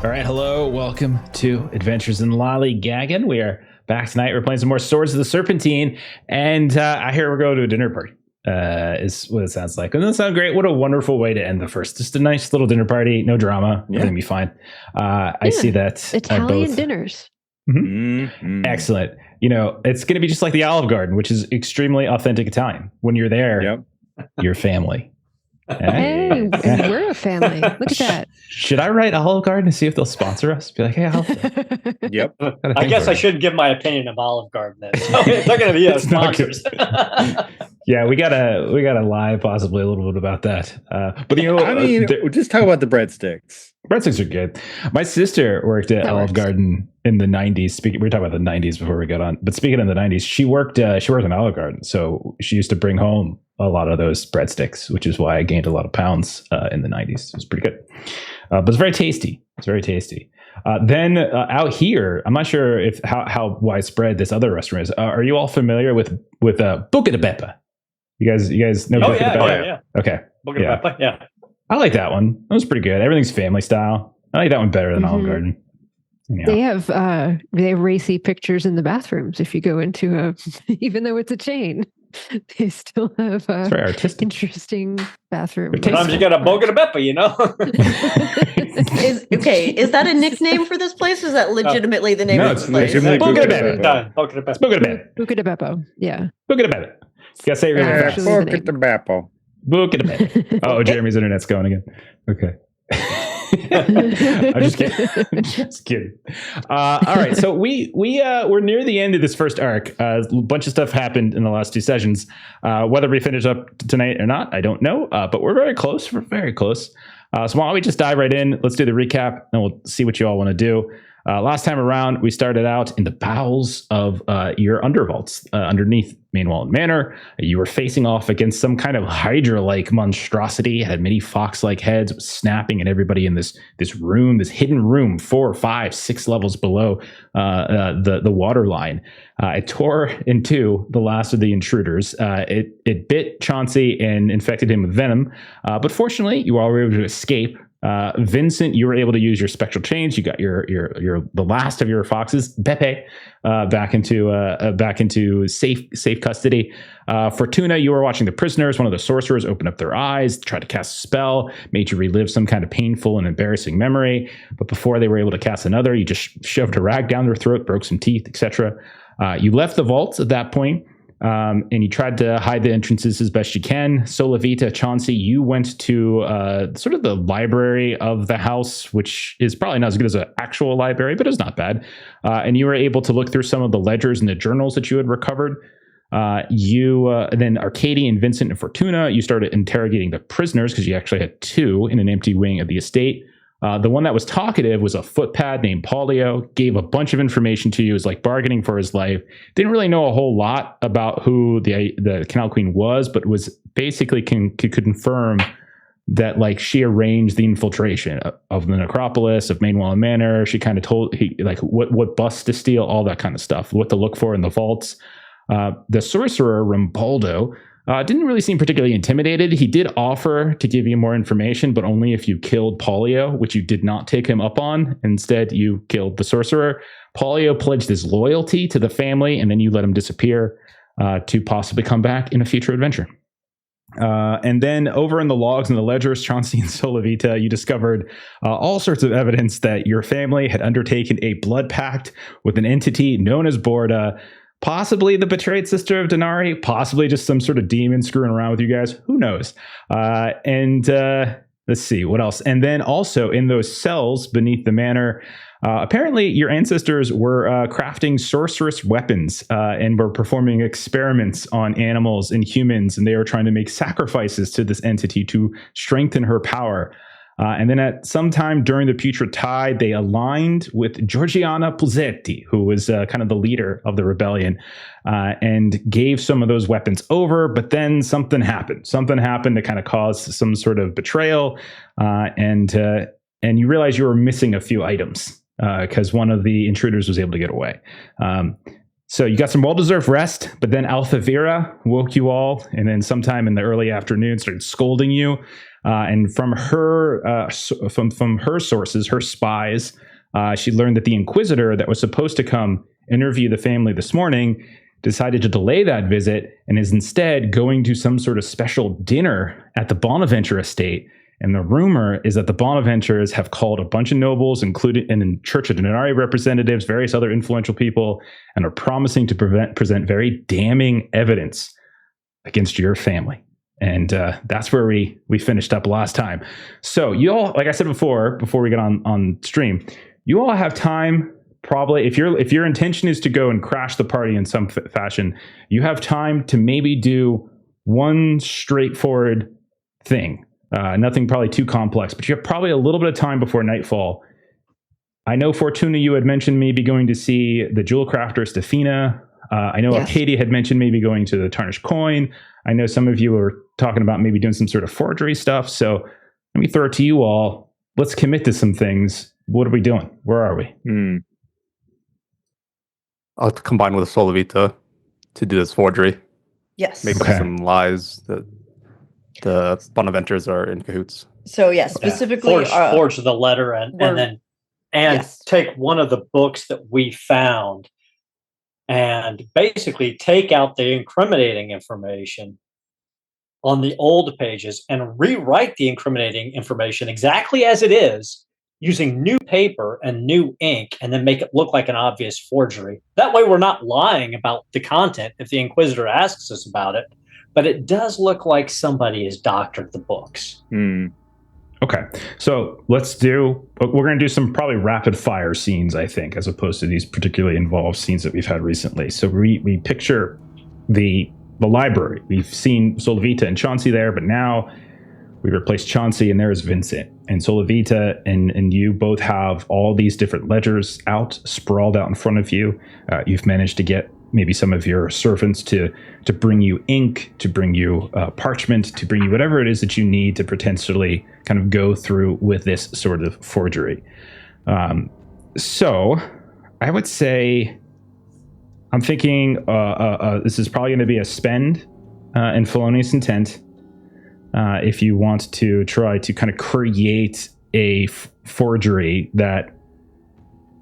All right, hello, welcome to Adventures in Lollygagging. We are back tonight. We're playing some more Swords of the Serpentine, and I hear we're going to a dinner party. Is what it sounds like. Doesn't that sound great? What a wonderful way to end the first. Just a nice little dinner party, no drama. Yeah. Everything will be fine. I see that. Italian dinners. Mm-hmm. Mm-hmm. Excellent. You know, it's going to be just like the Olive Garden, which is extremely authentic Italian. When you're there, you're family. Hey, we're a family. Look at that. Should I write Olive Garden to see if they'll sponsor us? Be like, hey, Yep. I guess I should give my opinion of Olive Garden then. So they're going to be sponsors. Yeah, we gotta lie possibly a little bit about that. But you know, I mean, just talk about the breadsticks. Breadsticks are good. My sister worked at Olive Garden in the 90s. We were talking about the 90s before we got on. But speaking of the 90s, she worked in Olive Garden. So she used to bring home a lot of those breadsticks, which is why I gained a lot of pounds in the 90s. It was pretty good. But it's very tasty. It's very tasty. Then out here, I'm not sure if how widespread this other restaurant is. Are you all familiar with Buca de Beppa? You guys know Buca de Beppa? Yeah. Okay. Buca de Beppa, yeah. I like that one. That was pretty good. Everything's family style. I like that one better than Olive Garden. Yeah. They have racy pictures in the bathrooms. If you go into even though it's a chain, they still have very artistic. Interesting bathroom. Sometimes you got a Buca de Beppa, you know. Is that a nickname for this place? Or is that legitimately the name of the place? Buca de Beppa. Buca de Beppa. Buca de Beppa. Yeah. Buca de Beppa. You gotta say it really fast. Buca de Beppa. Buca de Beppa. Oh, Jeremy's internet's going again. Okay. I'm just kidding. Just kidding. All right, so we're near the end of this first arc. A bunch of stuff happened in the last two sessions. Whether we finish up tonight or not, I don't know. But we're very close. We're very close. So why don't we just dive right in? Let's do the recap, and we'll see what you all want to do. Last time around, we started out in the bowels of your undervaults underneath Mainwall Manor. You were facing off against some kind of Hydra-like monstrosity. It had many fox-like heads. It was snapping at everybody in this room, this hidden room, 4, 5, 6 levels below the water line. It tore in two the last of the intruders. It bit Chauncey and infected him with venom. But fortunately, you all were able to escape. Vincent, you were able to use your spectral change. You got your the last of your foxes, Beppe, back into safe custody. Fortuna, you were watching the prisoners. One of the sorcerers open up their eyes, tried to cast a spell, made you relive some kind of painful and embarrassing memory. But before they were able to cast another, you just shoved a rag down their throat, broke some teeth, etc. You left the vault at that point. And you tried to hide the entrances as best you can. Solavita, Chauncey, you went to sort of the library of the house, which is probably not as good as an actual library, but it's not bad. And you were able to look through some of the ledgers and the journals that you had recovered. And then Arkadiy and Vincent and Fortuna, you started interrogating the prisoners because you actually had 2 in an empty wing of the estate. The one that was talkative was a footpad named Polio, gave a bunch of information to you, was like bargaining for his life. Didn't really know a whole lot about who the Canal Queen was, but was basically could confirm that like she arranged the infiltration of the necropolis, of Mainwall Manor. She kind of told what busts to steal, all that kind of stuff, what to look for in the vaults. The sorcerer Rambaldo didn't really seem particularly intimidated. He did offer to give you more information, but only if you killed Polio, which you did not take him up on. Instead, you killed the sorcerer. Polio pledged his loyalty to the family, and then you let him disappear to possibly come back in a future adventure. And then over in the logs and the ledgers, Chauncey and Solavita, you discovered all sorts of evidence that your family had undertaken a blood pact with an entity known as Borda, possibly the betrayed sister of Denari, possibly just some sort of demon screwing around with you guys. Who knows? And let's see, what else? And then also in those cells beneath the manor, apparently your ancestors were crafting sorcerous weapons and were performing experiments on animals and humans, and they were trying to make sacrifices to this entity to strengthen her power. And then at some time during the Putrid Tide, they aligned with Georgiana Puzzetti, who was kind of the leader of the rebellion, and gave some of those weapons over. But then something happened. Something happened that kind of caused some sort of betrayal, and you realize you were missing a few items because one of the intruders was able to get away. So you got some well-deserved rest, but then Alpha Vera woke you all, and then sometime in the early afternoon started scolding you. And from her from her sources, her spies, she learned that the Inquisitor that was supposed to come interview the family this morning decided to delay that visit and is instead going to some sort of special dinner at the Bonaventure estate. And the rumor is that the Bonaventures have called a bunch of nobles, including and Church of Denari representatives, various other influential people, and are promising to present very damning evidence against your family. And that's where we finished up last time. So you all, like I said before we get on stream, you all have time. Probably, if your intention is to go and crash the party in some fashion, you have time to maybe do one straightforward thing. Nothing probably too complex, but you have probably a little bit of time before nightfall. I know, Fortuna, you had mentioned maybe going to see the jewel crafter Stefina. I know Yes. Arkadiy had mentioned maybe going to the Tarnished Coin. I know some of you were talking about maybe doing some sort of forgery stuff. So let me throw it to you all. Let's commit to some things. What are we doing? Where are we? I'll combine with Solovita to do this forgery. Yes. Make Okay. some lies that the Bonaventures are in cahoots. So yes, specifically forge the letter and then yes. take one of the books that we found and basically take out the incriminating information on the old pages and rewrite the incriminating information exactly as it is, using new paper and new ink, and then make it look like an obvious forgery. That way we're not lying about the content if the Inquisitor asks us about it, but it does look like somebody has doctored the books. Okay, so we're going to do some probably rapid fire scenes, I think, as opposed to these particularly involved scenes that we've had recently. So we picture the library. We've seen Solovita and Chauncey there, but now we replaced Chauncey and there's Vincent. And Solovita and you both have all these different ledgers sprawled out in front of you. You've managed to get maybe some of your servants to bring you ink, to bring you parchment, to bring you whatever it is that you need to potentially kind of go through with this sort of forgery. So I would say I'm thinking this is probably going to be a spend in felonious intent. If you want to try to kind of create a forgery that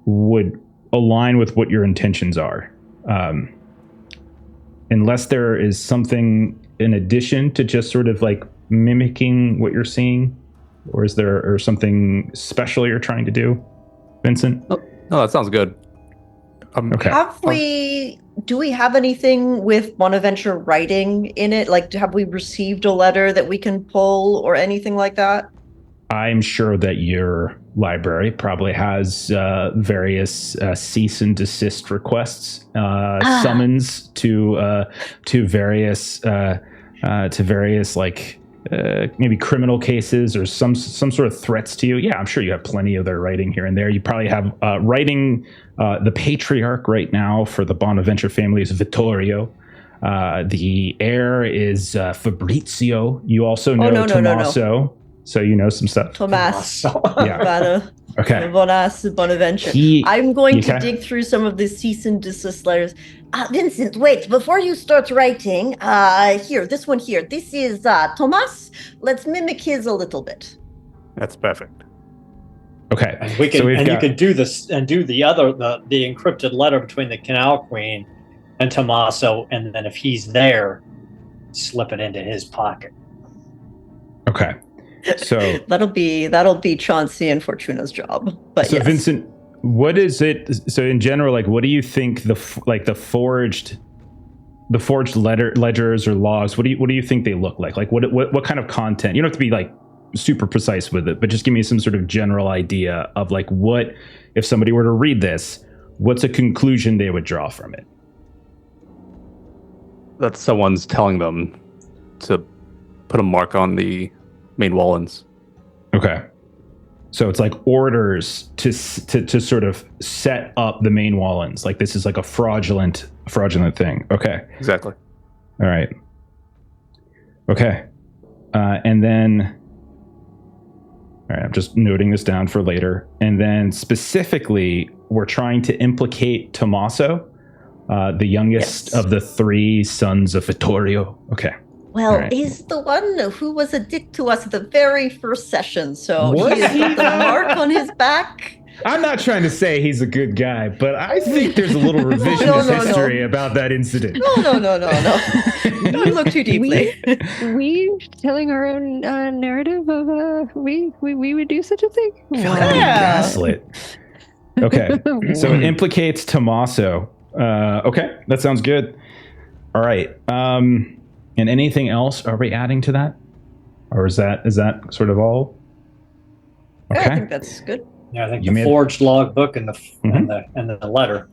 would align with what your intentions are. Unless there is something in addition to just sort of like mimicking what you're seeing, or is there something special you're trying to do, Vincent? Oh, no, that sounds good. Okay. Do we have anything with Bonaventure writing in it? Like, have we received a letter that we can pull or anything like that? I'm sure that your library probably has various cease and desist requests, summons to various like maybe criminal cases or some sort of threats to you. Yeah, I'm sure you have plenty of their writing here and there. You probably have writing. The patriarch right now for the Bonaventure family is Vittorio. The heir is Fabrizio. You also know Tommaso. No. So you know some stuff. Tommaso. Yeah. Okay. Bonaventure. I'm going to dig through some of the cease and desist letters. Vincent, wait, before you start writing, this one here. This is Tomas. Let's mimic his a little bit. That's perfect. Okay. And we can you can do this and do the encrypted letter between the Canal Queen and Tommaso, and then if he's there, slip it into his pocket. Okay. So that'll be Chauncey and Fortuna's job. But so yes. Vincent, what is it? So in general, like, what do you think the forged ledgers or logs? What do you think they look like? Like what kind of content? You don't have to be like super precise with it, but just give me some sort of general idea of like what if somebody were to read this, what's a conclusion they would draw from it? That someone's telling them to put a mark on the main Wallens. Okay. So it's like orders to sort of set up the main Wallens. Like this is like a fraudulent thing. Okay. Exactly. All right. Okay. And then, all right, I'm just noting this down for later. And then specifically, we're trying to implicate Tommaso, the youngest of the three sons of Vittorio. Okay. Well, right. he's the one who was a dick to us at the very first session, so Was he has he, got the though? mark on his back. I'm not trying to say he's a good guy, but I think there's a little revisionist no. history about that incident. No. Don't look too deeply. We telling our own narrative of we would do such a thing. I feel like I'm being Yeah. gaslit. Okay, so it implicates Tommaso. Okay, that sounds good. All right. And anything else? Are we adding to that, or is that sort of all? Yeah, Okay. I think that's good. Yeah, I think You the made- forged logbook and the Mhm. and the letter.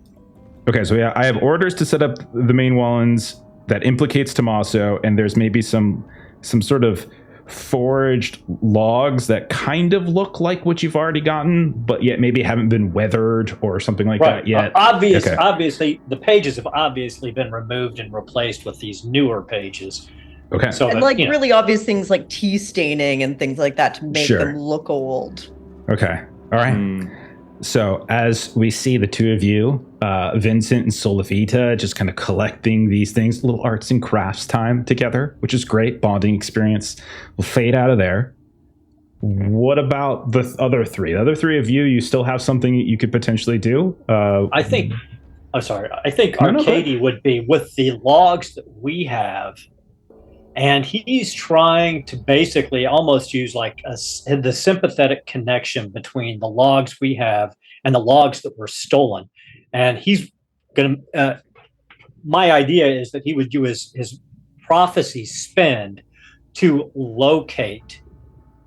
Okay, so yeah, I have orders to set up the main Wallens that implicates Tommaso, and there's maybe some sort of forged logs that kind of look like what you've already gotten, but yet maybe haven't been weathered or something like that yet. Okay. Obviously, the pages have obviously been removed and replaced with these newer pages. Okay. So And that, like you know, really obvious things like tea staining and things like that to make Sure. them look old. Okay. All right. Hmm. So as we see the two of you, Vincent and Solavita, just kind of collecting these things, little arts and crafts time together, which is great, bonding experience. We'll fade out of there. What about the other three? The other three of you, you still have something you could potentially do? I think. I'm sorry. I think No, go Arkadiy would be with the logs that we have, and he's trying to basically almost use like the sympathetic connection between the logs we have and the logs that were stolen. And he's going to. My idea is that he would do his prophecy spend to locate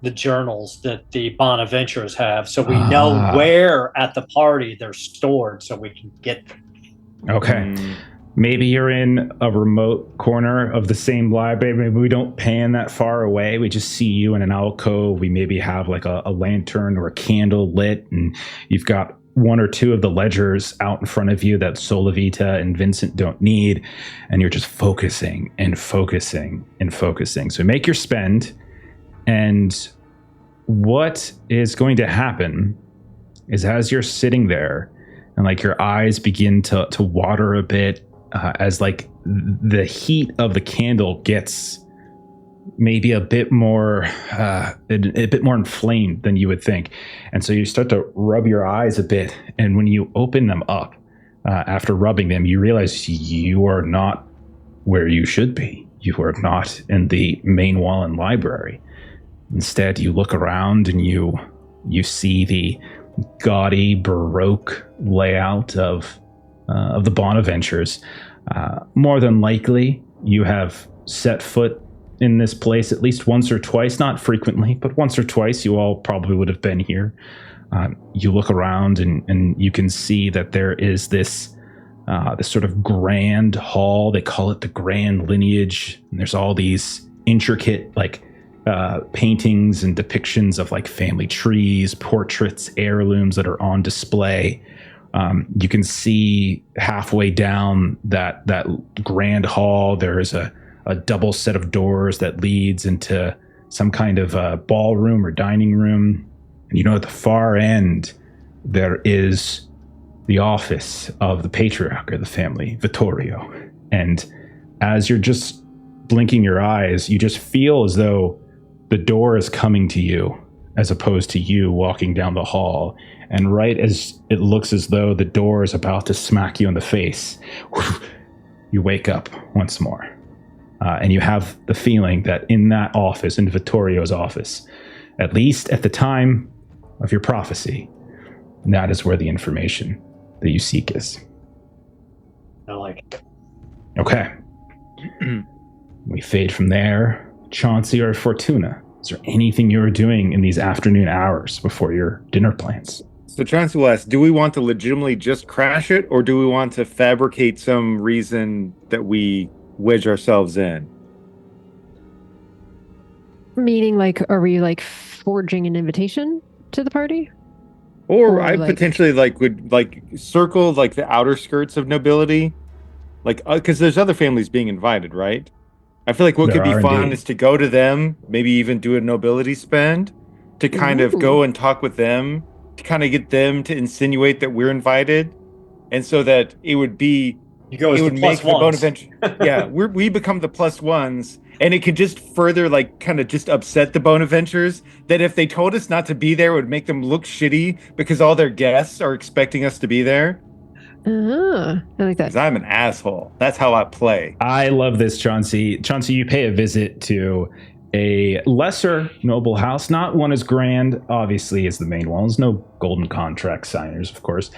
the journals that the Bonaventures have, so we know where at the party they're stored, so we can get them. Okay. Maybe you're in a remote corner of the same library. Maybe we don't pan that far away. We just see you in an alcove. We maybe have like a lantern or a candle lit, and you've got one or two of the ledgers out in front of you that Solavita and Vincent don't need, and you're just focusing and focusing and focusing. So make your spend, and what is going to happen is as you're sitting there and like your eyes begin to water a bit, as like the heat of the candle gets maybe a bit more inflamed than you would think, and so you start to rub your eyes a bit, and when you open them up after rubbing them, you realize you are not where you should be. You are not in the main Wallen library. Instead, you look around and you see the gaudy Baroque layout of the Bonaventures. More than likely, you have set foot in this place at least once or twice, not frequently, but once or twice. You all probably would have been here. You look around and you can see that there is this sort of grand hall. They call it the Grand Lineage. And there's all these intricate paintings and depictions of like family trees, portraits, heirlooms that are on display. You can see halfway down that grand hall, there is a double set of doors that leads into some kind of ballroom or dining room. And at the far end, there is the office of the patriarch of the family, Vittorio. And as you're just blinking your eyes, you just feel as though the door is coming to you as opposed to you walking down the hall. And right as it looks as though the door is about to smack you in the face, you wake up once more. And you have the feeling that in that office, in Vittorio's office, at least at the time of your prophecy, that is where the information that you seek is. I like it. Okay. We fade from there. Chauncey or Fortuna, is there anything you're doing in these afternoon hours before your dinner plans? So Chauncey will ask, do we want to legitimately just crash it, or do we want to fabricate some reason that we wedge ourselves in? Meaning, like, are we like forging an invitation to the party? Or Or, I like- potentially would circle the outer skirts of nobility, because there's other families being invited, right? I feel like what There could be are fun indeed. is to go to them, maybe even do a nobility spend, to kind of Ooh. go and talk with them, to kind of get them to insinuate that we're invited, and so that it would be You go as it the would plus make the ones. Bonaventure. Yeah, we become the plus ones, and it could just further like kind of just upset the Bonaventures. That if they told us not to be there, it would make them look shitty because all their guests are expecting us to be there. I like that. Because I'm an asshole. That's how I play. I love this, Chauncey. Chauncey, you pay a visit to a lesser noble house, not one as grand, obviously, as the main one. There's no golden contract signers, of course.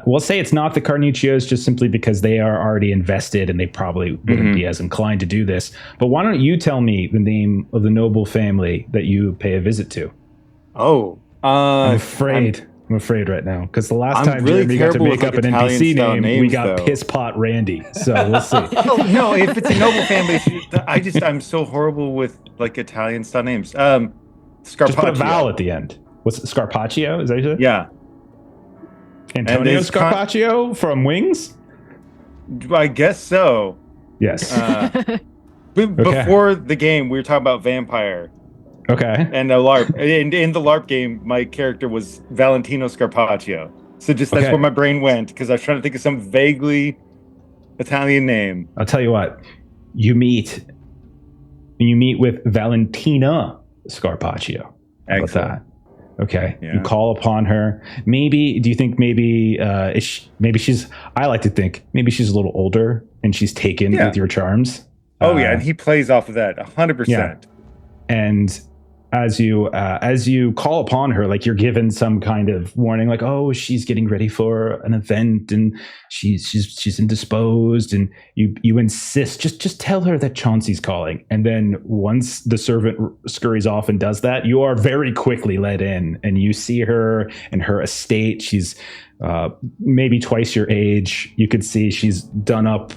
We'll say it's not the Carnuccios just simply because they are already invested and they probably wouldn't be as inclined to do this. But why don't you tell me the name of the noble family that you pay a visit to? Oh, I'm afraid right now because the last time really Jeremy got to terrible make with, up like, an Italian NPC style name, we names, got though. Piss Pot Randy. So we'll see. Oh, no, if it's a noble family, I'm so horrible with like Italian style names. Scarpaccio. Just put a vowel at the end. What's it, Scarpaccio? Is that what you said? Yeah. Antonio Scarpaccio from Wings? I guess so. Yes. Before the game, we were talking about vampire. Okay. And the LARP. And in the LARP game, my character was Valentino Scarpaccio. So just that's where my brain went because I was trying to think of some vaguely Italian name. I'll tell you what. You meet with Valentina Scarpaccio. How about that? Okay. Yeah. You call upon her. Do you think she's, I like to think maybe she's a little older and she's taken with your charms. Oh yeah. And he plays off of that 100%. Yeah. And as you call upon her, like you're given some kind of warning, like, oh, she's getting ready for an event and she's indisposed, and you insist, just tell her that Chauncey's calling. And then once the servant scurries off and does that, you are very quickly let in and you see her in her estate. She's maybe twice your age. You could see she's done up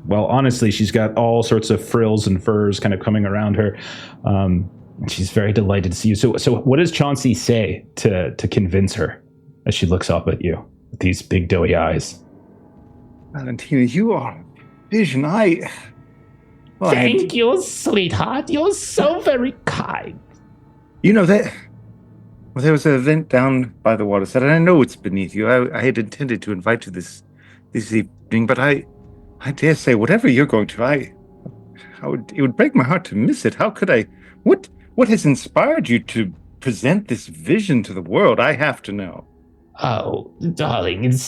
well, honestly, she's got all sorts of frills and furs kind of coming around her. She's very delighted to see you. So what does Chauncey say to convince her as she looks up at you with these big doughy eyes? Valentina, you are a vision. Thank you, sweetheart. You're so very kind. You know that. Well, there was an event down by the waterside, and I know it's beneath you. I had intended to invite you this evening, but I dare say, whatever you're going to, it would break my heart to miss it. How could I? What has inspired you to present this vision to the world? I have to know. Oh, darling, it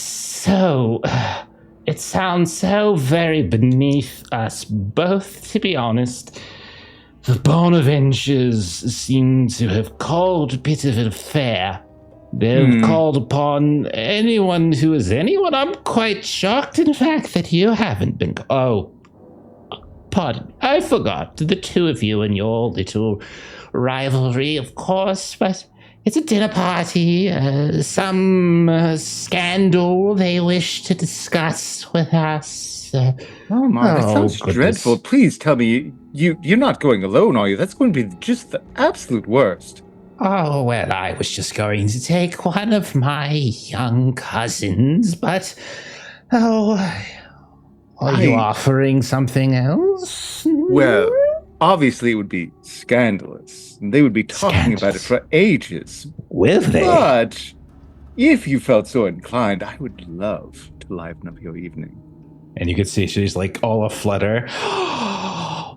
sounds so very beneath us both, to be honest. The Bonaventures seem to have called a bit of an affair. They've called upon anyone who is anyone. I'm quite shocked, in fact, that you haven't been. Oh, pardon. I forgot the two of you and your little rivalry, of course, but it's a dinner party. Some scandal they wish to discuss with us. Oh my, that sounds dreadful. Please tell me you're not going alone, are you? That's going to be just the absolute worst. Oh, well, I was just going to take one of my young cousins, but... are you offering something else? Well, obviously it would be scandalous. And they would be talking about it for ages. Will they? But if you felt so inclined, I would love to liven up your evening. And you could see she's like all aflutter.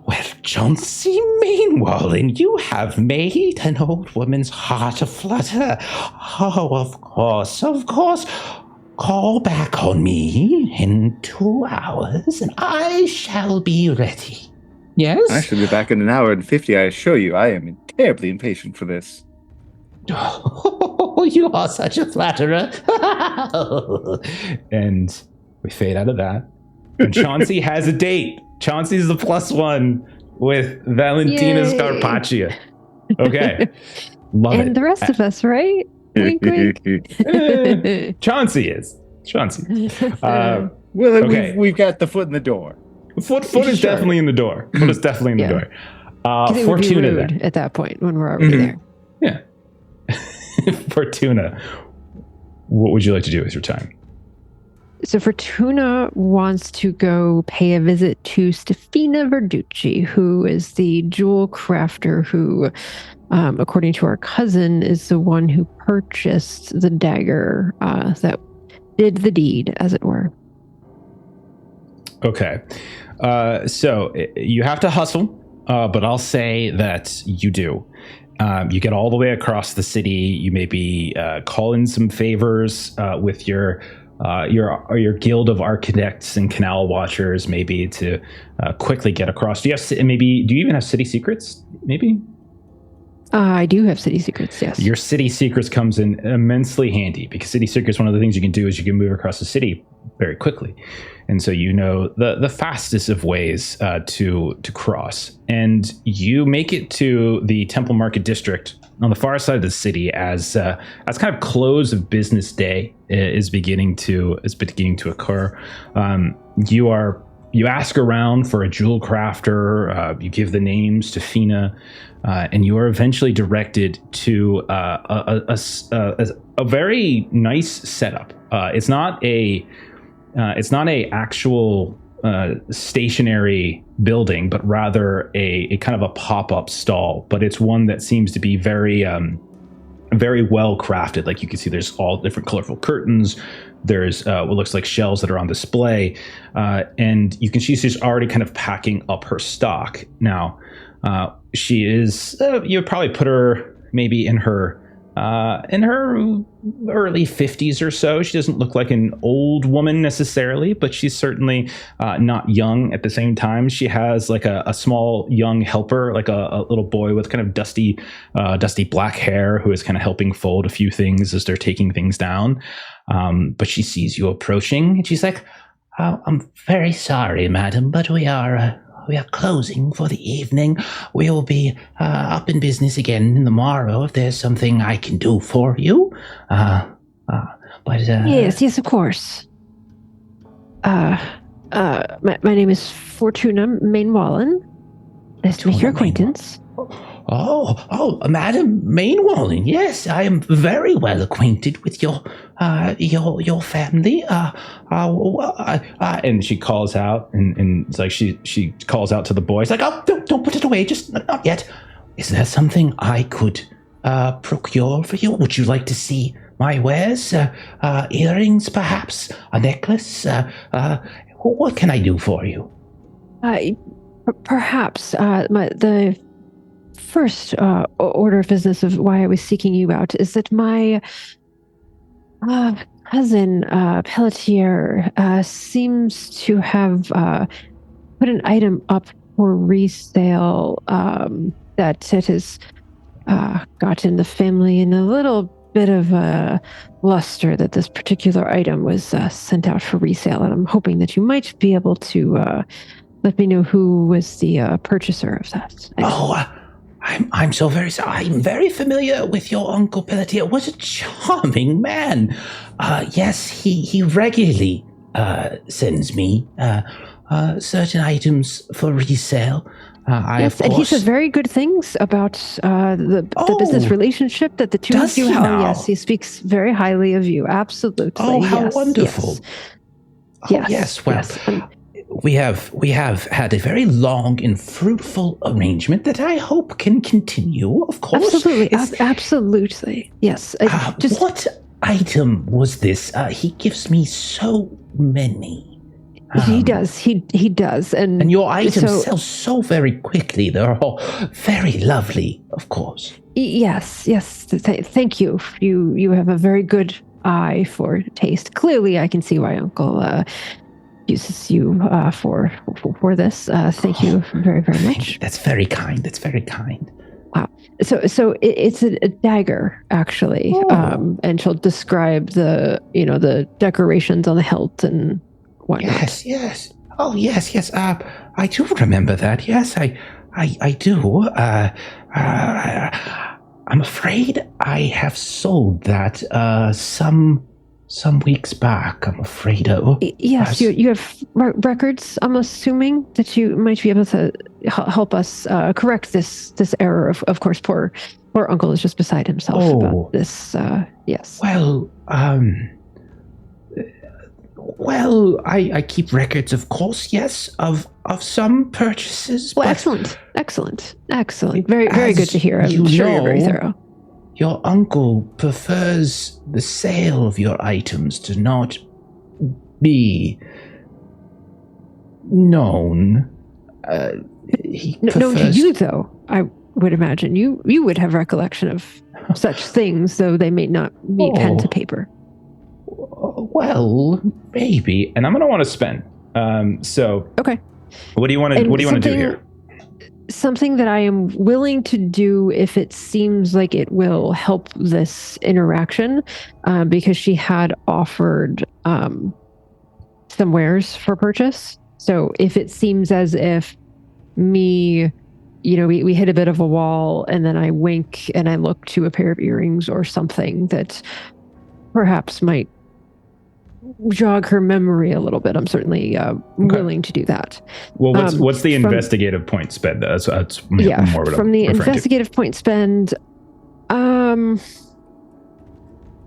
Well, Chauncey, meanwhile, and you have made an old woman's heart aflutter. Oh, of course. Call back on me in 2 hours, and I shall be ready. Yes? I shall be back in 1 hour and 50, I assure you. I am terribly impatient for this. Oh, you are such a flatterer. And we fade out of that. And Chauncey has a date. Chauncey's the +1 with Valentina Scarpaccio. Okay. Love it. And the rest of us, right? Wink, wink. Chauncey is. Well, okay. we've got the foot in the door. Foot is definitely in the door. Foot is definitely in the door. It would be rude at that point when we're already there. Yeah. Fortuna, what would you like to do with your time? So Fortuna wants to go pay a visit to Stefina Verducci, who is the jewel crafter who, according to our cousin, is the one who purchased the dagger that did the deed, as it were. Okay. So you have to hustle, but I'll say that you do. You get all the way across the city. You maybe call in some favors with your guild of architects and canal watchers, maybe to quickly get across. Do you even have city secrets? Maybe. I do have city secrets. Yes. Your city secrets comes in immensely handy because city secrets. One of the things you can do is you can move across the city very quickly, and so you know the fastest of ways to cross. And you make it to the Temple Market District on the far side of the city as kind of close of business day is beginning to occur. You ask around for a jewel crafter. You give the names to Fina, and you are eventually directed to a very nice setup. It's not a actual stationary building, but rather a kind of a pop-up stall. But it's one that seems to be very well crafted. Like you can see, there's all different colorful curtains. There's what looks like shelves that are on display, and you can see she's already kind of packing up her stock. Now, she is. You'd probably put her maybe in her early 50s or so. She doesn't look like an old woman necessarily, but she's certainly not young at the same time. She has like a small young helper, like a little boy with kind of dusty black hair who is kind of helping fold a few things as they're taking things down. But she sees you approaching and she's like, I'm very sorry, madam, but we are closing for the evening. We will be up in business again in the morrow if there's something I can do for you. Yes, of course. My name is Fortuna Mainwallen. Nice to make your acquaintance. Oh, Madam Mainwallen. Yes, I am very well acquainted with your family. And she calls out, and it's like she calls out to the boys, like, "Oh, don't put it away, just not yet. Is there something I could procure for you? Would you like to see my wares? Earrings, perhaps? A necklace? What can I do for you?" Perhaps the first order of business of why I was seeking you out is that my cousin Pelletier seems to have put an item up for resale that it has gotten the family in a little bit of a luster that this particular item was sent out for resale, and I'm hoping that you might be able to let me know who was the purchaser of that. I'm so very sorry. I'm very familiar with your Uncle Pelletier. Was a charming man. Yes, he regularly sends me certain items for resale. Yes, and he says very good things about the business relationship that the two of you have. Oh, yes, he speaks very highly of you. Absolutely. Oh, how wonderful. Yes. Yes, well, we have had a very long and fruitful arrangement that I hope can continue, of course. Absolutely. Absolutely. Yes. What item was this? He gives me so many. He does. He does. And your items sell so very quickly. They're all very lovely, of course. Yes. Thank you. You have a very good eye for taste. Clearly, I can see why Uncle uses you for this. Thank you very, very much. That's very kind. That's very kind. Wow. So it's a dagger, actually. And she'll describe the decorations on the hilt and whatnot. Yes. Oh, yes. I do remember that. Yes, I do. I'm afraid I have sold that some weeks back, I'm afraid of. Yes, you have records, I'm assuming, that you might be able to help us correct this error. Of course, poor Uncle is just beside himself about this. Yes. Well, I keep records, of course, yes, of some purchases. Well, excellent. Very good to hear. I'm sure you're very thorough. Your uncle prefers the sale of your items to not be known. No, to you, though, I would imagine. You would have recollection of such things, though they may not be pen to paper. Well, maybe. And I'm going to want to spend. Okay. What do you want to do here? Something that I am willing to do if it seems like it will help this interaction, because she had offered some wares for purchase. So if it seems as if we hit a bit of a wall and then I wink and I look to a pair of earrings or something that perhaps might jog her memory a little bit, I'm certainly willing to do that. Well, what's the investigative point spend? That's more what from the investigative point spend.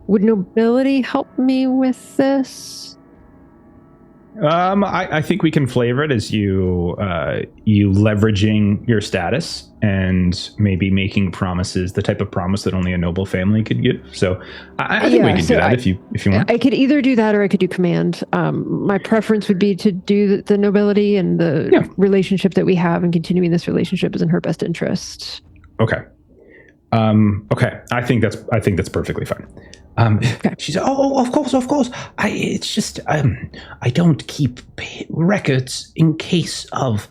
Would nobility help me with this? I think we can flavor it as you leveraging your status and maybe making promises, the type of promise that only a noble family could give. So I think we can do that if you want. I could either do that or I could do command. My preference would be to do the nobility, and the relationship that we have and continuing this relationship is in her best interest. Okay. Okay. I think that's perfectly fine. Okay. She said, "Oh, of course. It's just I don't keep records in case of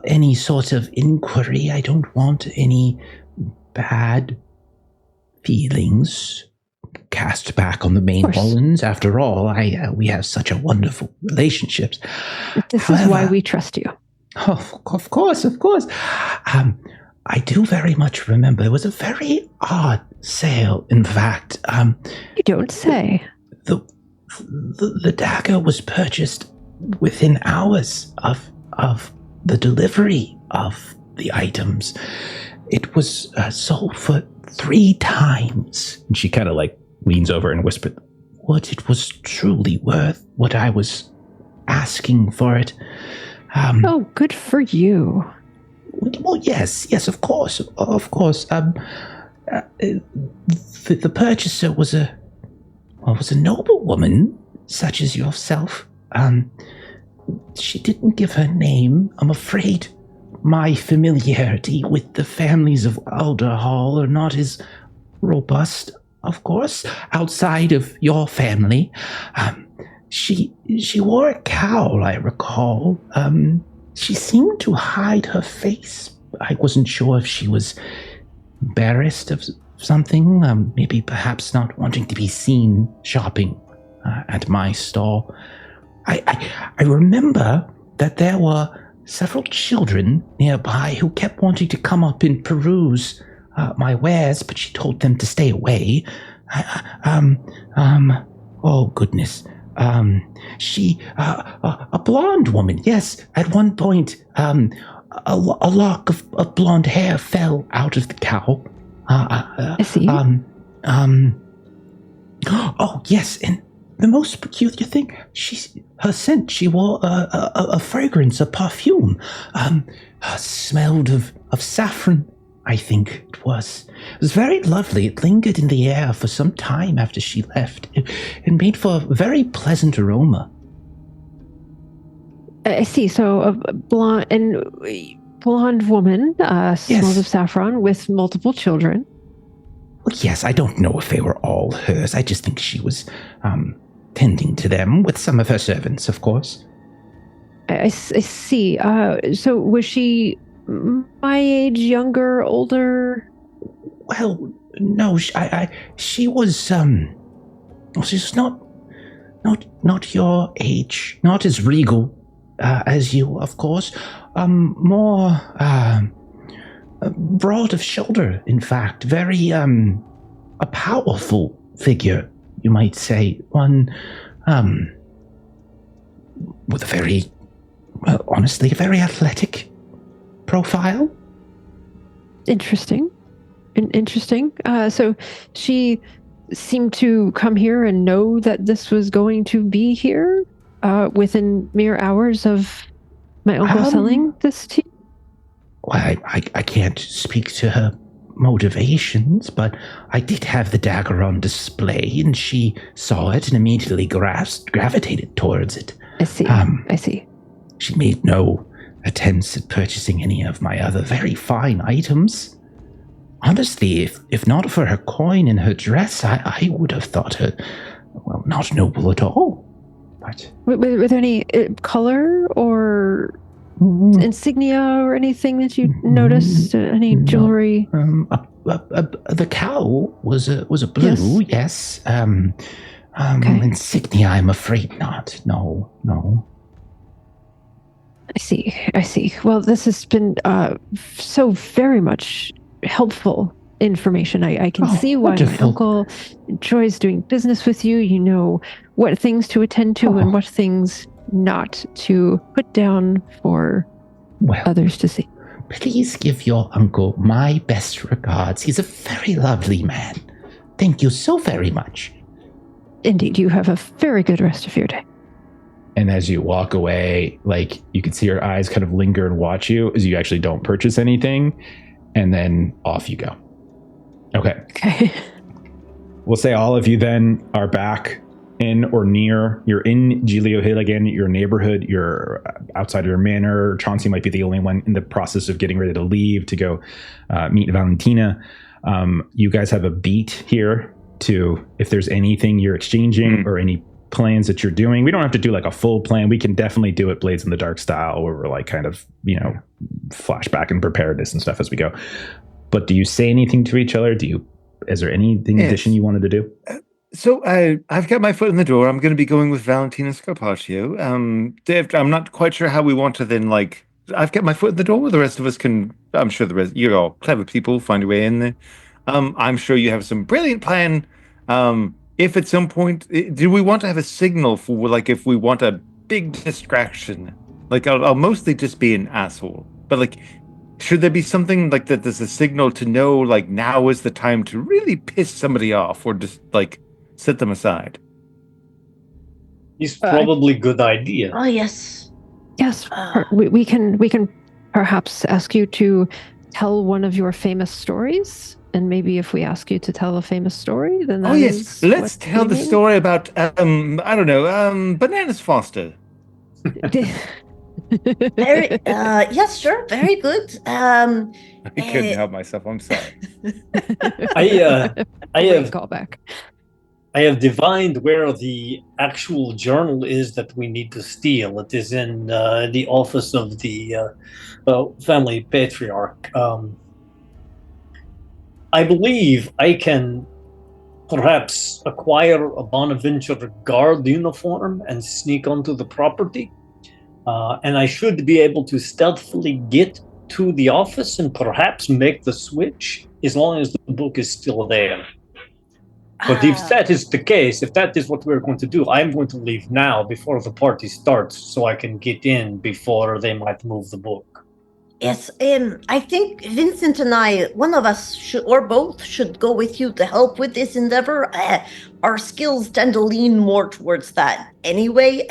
any sort of inquiry. I don't want any bad feelings cast back on the main Mullins. After all, we have such a wonderful relationship. This is why we trust you." Oh, of course. I do very much remember it was a very odd sale, in fact. You don't say. The dagger was purchased within hours of the delivery of the items. It was sold for 3 times. And she kind of leans over and whispered, "What it was truly worth, what I was asking for it." Oh, good for you. Well, yes, of course. The purchaser was a noble woman, such as yourself. She didn't give her name. I'm afraid my familiarity with the families of Alderhall are not as robust, of course, outside of your family. She wore a cowl, I recall. She seemed to hide her face. I wasn't sure if she was embarrassed of something, maybe perhaps not wanting to be seen shopping at my store. I remember that there were several children nearby who kept wanting to come up and peruse my wares, but she told them to stay away. Oh goodness. She, a blonde woman, yes, at one point, a lock of blonde hair fell out of the cowl. I see. Oh, yes, and the most peculiar thing, her scent, she wore a fragrance, a perfume, smelled of saffron, I think it was. It was very lovely. It lingered in the air for some time after she left. It made for a very pleasant aroma. I see. So a blonde woman smells of saffron with multiple children. Well, yes, I don't know if they were all hers. I just think she was tending to them with some of her servants, of course. I see. So was she my age, younger, older? Well, no, she was she's not your age, not as regal as you, of course. More broad of shoulder, in fact, very a powerful figure, you might say. One with a very, honestly, a very athletic profile. Interesting. So she seemed to come here and know that this was going to be here within mere hours of my uncle selling this to you? Well, I can't speak to her motivations, but I did have the dagger on display, and she saw it and immediately gravitated towards it. I see. She made no attempts at purchasing any of my other very fine items. Honestly, if not for her coin and her dress, I would have thought her, well, not noble at all. But were there any color or insignia or anything that you noticed? Any jewelry? The cowl was a blue, yes. Okay. Insignia, I'm afraid not. No. I see. Well, this has been so very much helpful information. I can see why my uncle enjoys doing business with you. You know what things to attend to and what things not to put down for others to see. Please give your uncle my best regards. He's a very lovely man. Thank you so very much. Indeed, you have a very good rest of your day. And as you walk away, like, you can see her eyes kind of linger and watch you as you actually don't purchase anything, and then off you go. Okay. We'll say all of you then are back in or near. You're in Giulio Hill again, your neighborhood. You're outside of your manor. Chauncey might be the only one in the process of getting ready to leave to go meet Valentina. You guys have a beat here to, if there's anything you're exchanging or any plans that you're doing. We don't have to do like a full plan. We can definitely do it Blades in the Dark style, where we're like kind of, flashback and preparedness and stuff as we go. But do you say anything to each other? Is there anything addition you wanted to do? So I've got my foot in the door. I'm going to be going with Valentina Scarpaccio. Dave, I'm not quite sure how we want to then, like, I've got my foot in the door where the rest of us can, I'm sure the rest, you're all clever people, find a way in there. I'm sure you have some brilliant plan. If at some point, do we want to have a signal for, like, if we want a big distraction? Like, I'll mostly just be an asshole. But, like, should there be something like that there's a signal to know, like, now is the time to really piss somebody off or just, like, set them aside? It's probably a good idea. Oh, yes. Yes, we can perhaps ask you to tell one of your famous stories. And maybe if we ask you to tell a famous story, then that is let's tell the story about, I don't know, Bananas Foster. Yes, sure. Very good. I couldn't help myself. I'm sorry. I have callback. I have divined where the actual journal is that we need to steal. It is in the office of the family patriarch. I believe I can perhaps acquire a Bonaventure guard uniform and sneak onto the property. And I should be able to stealthily get to the office and perhaps make the switch as long as the book is still there. But if that is the case, if that is what we're going to do, I'm going to leave now before the party starts so I can get in before they might move the book. Yes, I think Vincent and I, one of us should, or both, should go with you to help with this endeavor. Our skills tend to lean more towards that anyway.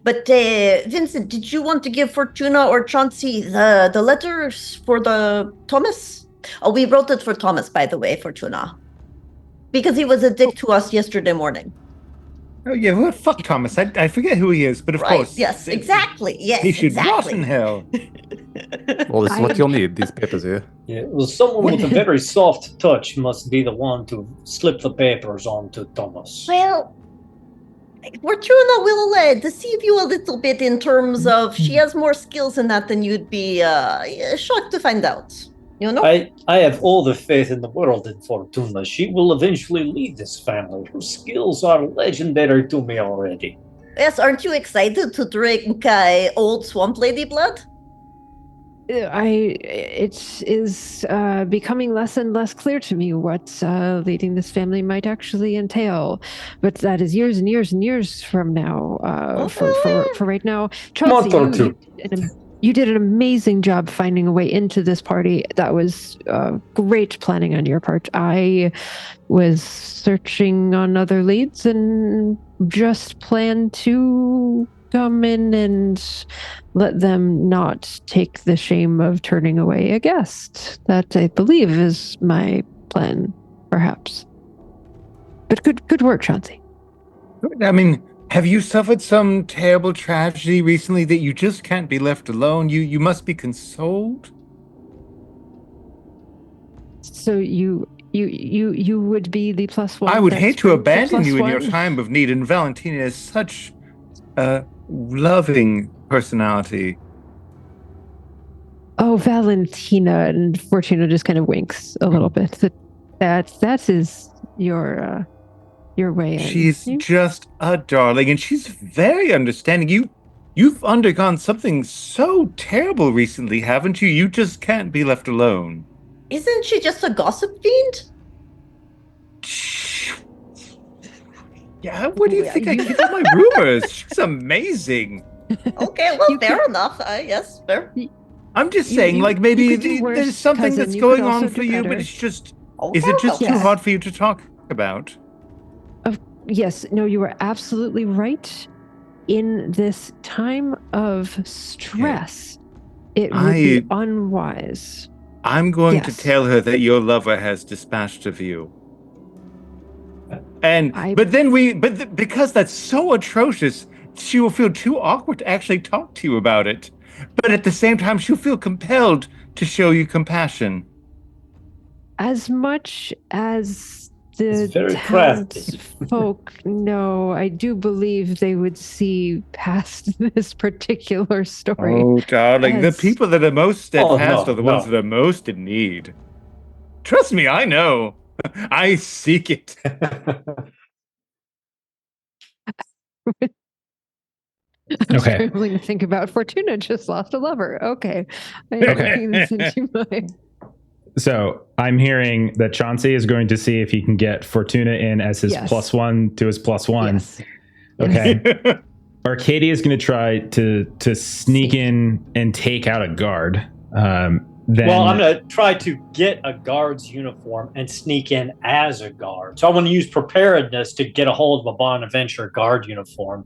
But Vincent, did you want to give Fortuna or Chauncey the letters for the Thomas? Oh, we wrote it for Thomas, by the way, Fortuna. Because he was a dick to us yesterday morning. Oh, yeah, well, fuck Thomas. I forget who he is, but of course. Yes, exactly. Yes, he should exactly. rot in hell. Well, this is what you'll need, these papers here. Yeah, well, someone with a very soft touch must be the one to slip the papers on to Thomas. Well, Fortuna will deceive you a little bit in terms of she has more skills in that than you'd be shocked to find out. You know? I have all the faith in the world in Fortuna. She will eventually lead this family. Her skills are legendary to me already. Yes, aren't you excited to drink old swamp lady blood? It is becoming less and less clear to me what leading this family might actually entail, but that is years and years and years from now. For right now, Chauncey, you did an amazing job finding a way into this party. That was great planning on your part. I was searching on other leads and just planned to come in and let them not take the shame of turning away a guest. That, I believe, is my plan, perhaps. But good work, Chauncey. I mean, Have you suffered some terrible tragedy recently that you just can't be left alone? You must be consoled. So you would be the +1. I would that's hate to ranked the abandon you in your +1? time of need, and Valentina is such a loving personality. Oh, Valentina, and Fortuna just kind of winks a little bit. That is your way in. She's just a darling, and she's very understanding. You've undergone something so terrible recently, haven't you? You just can't be left alone. Isn't she just a gossip fiend? Yeah, what do you think I get all my rumors? She's amazing. Okay, well, fair enough. Yes, fair. I'm just saying, like, maybe there's something cousin. that's You going could also on for do you, but better. it's just... Okay, Is it just too okay. hard for you to talk about? Yes, no, you are absolutely right. In this time of stress, it would be unwise. I'm going to Yes. tell her that your lover has dispatched of you. And because that's so atrocious, she will feel too awkward to actually talk to you about it. But at the same time, she'll feel compelled to show you compassion. As much as It's the very crafty. townsfolk know, I do believe they would see past this particular story. Oh, darling, the as- people that are most steadfast no, are the ones no. that are most in need. Trust me, I know. I seek it. I'm Okay. scrambling to think about Fortuna just lost a lover. Okay. I am Okay. putting this into my... So I'm hearing that Chauncey is going to see if he can get Fortuna in as his Yes. +1 to his +1. Yes. Okay. Arkadiy is going to try to sneak in and take out a guard. Then, Well, I'm going to try to get a guard's uniform and sneak in as a guard. So I want to use preparedness to get a hold of a Bonaventure guard uniform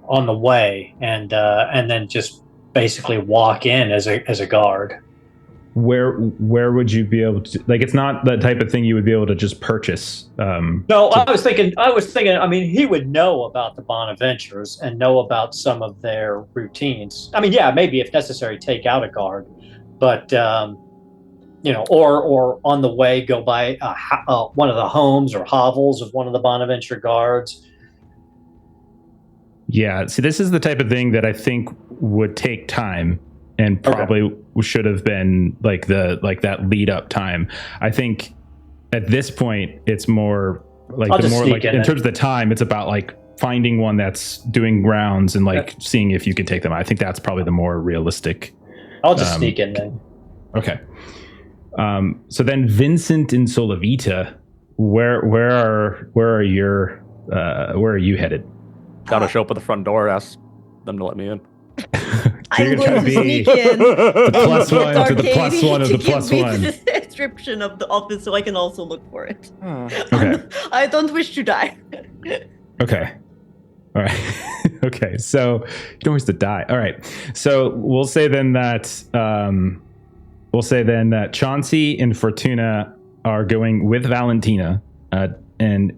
on the way, and then just basically walk in as a guard. where would you be able to, like, it's not the type of thing you would be able to just purchase. No, I was thinking, I mean, he would know about the Bonaventures and know about some of their routines. I mean, yeah, maybe if necessary, take out a guard, but, or on the way, go by one of the homes or hovels of one of the Bonaventure guards. Yeah. See, this is the type of thing that I think would take time and probably should have been like that lead up time. I think at this point, it's more like in terms of the time, it's about like finding one that's doing rounds and like seeing if you can take them. I think that's probably the more realistic. I'll just sneak in then. Okay. So then Vincent and Solavita, where are you headed? Gotta show up at the front door, ask them to let me in. I'm gonna try going to to be sneak in. the +1 to the Arkadiy +1 of to the give me +1. the description of the office so I can also look for it. Okay. I don't wish to die. Okay. All right. Okay. So you don't wish to die. All right. So we'll say then that Chauncey and Fortuna are going with Valentina, and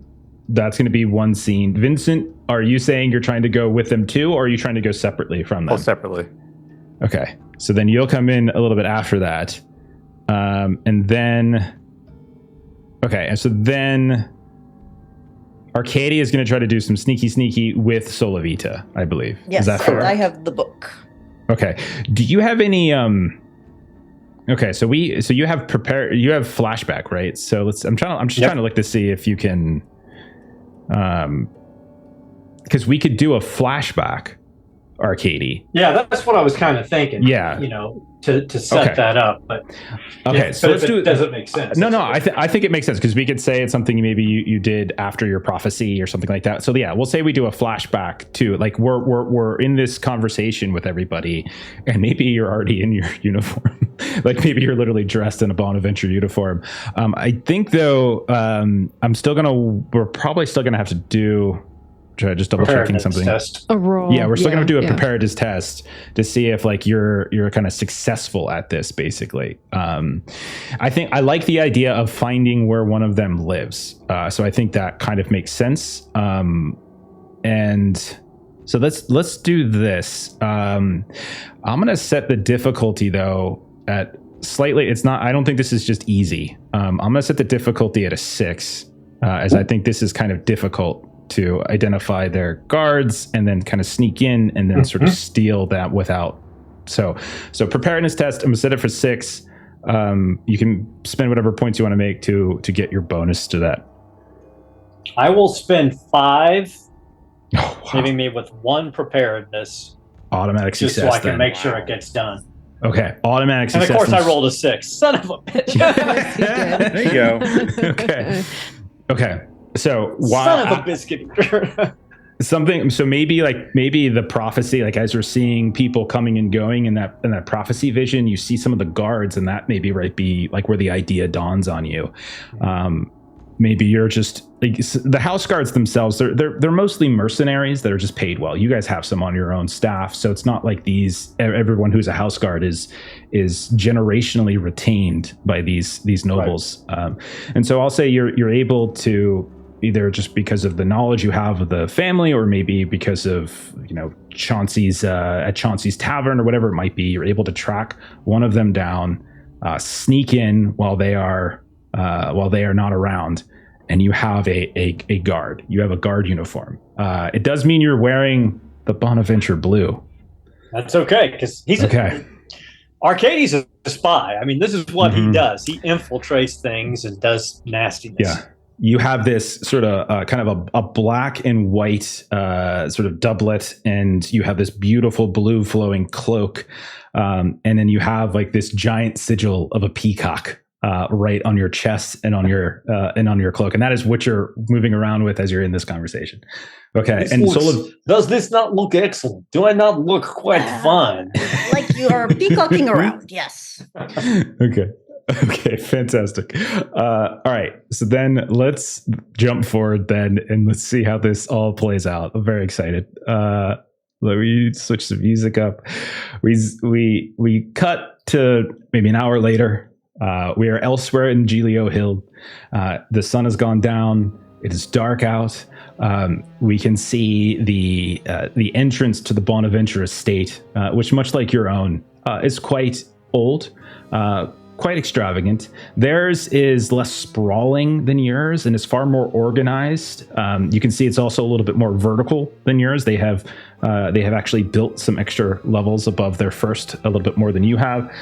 that's going to be one scene. Vincent, are you saying you're trying to go with them too, or are you trying to go separately from them? Oh, separately. Okay. So then you'll come in a little bit after that. And then Arkadiy is going to try to do some sneaky with Solavita, I believe. Yes, Is that fair? I have the book. Okay. Do you have any okay, so you have flashback, right? So I'm just trying to look to see if you can because we could do a flashback, Arkadiy. Yeah, that's what I was kind of thinking. Yeah. To set that up. But okay, so let's do it. Doesn't make sense. No, I think it makes sense because we could say it's something maybe you did after your prophecy or something like that. So yeah, we'll say we do a flashback to like we're in this conversation with everybody, and maybe you're already in your uniform, like maybe you're literally dressed in a Bonaventure uniform. I think though, we're probably still gonna have to do. Just double checking something. Test. A roll. Yeah, we're still gonna do a preparedness test to see if like you're kind of successful at this. Basically, I think I like the idea of finding where one of them lives. So I think that kind of makes sense. And so let's do this. I'm going to set the difficulty though at slightly. It's not. I don't think this is just easy. I'm going to set the difficulty at a 6, as I think this is kind of difficult to identify their guards and then kind of sneak in and then sort of steal that without. So preparedness test. I'm going to set it for 6. You can spend whatever points you want to make to get your bonus to that. I will spend 5, Oh, wow. leaving me with 1 preparedness, Automatic just success. so I can then. make sure it gets done. Okay, automatic success. And of course, I rolled a 6. Son of a bitch! There you go. Okay. So why? Son of a biscuit. Something. So maybe the prophecy, like as you're seeing people coming and going in that prophecy vision, you see some of the guards, and that maybe be like where the idea dawns on you. Maybe you're just like, the house guards themselves. They're mostly mercenaries that are just paid well. You guys have some on your own staff, so it's not like everyone who's a house guard is generationally retained by these nobles. Right. And so I'll say you're able to, either just because of the knowledge you have of the family, or maybe because of Chauncey's at Chauncey's tavern or whatever it might be, you're able to track one of them down, sneak in while they are not around, and you have a guard. You have a guard uniform. It does mean you're wearing the Bonaventure blue. That's okay, because he's okay. Arkadiy's a spy. I mean, this is what he does. He infiltrates things and does nastiness. Yeah. You have this sort of kind of a black and white sort of doublet, and you have this beautiful blue flowing cloak, and then you have like this giant sigil of a peacock right on your chest and on your cloak, and that is what you're moving around with as you're in this conversation. Okay, does this not look excellent? Do I not look quite fun? Like you're peacocking around? Yes. Okay, fantastic. All right, so then let's jump forward then, and let's see how this all plays out. I'm very excited. Let me switch the music up. We cut to maybe an hour later. We are elsewhere in Gilio Hill. The sun has gone down. It is dark out. We can see the entrance to the Bonaventure estate, which, much like your own, is quite old. Quite extravagant. Theirs is less sprawling than yours and is far more organized. You can see it's also a little bit more vertical than yours. They have actually built some extra levels above their first, a little bit more than you have.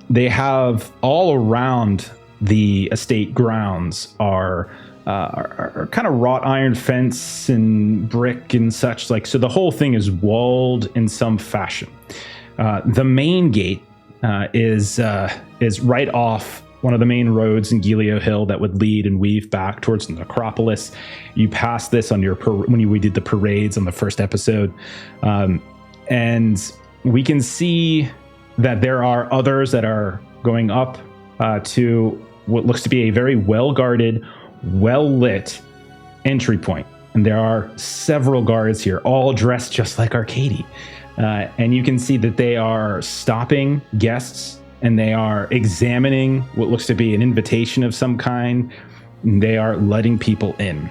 They have all around the estate grounds are kind of wrought iron fence and brick and such, like, so the whole thing is walled in some fashion. The main gate is right off one of the main roads in Gilio Hill that would lead and weave back towards the necropolis. You pass this on when we did the parades on the first episode, and we can see that there are others that are going up to what looks to be a very well-guarded, well-lit entry point. And there are several guards here, all dressed just like Arkadiy. And you can see that they are stopping guests, and they are examining what looks to be an invitation of some kind. And they are letting people in.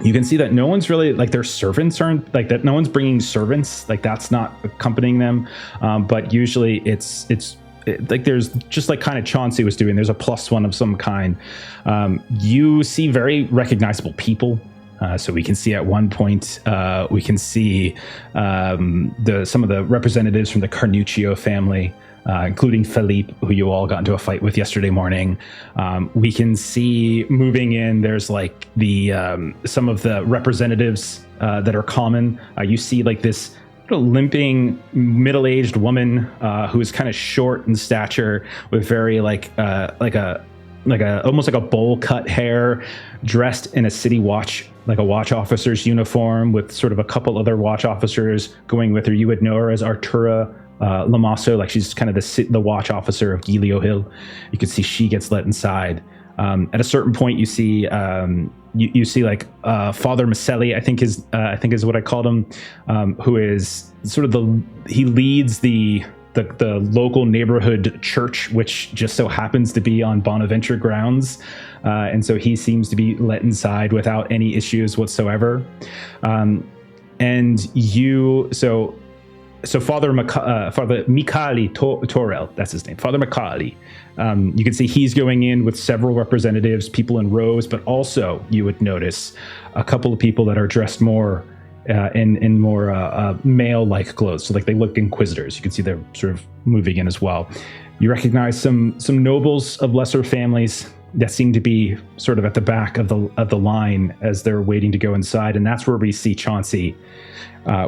You can see that no one's really, like, their servants aren't, like, that no one's bringing servants, like, that's not accompanying them. But usually it's like, there's just like kind of Chauncey was doing, there's a +1 of some kind. You see very recognizable people. So we can see at one point, we can see some of the representatives from the Carnuccio family, including Philippe, who you all got into a fight with yesterday morning. We can see moving in, there's like some of the representatives that are common. You see like this limping middle-aged woman who is kind of short in stature, with very almost like a bowl cut hair, dressed in a city watch, like a watch officer's uniform, with sort of a couple other watch officers going with her. You would know her as Artura Lamasso, like she's kind of the watch officer of Gilio Hill. You can see she gets let inside. At a certain point, you see you see like Father Maselli, I think is what I called him, who is sort of he leads the the local neighborhood church, which just so happens to be on Bonaventure grounds. And so he seems to be let inside without any issues whatsoever. And you, so Father Mikali Torel, that's his name, Father Mikali. You can see he's going in with several representatives, people in rows, but also you would notice a couple of people that are dressed more in more male-like clothes. So like they look inquisitors. You can see they're sort of moving in as well. You recognize some nobles of lesser families that seem to be sort of at the back of the line as they're waiting to go inside, and that's where we see Chauncey.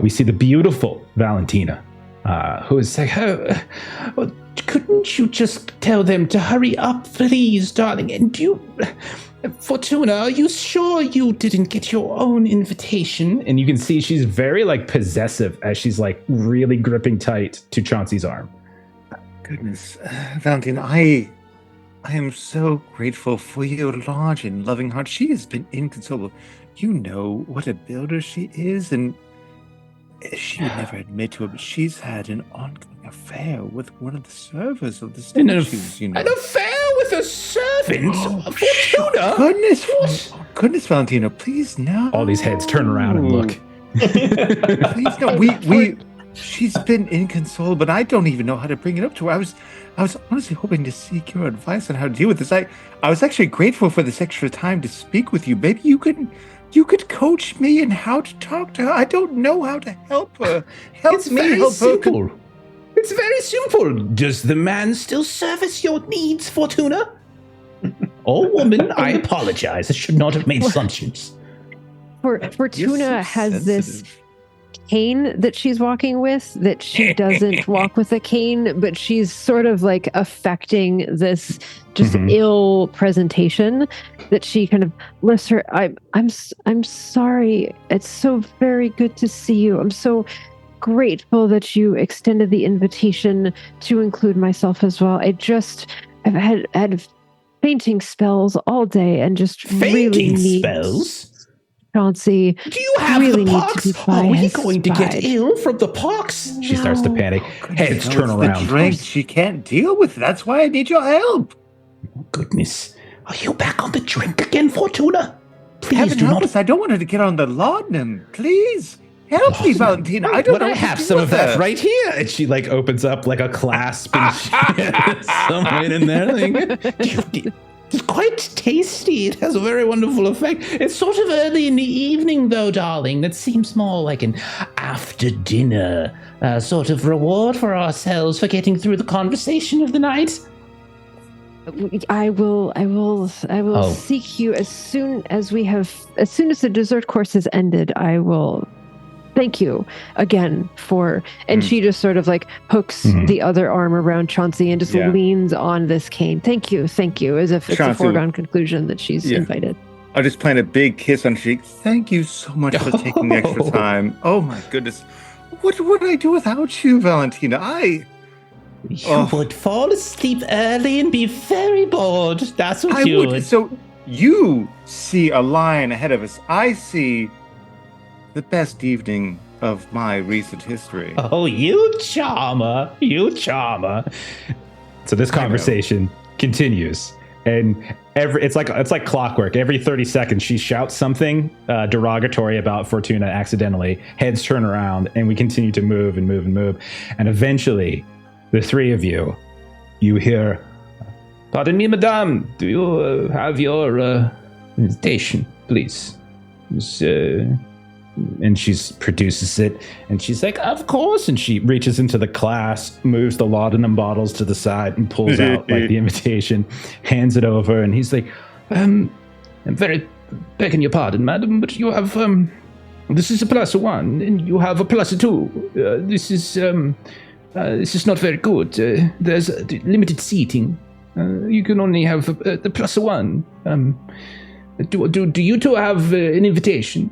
We see the beautiful Valentina, who is like, well, couldn't you just tell them to hurry up, please, darling? And Fortuna, are you sure you didn't get your own invitation? And you can see she's very like possessive as she's like really gripping tight to Chauncey's arm. Goodness, Valentina, I am so grateful for your large and loving heart. She has been inconsolable. You know what a builder she is, and she would never admit to it, but she's had an ongoing affair with one of the servers of the statues, you know. An affair with a servant? Fortuna? Goodness, Valentina, please no. All these heads turn around and look. Please no. She's been inconsolable, but I don't even know how to bring it up to her. I was honestly hoping to seek your advice on how to deal with this. I was actually grateful for this extra time to speak with you. Maybe you could coach me in how to talk to her. I don't know how to help her. It's very simple. It's very simple. Does the man still service your needs, Fortuna? Oh, woman, I apologize. I should not have made assumptions. Fortuna has this cane that she's walking with, that she doesn't walk with a cane, but she's sort of like affecting this just ill presentation that she kind of lifts her. I'm sorry. It's so very good to see you. I'm so grateful that you extended the invitation to include myself as well. I've had fainting spells all day and just really need spells. Chauncey, do you have really the pox? Are we going to get ill from the pox? She starts to panic. Heads turn around. The drink she can't deal with. That's why I need your help. Oh, goodness. Are you back on the drink again, Fortuna? Please Heaven help us. I don't want her to get on the laudanum. Please help me, Valentina. I don't know. I have some of that right here. And she like opens up like a clasp and some right in there. It's quite tasty. It has a very wonderful effect. It's sort of early in the evening, though, darling. That seems more like an after-dinner sort of reward for ourselves for getting through the conversation of the night. I will seek you as soon as the dessert course has ended. I will thank you again for, and she just sort of like hooks the other arm around Chauncey and just leans on this cane. Thank you, as if it's Chauncey, a foregone conclusion that she's invited. I'll just plant a big kiss on her cheek. Thank you so much for taking the extra time. Oh my goodness. What would I do without you, Valentina? You would fall asleep early and be very bored. That's what you would. So you see a line ahead of us. I see the best evening of my recent history. Oh, you charmer. So this conversation continues, and it's like clockwork. Every 30 seconds, she shouts something derogatory about Fortuna accidentally. Heads turn around, and we continue to move and move and move, and eventually, the three of you hear, "Pardon me, madame. Do you have your invitation, please?" And she produces it, and she's like, "Of course." And she reaches into the class, moves the laudanum bottles to the side, and pulls out like the invitation, hands it over, and he's like, "I'm very begging your pardon, madam, but you have this is a +1, and you have a +2. This is not very good. There's limited seating. You can only have the +1. Do you two have an invitation?"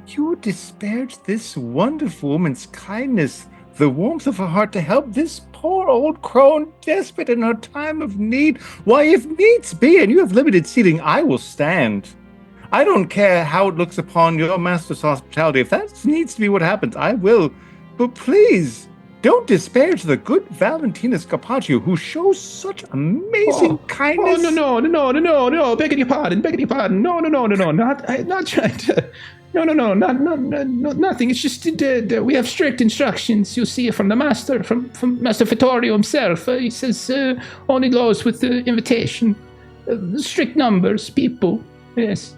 You disparage this wonderful woman's kindness, the warmth of her heart to help this poor old crone desperate in her time of need. Why, if needs be, and you have limited seating, I will stand. I don't care how it looks upon your master's hospitality. If that needs to be what happens, I will But please, don't despair to the good Valentina Scapaccio, who shows such amazing kindness. Oh, no, begging your pardon. No, not trying to... No, nothing. It's just we have strict instructions. You'll see it from the master, from Master Vittorio himself. He says only those with the invitation. Strict numbers, people. Yes.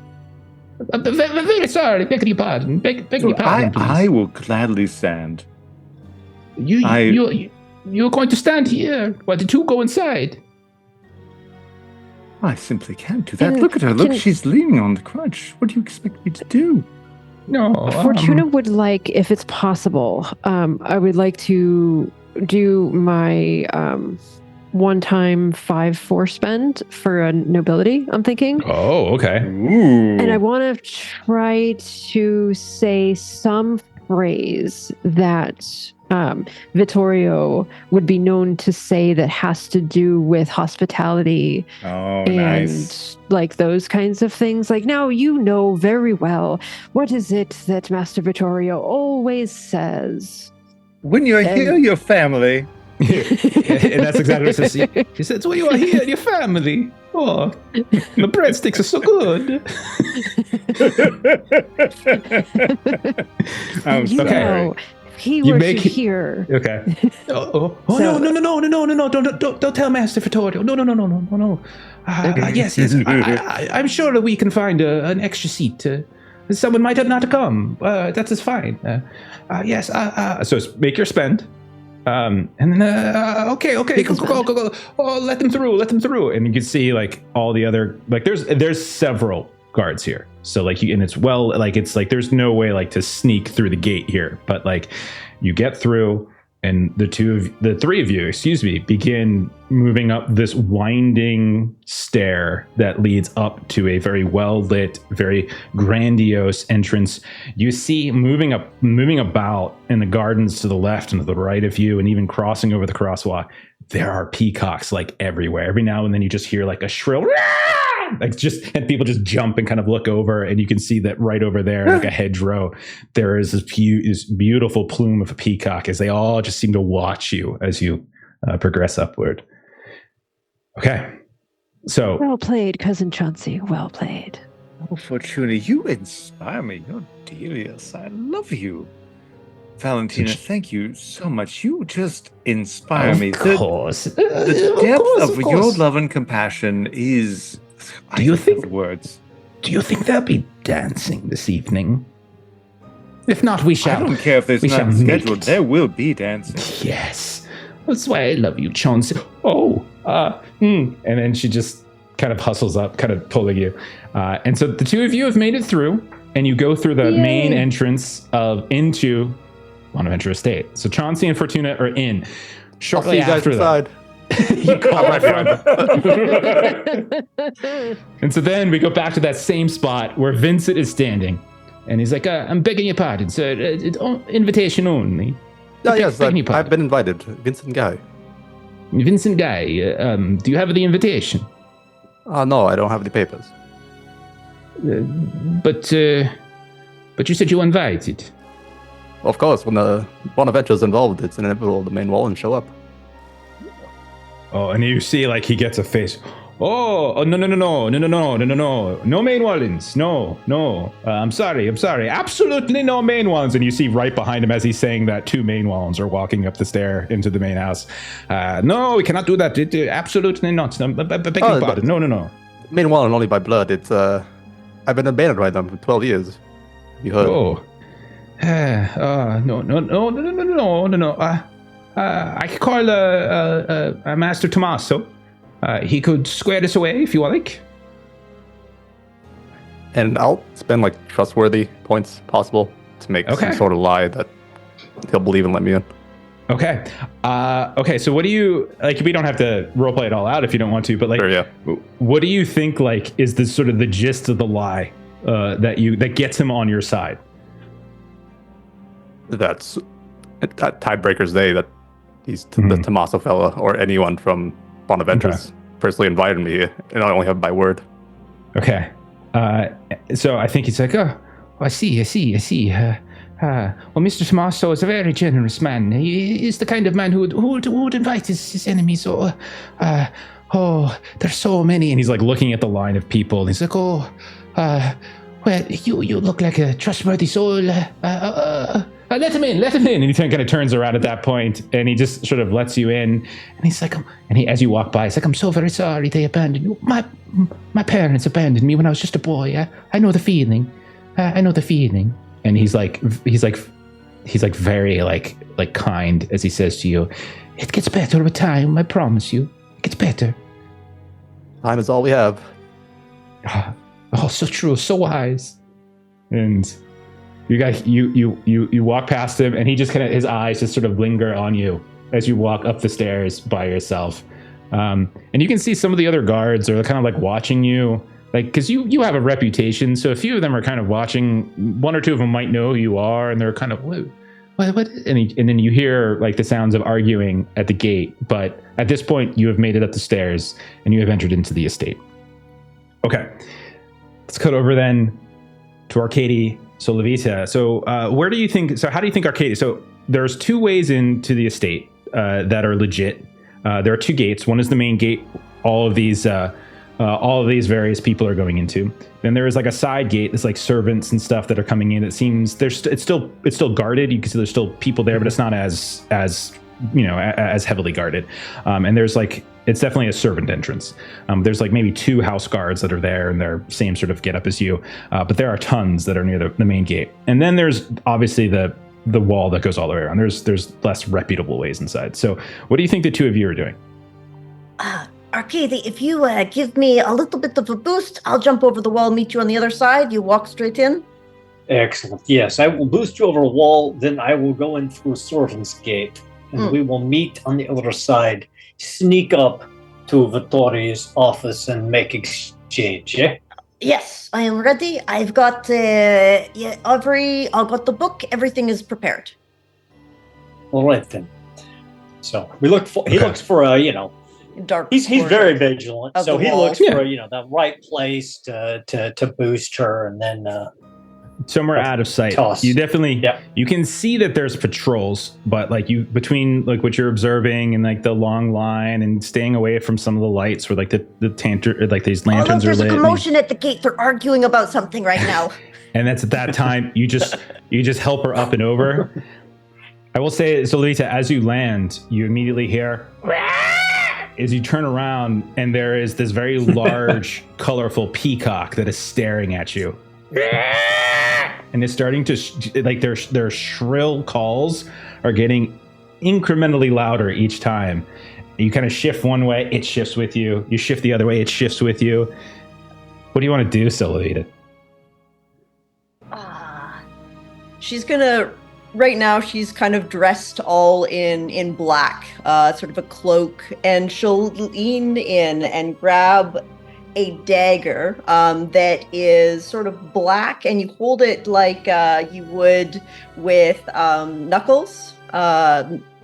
Very sorry. Begging your pardon. Begging your pardon, please. I will gladly stand. You're going to stand here while the two go inside. I simply can't do that. Look at her. Look, she's leaning on the crutch. What do you expect me to do? No. Fortuna would like, if it's possible, I would like to do my one-time 5-4 spend for a nobility, I'm thinking. Oh, okay. Ooh. And I want to try to say some phrase that Vittorio would be known to say that has to do with hospitality and nice. like those kinds of things. Like, now you know very well what is it that Master Vittorio always says. When you're here, your family. And that's exactly what he says. He says, "Well, you are here, your family. Oh, the breadsticks are so good." I'm You sorry. know, if he were to hear. Okay. No, don't tell Master Vittorio. No. Yes. I'm sure that we can find an extra seat. Someone might not come. That is fine. Yes. So make your spend. And then, okay, go. Oh, let them through. And you can see like all the other, like there's several guards here. So like it's like there's no way like to sneak through the gate here, but like you get through and the three of you, begin moving up this winding stair that leads up to a very well lit, very grandiose entrance. You see moving about in the gardens to the left and to the right of you, and even crossing over the crosswalk, there are peacocks like everywhere. Every now and then you just hear like a shrill and people just jump and kind of look over, and you can see that right over there, like a hedgerow, there is this beautiful plume of a peacock as they all just seem to watch you as you progress upward. Okay, so Well played, cousin Chauncey. Well played. Oh, Fortuna, you inspire me. You're devious. I love you. Valentina, thank you so much. You just inspire me. Of course. The depth of your love and compassion is... Do you think words? Do you think there'll be dancing this evening? If not, we shall. I don't care if there's not scheduled. There will be dancing. Yes. That's why I love you, Chauncey. And then she just kind of hustles up, kind of pulling you. And so the two of you have made it through, and you go through the main entrance into Bonaventure Estate. So Chauncey and Fortuna are in. Shortly after that. You call my friend. And so then we go back to that same spot where Vincent is standing. And he's like, I'm begging your pardon, sir. Invitation only. Yes, I've been invited. Vincent Guy. Vincent Guy, do you have the invitation? No, I don't have the papers. But you said you were invited. Of course, when the Bonaventure's involved, it's inevitable the main wall and show up. Oh, and you see, like, he gets a face. No, no main wallins, no. I'm sorry. Absolutely no main wallins. And you see right behind him as he's saying that 2 main wallins are walking up the stair into the main house. No, we cannot do that. Absolutely not. Beg your pardon. No. Main wallin only by blood. It's I've been abandoned by them for 12 years. You heard? Oh. No. I could call Master Tommaso. He could square this away if you like. And I'll spend like trustworthy points possible to make some sort of lie that he'll believe and let me in. Okay. So what do you like? We don't have to roleplay it all out if you don't want to, but like, sure, yeah. What do you think like is the sort of the gist of the lie that gets him on your side? That's at Tiebreaker's Day that he's the Tommaso fella or anyone from Bonaventure's personally invited me here, and I only have by word. Okay. So I think he's like, oh, I see. Well, Mr. Tommaso is a very generous man. He is the kind of man who would invite his enemies. Or, there's so many. And he's like looking at the line of people. And he's like, well, you look like a trustworthy soul. Let him in. And he kind of turns around at that point, and he just sort of lets you in. And he's like, as you walk by, he's like, I'm so very sorry they abandoned you. My parents abandoned me when I was just a boy. I know the feeling. I know the feeling. And he's very like kind as he says to you, it gets better with time. I promise you, it gets better. Time is all we have. Oh, so true, so wise. And you guys, you walk past him, and he just kind of, his eyes just sort of linger on you as you walk up the stairs by yourself. And you can see some of the other guards are kind of like watching you, like, because you have a reputation. So a few of them are kind of watching. One or two of them might know who you are, and they're kind of, what? And then you hear like the sounds of arguing at the gate. But at this point, you have made it up the stairs, and you have entered into the estate. Okay, let's cut over then to Arkadiy. So Levita, so how do you think Arkadiy, so there's two ways into the estate that are legit. There are two gates. One is the main gate. All of these various people are going into. Then there is like a side gate. There's like servants and stuff that are coming in. It seems it's still guarded. You can see there's still people there, but it's not as heavily guarded. And there's like, it's definitely a servant entrance. There's like maybe 2 house guards that are there, and they're same sort of get up as you. But there are tons that are near the main gate. And then there's obviously the wall that goes all the way around. There's less reputable ways inside. So what do you think the two of you are doing? Arkadiy, if you give me a little bit of a boost, I'll jump over the wall, meet you on the other side. You walk straight in. Excellent. Yes, I will boost you over a wall, then I will go in through a servant's gate, and we will meet on the other side. Sneak up to Vittori's office and make exchange, yeah? Yes, I am ready. I've got I've got the book. Everything is prepared. All right, then. So he looks for dark. He's very vigilant. So he looks for the right place to boost her, and then somewhere out of sight. Toss. You definitely, you can see that there's patrols, but like between like what you're observing and like the long line and staying away from some of the lights where like the like these lanterns are lit. There's a commotion at the gate. They're arguing about something right now. And that's at that time you just help her up and over. I will say, so Lita, as you land, you immediately hear as you turn around, and there is this very large, colorful peacock that is staring at you. And it's starting to like their shrill calls are getting incrementally louder each time. You kind of shift one way, it shifts with you. You shift the other way, it shifts with you. What do you want to do, Silvita? She's gonna. Right now, she's kind of dressed all in black, sort of a cloak, and she'll lean in and grab a dagger that is sort of black, and you hold it like you would with knuckles.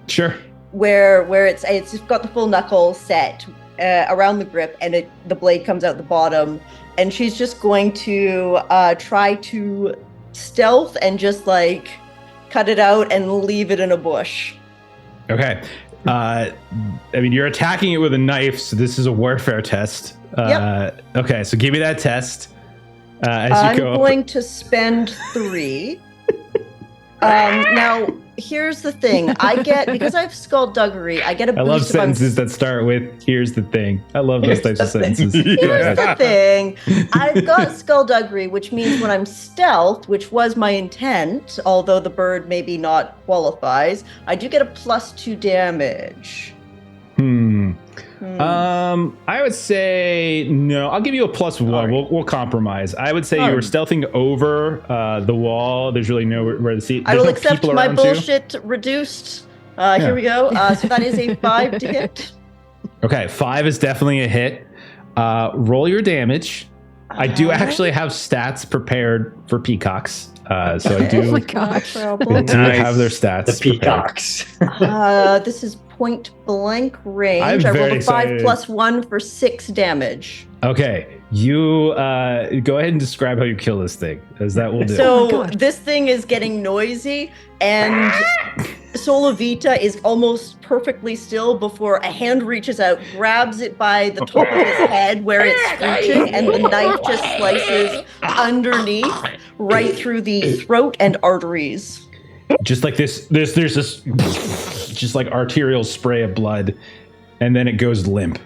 Sure. Where it's got the full knuckle set around the grip, and the blade comes out the bottom, and she's just going to try to stealth and just like cut it out and leave it in a bush. Okay. I mean, you're attacking it with a knife, so this is a warfare test. Yep. Okay, so give me that test. I'm going to spend 3. Now, here's the thing. Because I have skullduggery, I get a boost. I love sentences that start with, here's the thing. I love those types of sentences. Here's the thing. I've got skullduggery, which means when I'm stealth, which was my intent, although the bird maybe not qualifies, I do get a +2 damage. I would say no. I'll give you a +1. Right. We'll compromise. I would say you were stealthing over the wall. There's really nowhere to see. I will accept my bullshit reduced. Here we go. So that is a 5 to hit. Okay, 5 is definitely a hit. Roll your damage. I do actually have stats prepared for peacocks. So I do. Oh my gosh! I do have their stats. The peacocks. This is point blank range. I'm I rolled very a 5 excited. plus 1 for 6 damage. Okay, you go ahead and describe how you kill this thing, as that will do. So this thing is getting noisy, and Solovita is almost perfectly still before a hand reaches out, grabs it by the top of its head where it's screeching, and the knife just slices underneath, right through the throat and arteries. Just like this, there's this, just like arterial spray of blood, and then it goes limp.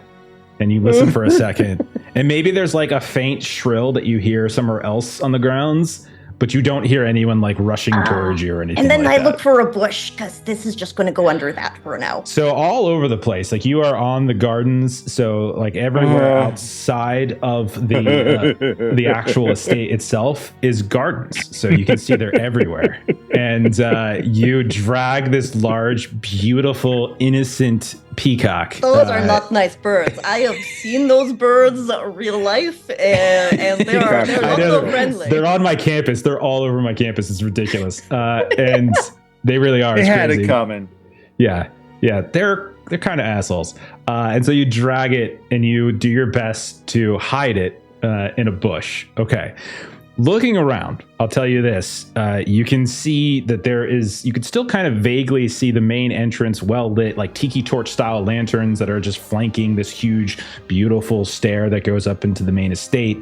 And you listen for a second, and maybe there's like a faint shrill that you hear somewhere else on the grounds, but you don't hear anyone like rushing towards you or anything. And then like I look for a bush because this is just going to go under that for now. So all over the place, like you are on the gardens, so like everywhere outside of the actual estate itself is gardens, so you can see they're everywhere. And you drag this large, beautiful, innocent peacock. Those are not nice birds. I have seen those birds real life, and they're not so friendly. They're on my campus. They're all over my campus. It's ridiculous, and they really are. They It's had crazy. it coming. Yeah, they're kind of assholes. And so you drag it and you do your best to hide it in a bush. Okay. Looking around, I'll tell you this. You can see that you can still kind of vaguely see the main entrance well lit, like tiki torch style lanterns that are just flanking this huge, beautiful stair that goes up into the main estate.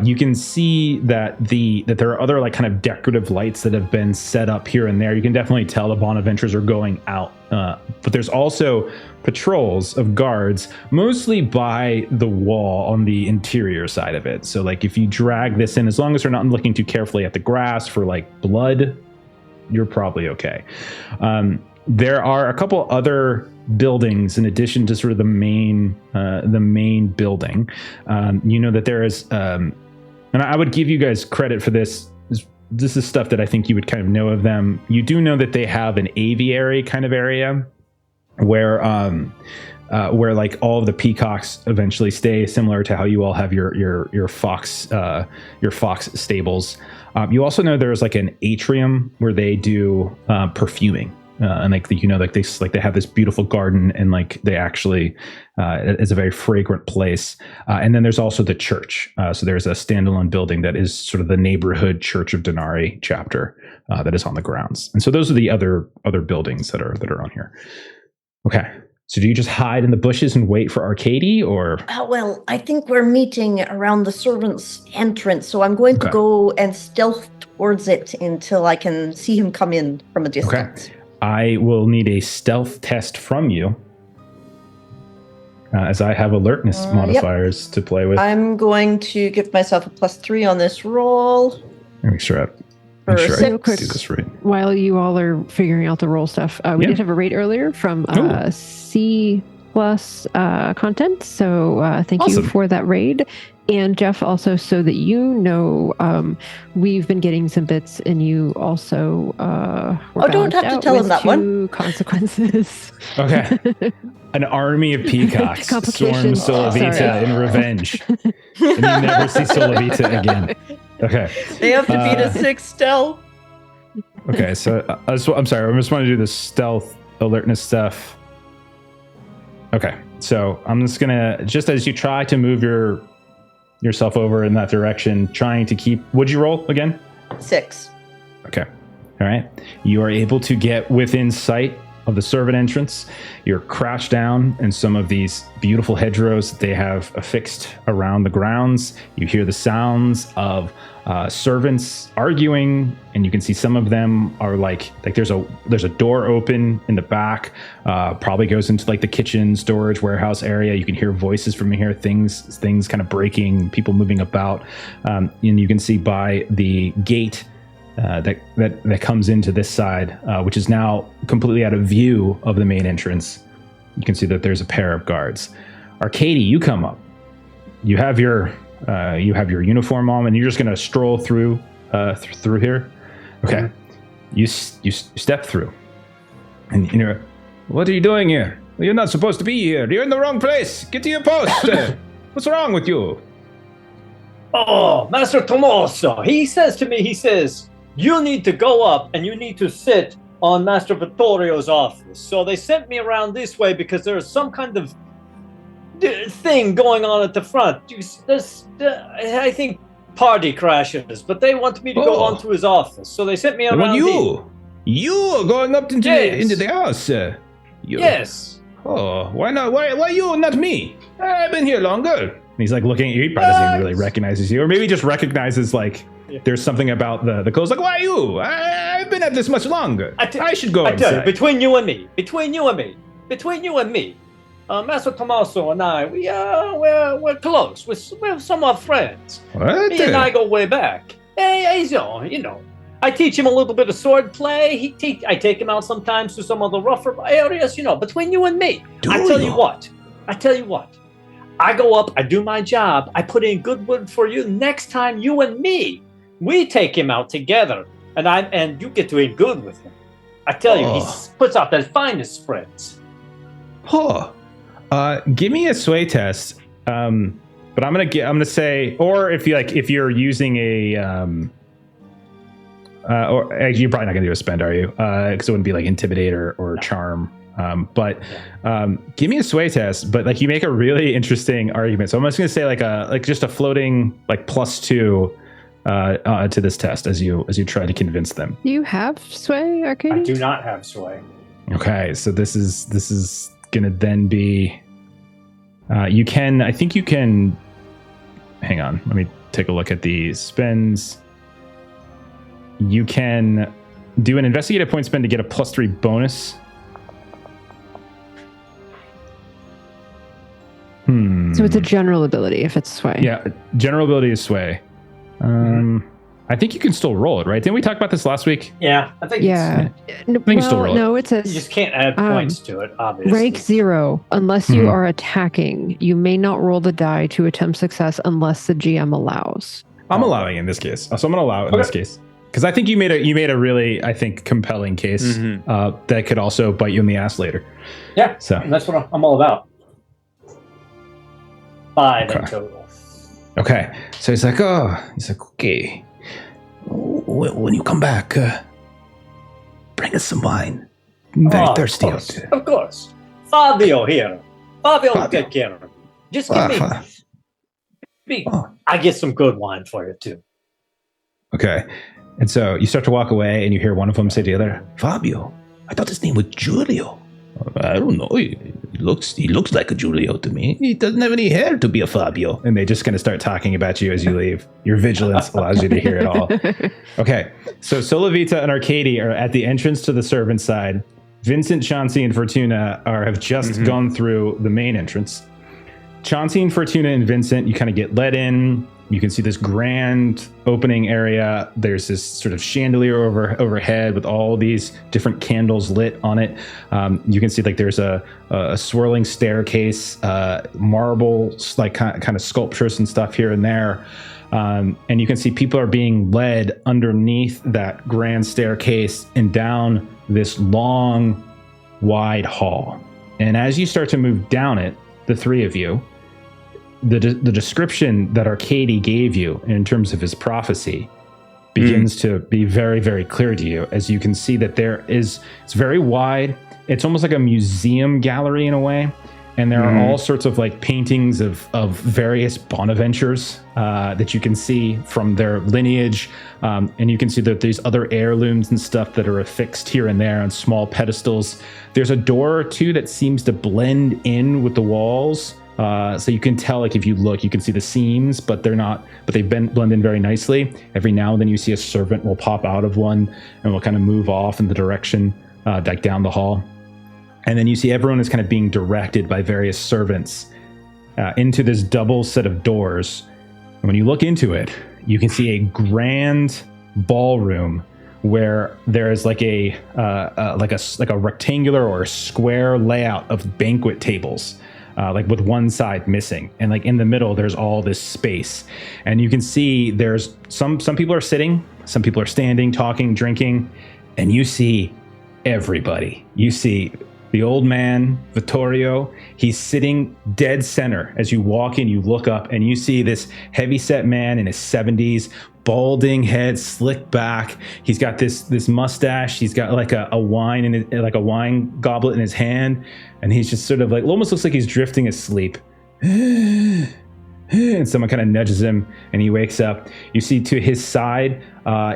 You can see that there are other like kind of decorative lights that have been set up here and there. You can definitely tell the Bonaventures are going out. But there's also patrols of guards, mostly by the wall on the interior side of it. So like if you drag this in, as long as they're not looking too carefully at the grass for like blood, you're probably okay. There are a couple other buildings in addition to sort of the main building. You know that there is, and I would give you guys credit for this. This is stuff that I think you would kind of know of them. You do know that they have an aviary kind of area where like all of the peacocks eventually stay, similar to how you all have your fox stables. You also know there's like an atrium where they do perfuming. And like they have this beautiful garden, and like they actually it's a very fragrant place. And then there's also the church. So there's a standalone building that is sort of the neighborhood Church of Denari chapter that is on the grounds. And so those are the other buildings that are on here. Okay. So do you just hide in the bushes and wait for Arkadiy, or? Well, I think we're meeting around the servants' entrance, so I'm going to go and stealth towards it until I can see him come in from a distance. Okay. I will need a stealth test from you, as I have alertness modifiers to play with. I'm going to give myself a +3 on this roll. Make sure I do this right. While you all are figuring out the roll stuff, we did have a raid earlier from C+ content, so thank you for that raid. And Jeff, also, so that you know, we've been getting some bits, and you also don't have to tell him that one. Consequences. Okay. An army of peacocks storms Solovita in revenge, and you never see Solovita again. Okay. They have to beat a 6 stealth. Okay, so I'm sorry. I just want to do the stealth alertness stuff. Okay, so I'm just gonna, just as you try to move yourself over in that direction, trying to keep. What'd you roll again? 6. Okay. All right. You are able to get within sight of the servant entrance. You're crouched down in some of these beautiful hedgerows that they have affixed around the grounds. You hear the sounds of servants arguing, and you can see some of them are like there's a door open in the back, probably goes into like the kitchen, storage, warehouse area. You can hear voices from here, things kind of breaking, people moving about, and you can see by the gate that comes into this side, which is now completely out of view of the main entrance. You can see that there's a pair of guards. Arkadiy, you come up. You have your uniform on, and you're just gonna stroll through here. Okay. You step through, and you're, what are you doing here? You're not supposed to be here. You're in the wrong place. Get to your post. What's wrong with you? Oh, Master Tomoso, he says, you need to go up and you need to sit on Master Vittorio's office. So they sent me around this way because there's some kind of thing going on at the front. There's, I think, party crashes, but they want me to go on to his office. So they sent me around. You are going up into the house. Yes. Oh, why not? Why you, not me? I've been here longer. And he's like looking at you. He probably doesn't even really recognizes you, or maybe just recognizes like there's something about the clothes. Like, why you? I've been at this much longer. I should go inside. Tell you, between you and me, Master Tommaso and I, we're close. We're somewhat friends. What? Me and I go way back. Hey, you know. I teach him a little bit of sword play. I take him out sometimes to some of the rougher areas, you know, between you and me. I tell you what. I go up, I do my job, I put in good word for you. Next time, you and me, we take him out together, and you get to eat good with him. I tell you, he puts out the finest spreads. Give me a sway test. But I'm gonna say, or if you're using a or actually, you're probably not going to do a spend, are you? Because it wouldn't be like intimidate or charm. But give me a sway test. But like you make a really interesting argument. So I'm just going to say like just a floating like +2 to this test as you try to convince them. Do you have sway, Arkadiy? I do not have sway. Okay, so this is going to then be. You can. Hang on. Let me take a look at the spends. You can do an investigative point spend to get a +3 bonus. So it's a general ability if it's sway. Yeah, general ability is sway. I think you can still roll it, right? Didn't we talk about this last week? Yeah, I think. Yeah. I think you still roll it. No, it says You just can't add points to it, obviously. rank 0 unless you are attacking. You may not roll the die to attempt success unless the GM allows. I'm allowing in this case. So I'm going to allow it in this case. Because I think you made a really, I think, compelling case that could also bite you in the ass later. Yeah, so that's what I'm all about. 5 in total. Okay, so he's like, okay. When you come back, bring us some wine. I'm very thirsty out there. Of course. Fabio here. Fabio will take care of it. Just give me. I get some good wine for you too. Okay. And so you start to walk away and you hear one of them say to the other, Fabio, I thought his name was Giulio. I don't know. He looks like a Giulio to me. He doesn't have any hair to be a Fabio. And they just kind of start talking about you as you leave. Your vigilance allows you to hear it all. Okay. So Solovita and Arkadiy are at the entrance to the servant side. Vincent, Chauncey, and Fortuna have just gone through the main entrance. Chauncey and Fortuna and Vincent, you kind of get let in. You can see this grand opening area. There's this sort of chandelier overhead with all these different candles lit on it. You can see like there's a swirling staircase, marble like kind of sculptures and stuff here and there. And you can see people are being led underneath that grand staircase and down this long, wide hall. And as you start to move down it, the three of you, the description that Arkadiy gave you in terms of his prophecy begins to be very, very clear to you, as you can see that it's very wide. It's almost like a museum gallery in a way. And there are all sorts of like paintings of various Bonaventures that you can see from their lineage. And you can see that there's other heirlooms and stuff that are affixed here and there on small pedestals. There's a door or two that seems to blend in with the walls. So you can tell, like if you look, you can see the seams, but they blend in very nicely. Every now and then you see a servant will pop out of one and will kind of move off in the direction, like down the hall. And then you see everyone is kind of being directed by various servants into this double set of doors. And when you look into it, you can see a grand ballroom where there is like a rectangular or a square layout of banquet tables. Like with one side missing, and like in the middle there's all this space, and you can see there's some people are sitting, some people are standing, talking, drinking, and you see everybody. You see the old man Vittorio. He's sitting dead center. As you walk in, you look up and you see this heavy-set man in his 70s, balding head, slicked back. He's got this mustache. He's got like a wine in it, like a wine goblet in his hand, and he's just sort of like almost looks like he's drifting asleep. And someone kind of nudges him, and he wakes up. You see to his side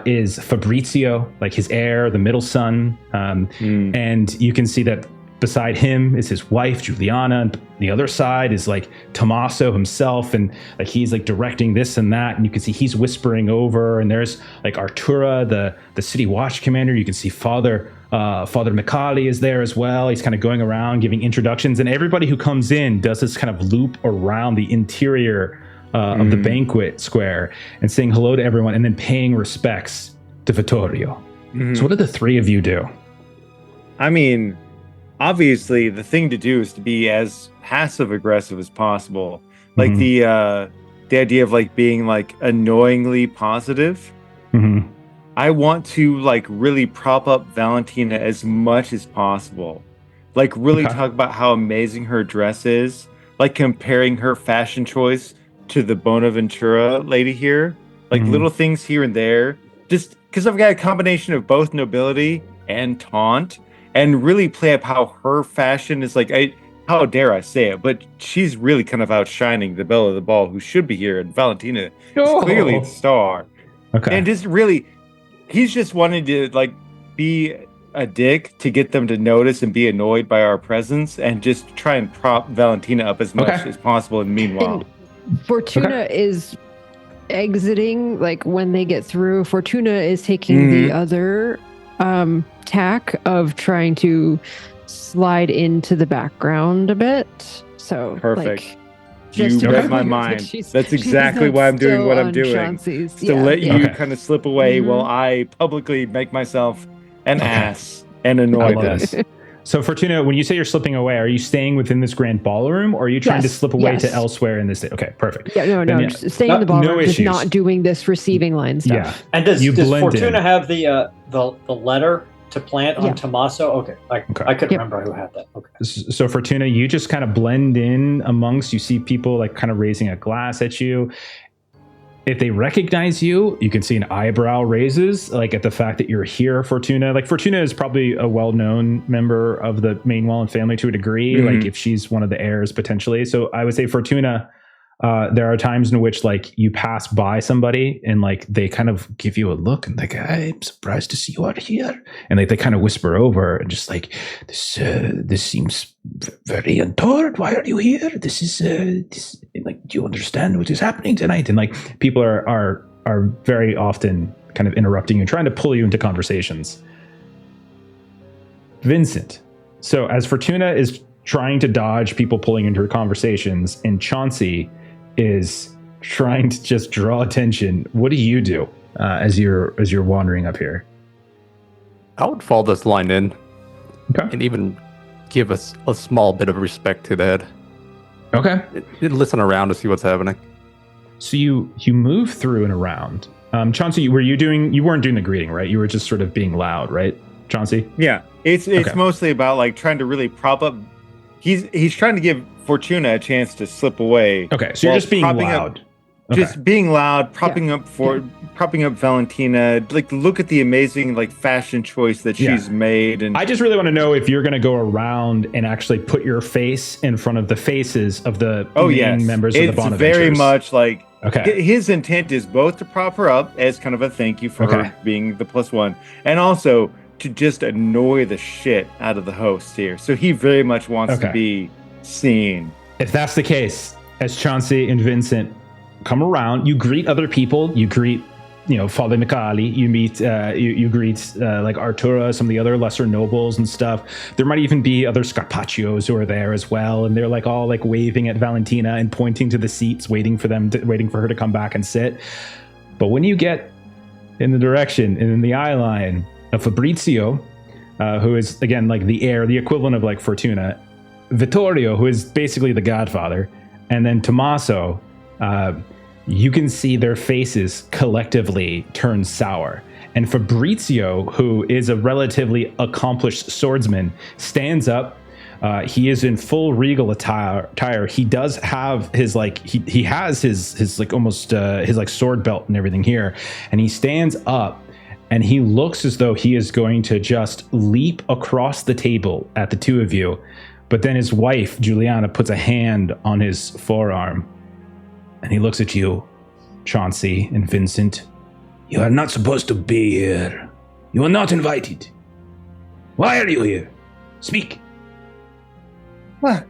is Fabrizio, like his heir, the middle son, and you can see that beside him is his wife Juliana, and the other side is like Tommaso himself, and like he's like directing this and that, and you can see he's whispering over, and there's like Artura, the city watch commander. You can see Father Mikali is there as well. He's kind of going around giving introductions, and everybody who comes in does this kind of loop around the interior of the banquet square and saying hello to everyone, and then paying respects to Vittorio. So what do the three of you do? I mean, obviously, the thing to do is to be as passive aggressive as possible. Like the idea of like being like annoyingly positive. I want to like really prop up Valentina as much as possible. Like really talk about how amazing her dress is. Like comparing her fashion choice to the Bonaventura lady here. Like little things here and there. Just because I've got a combination of both nobility and taunt. And really play up how her fashion is like, how dare I say it, but she's really kind of outshining the belle of the ball who should be here. And Valentina is clearly the star. And just really, he's just wanting to like be a dick to get them to notice and be annoyed by our presence and just try and prop Valentina up as much as possible. And meanwhile, Fortuna is exiting, like when they get through, Fortuna is taking the other tack of trying to slide into into the background a bit. So perfect. Like, you read my mind. That's exactly why I'm doing what I'm doing. Chauncey's. To let you kind of slip away while I publicly make myself an ass and annoy them. So Fortuna, when you say you're slipping away, are you staying within this grand ballroom, or are you trying to slip away to elsewhere in this? Okay, perfect. Yeah, no, just staying in the ballroom, just not doing this receiving line stuff. Yeah. And does Fortuna have the letter to plant on Tommaso? Okay. I couldn't remember who had that. Okay. So Fortuna, you just kind of blend in amongst, you see people like kind of raising a glass at you. If they recognize you, you can see an eyebrow raises, like at the fact that you're here, Fortuna. Like Fortuna is probably a well-known member of the Mainwallen family to a degree, like if she's one of the heirs potentially. So I would say Fortuna, there are times in which like you pass by somebody and like they kind of give you a look and like, I'm surprised to see you out here. And like they kind of whisper over and just like, this seems very untoward. Why are you here? This is like, do you understand what is happening tonight? And like people are very often kind of interrupting you, trying to pull you into conversations. Vincent. So as Fortuna is trying to dodge people pulling into her conversations, and Chauncey is trying to just draw attention, what do you do as you're wandering up here? I would follow this line in, and even give us a small bit of respect to the head. Okay. Listen around to see what's happening. So you move through and around. Chauncey, you weren't doing the greeting, right? You were just sort of being loud, right, Chauncey? Yeah, it's mostly about like trying to really prop up. He's trying to give Fortuna a chance to slip away. Okay, so you're just being loud. Just being loud, propping up Valentina. Like, look at the amazing like fashion choice that she's made. And I just really want to know if you're going to go around and actually put your face in front of the faces of the main members of the Bonaventures. It's very much like his intent is both to prop her up as kind of a thank you for her being the +1, and also to just annoy the shit out of the host here. So he very much wants to be seen. If that's the case, as Chauncey and Vincent come around, you greet other people. You greet, Father Mikali. You meet, you greet like Artura, some of the other lesser nobles and stuff. There might even be other Scarpaccios who are there as well, and they're like all like waving at Valentina and pointing to the seats, waiting for her to come back and sit. But when you get in the direction and in the eye line of Fabrizio, who is again like the heir, the equivalent of like Fortuna, Vittorio, who is basically the godfather, and then Tommaso, you can see their faces collectively turn sour. And Fabrizio, who is a relatively accomplished swordsman, stands up, He is in full regal attire. He does have his like he has his like almost his like sword belt and everything here, and he stands up and he looks as though he is going to just leap across the table at the two of you, but then his wife Juliana puts a hand on his forearm, and he looks at you, Chauncey and Vincent. You are not supposed to be here. You are not invited. Why are you here? Speak. What?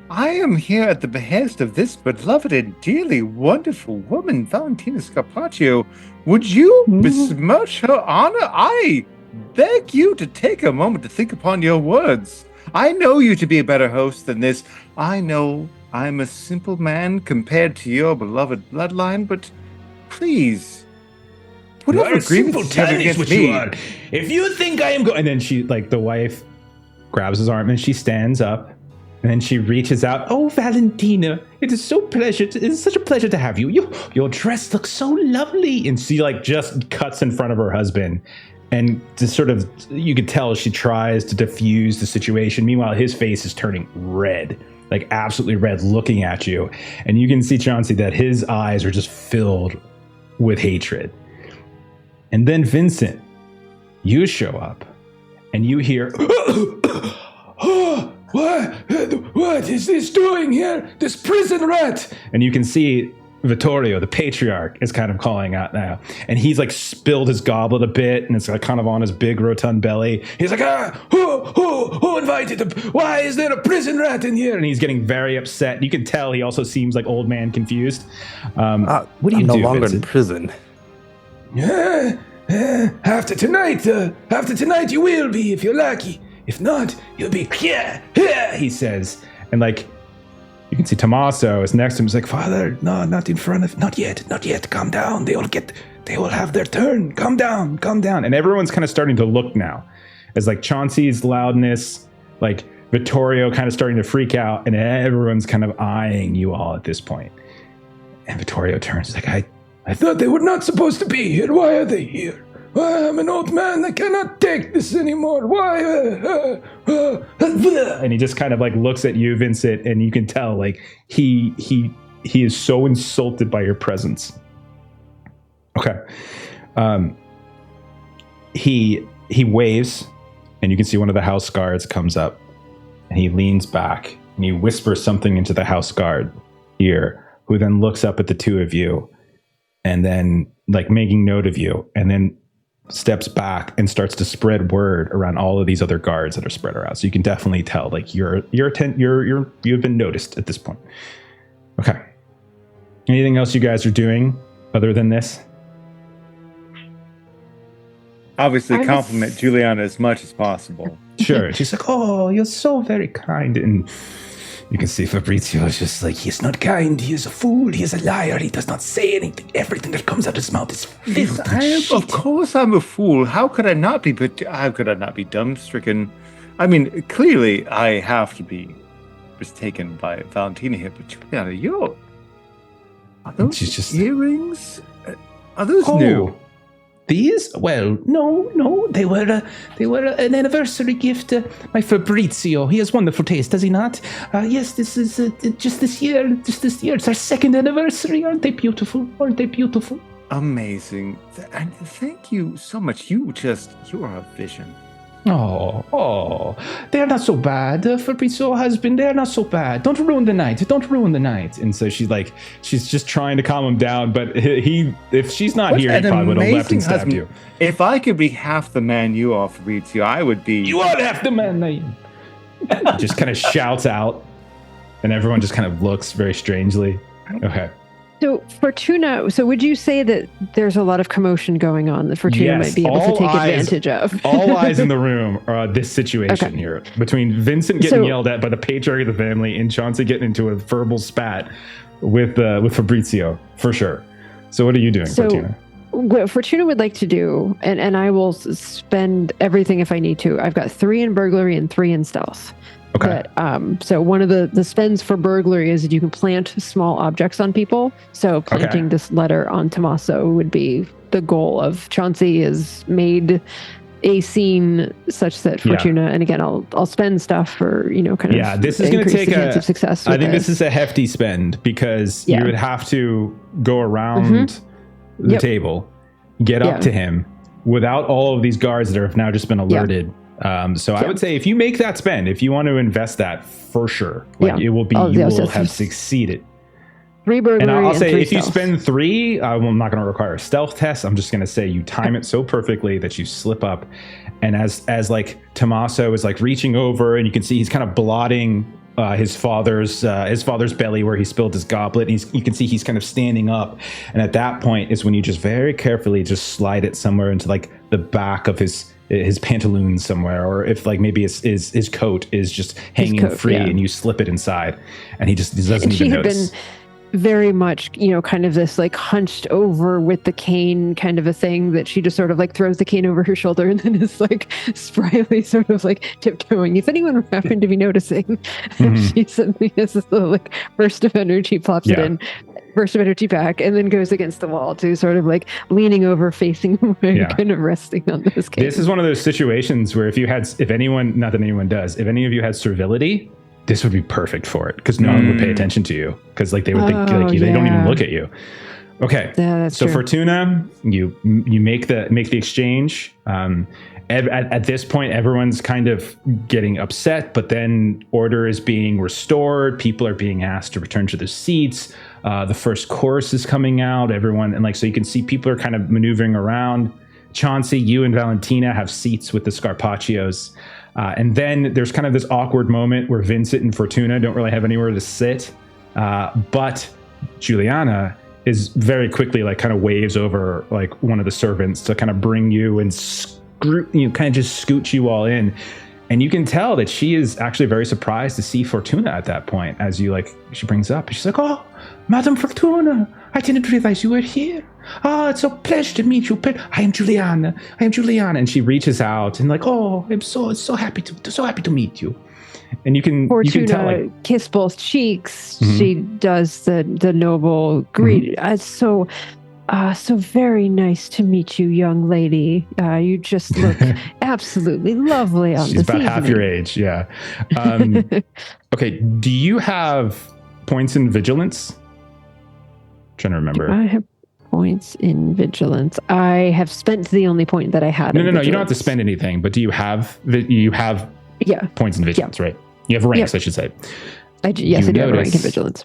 I am here at the behest of this beloved and dearly wonderful woman, Valentina Scarpaccio. Would you besmirch her honor? I beg you to take a moment to think upon your words. I know you to be a better host than this. I know I'm a simple man compared to your beloved bloodline, but please, whatever grievances you have against me. You are. If you think I am going, and then she, like, the wife grabs his arm and she stands up, and then she reaches out. Oh, Valentina, it is such a pleasure to have you. Your dress looks so lovely, and she like just cuts in front of her husband, and just sort of you could tell she tries to diffuse the situation. Meanwhile, his face is turning red. Like absolutely red, looking at you. And you can see, Chauncey, that his eyes are just filled with hatred. And then Vincent, you show up and you hear, what is this doing here? This prison rat. And you can see Vittorio, the patriarch, is kind of calling out now. And he's like spilled his goblet a bit, and it's like kind of on his big rotund belly. He's like, who invited him? Why is there a prison rat in here? And he's getting very upset. You can tell he also seems like old man confused. What do you do, no longer Vincent? in prison. After tonight you will be, if you're lucky. If not, you'll be here, he says. And like, you can see Tommaso is next to him. He's like, Father, no, not in front of, not yet. Calm down. They will have their turn. Calm down. And everyone's kind of starting to look now as like Chauncey's loudness, like Vittorio kind of starting to freak out, and everyone's kind of eyeing you all at this point. And Vittorio turns, he's like, I thought they were not supposed to be here. Why are they here? I'm an old man. I cannot take this anymore. Why? And he just kind of like looks at you, Vincent, and you can tell like he is so insulted by your presence. Okay. He waves, and you can see one of the house guards comes up, and he leans back and he whispers something into the house guard ear, who then looks up at the two of you, and then like making note of you, and then steps back and starts to spread word around all of these other guards that are spread around. So you can definitely tell like you've been noticed at this point. Okay. Anything else you guys are doing other than this? Obviously, compliment Juliana as much as possible. Sure. She's like, oh, you're so very kind. And you can see Fabrizio is just like, he's not kind. He is a fool. He is a liar. He does not say anything. Everything that comes out of his mouth is filth. Of course I'm a fool. How could I not be? But how could I not be dumb-stricken? I mean, clearly I have to be just taken by Valentina here. But Juliana, are those earrings? Are those new? These? Well, no. They were an anniversary gift by Fabrizio. He has wonderful taste, does he not? Yes, this is just this year. It's our second anniversary. Aren't they beautiful? Amazing. And thank you so much. You are a vision. Oh, they're not so bad. Fabrizio husband, they're not so bad. Don't ruin the night. And so she's just trying to calm him down, but if she's not here, he probably would have left and stabbed you. If I could be half the man you are, Fabrizio, I would be. You are half the man I am. Just kind of shouts out, and everyone just kind of looks very strangely. Okay. So Fortuna, would you say that there's a lot of commotion going on that Fortuna might be able to take advantage of? All eyes in the room are this situation here. Between Vincent getting yelled at by the patriarch of the family and Chauncey getting into a verbal spat with Fabrizio, for sure. So what are you doing, Fortuna? What Fortuna would like to do, and I will spend everything if I need to. I've got 3 in burglary and 3 in stealth. Okay. But, so one of the spends for burglary is that you can plant small objects on people. So planting this letter on Tommaso would be the goal of Chauncey is made a scene such that Fortuna, and again, I'll spend stuff for, kind of this is going to take the chance of success. I think this is a hefty spend because you would have to go around the table, get up to him without all of these guards that have now just been alerted. So I would say if you make that spend, if you want to invest that for sure, it will be, you will have succeeded. 3 burglary and I'll say if stealth. you spend 3, I'm not going to require a stealth test. I'm just going to say you time it so perfectly that you slip up. And as like Tommaso is like reaching over, and you can see he's kind of blotting his father's belly where he spilled his goblet. And you can see he's kind of standing up. And at that point is when you just very carefully just slide it somewhere into like the back of his pantaloons somewhere, or if like maybe his coat is just hanging free and you slip it inside, and he doesn't even notice. Very much, kind of this like hunched over with the cane kind of a thing that she just sort of like throws the cane over her shoulder and then is like spryly sort of like tiptoeing. If anyone happened to be noticing, she suddenly has this little like burst of energy, pops it in, burst of energy back, and then goes against the wall to sort of like leaning over, facing away, kind of resting on this cane. This is one of those situations where if anyone, not that anyone does, if any of you had servility, this would be perfect for it, because no one would pay attention to you, because like they would think like they don't even look at you. Okay, so true. Fortuna, you make the exchange. At this point, everyone's kind of getting upset, but then order is being restored. People are being asked to return to their seats. The first course is coming out. Everyone, and like so you can see people are kind of maneuvering around. Chauncey, you and Valentina have seats with the Scarpaccios. And then there's kind of this awkward moment where Vincent and Fortuna don't really have anywhere to sit. But Juliana is very quickly like kind of waves over like one of the servants to kind of bring you and kind of just scooch you all in. And you can tell that she is actually very surprised to see Fortuna at that point, as she brings up. She's like, "Oh, Madame Fortuna, I didn't realize you were here. It's a pleasure to meet you. I am Juliana. And she reaches out and like, "Oh, I'm so happy to meet you." And you can tell, like, kiss both cheeks. She does the noble greet. So very nice to meet you, young lady. You just look absolutely lovely on this evening. She's about half your age, yeah. Okay, do you have points in vigilance? I'm trying to remember. I have points in vigilance. I have spent the only point that I had. No. You don't have to spend anything. But do you have points in vigilance, right? You have ranks, I should say. Yes, I do have a rank in vigilance.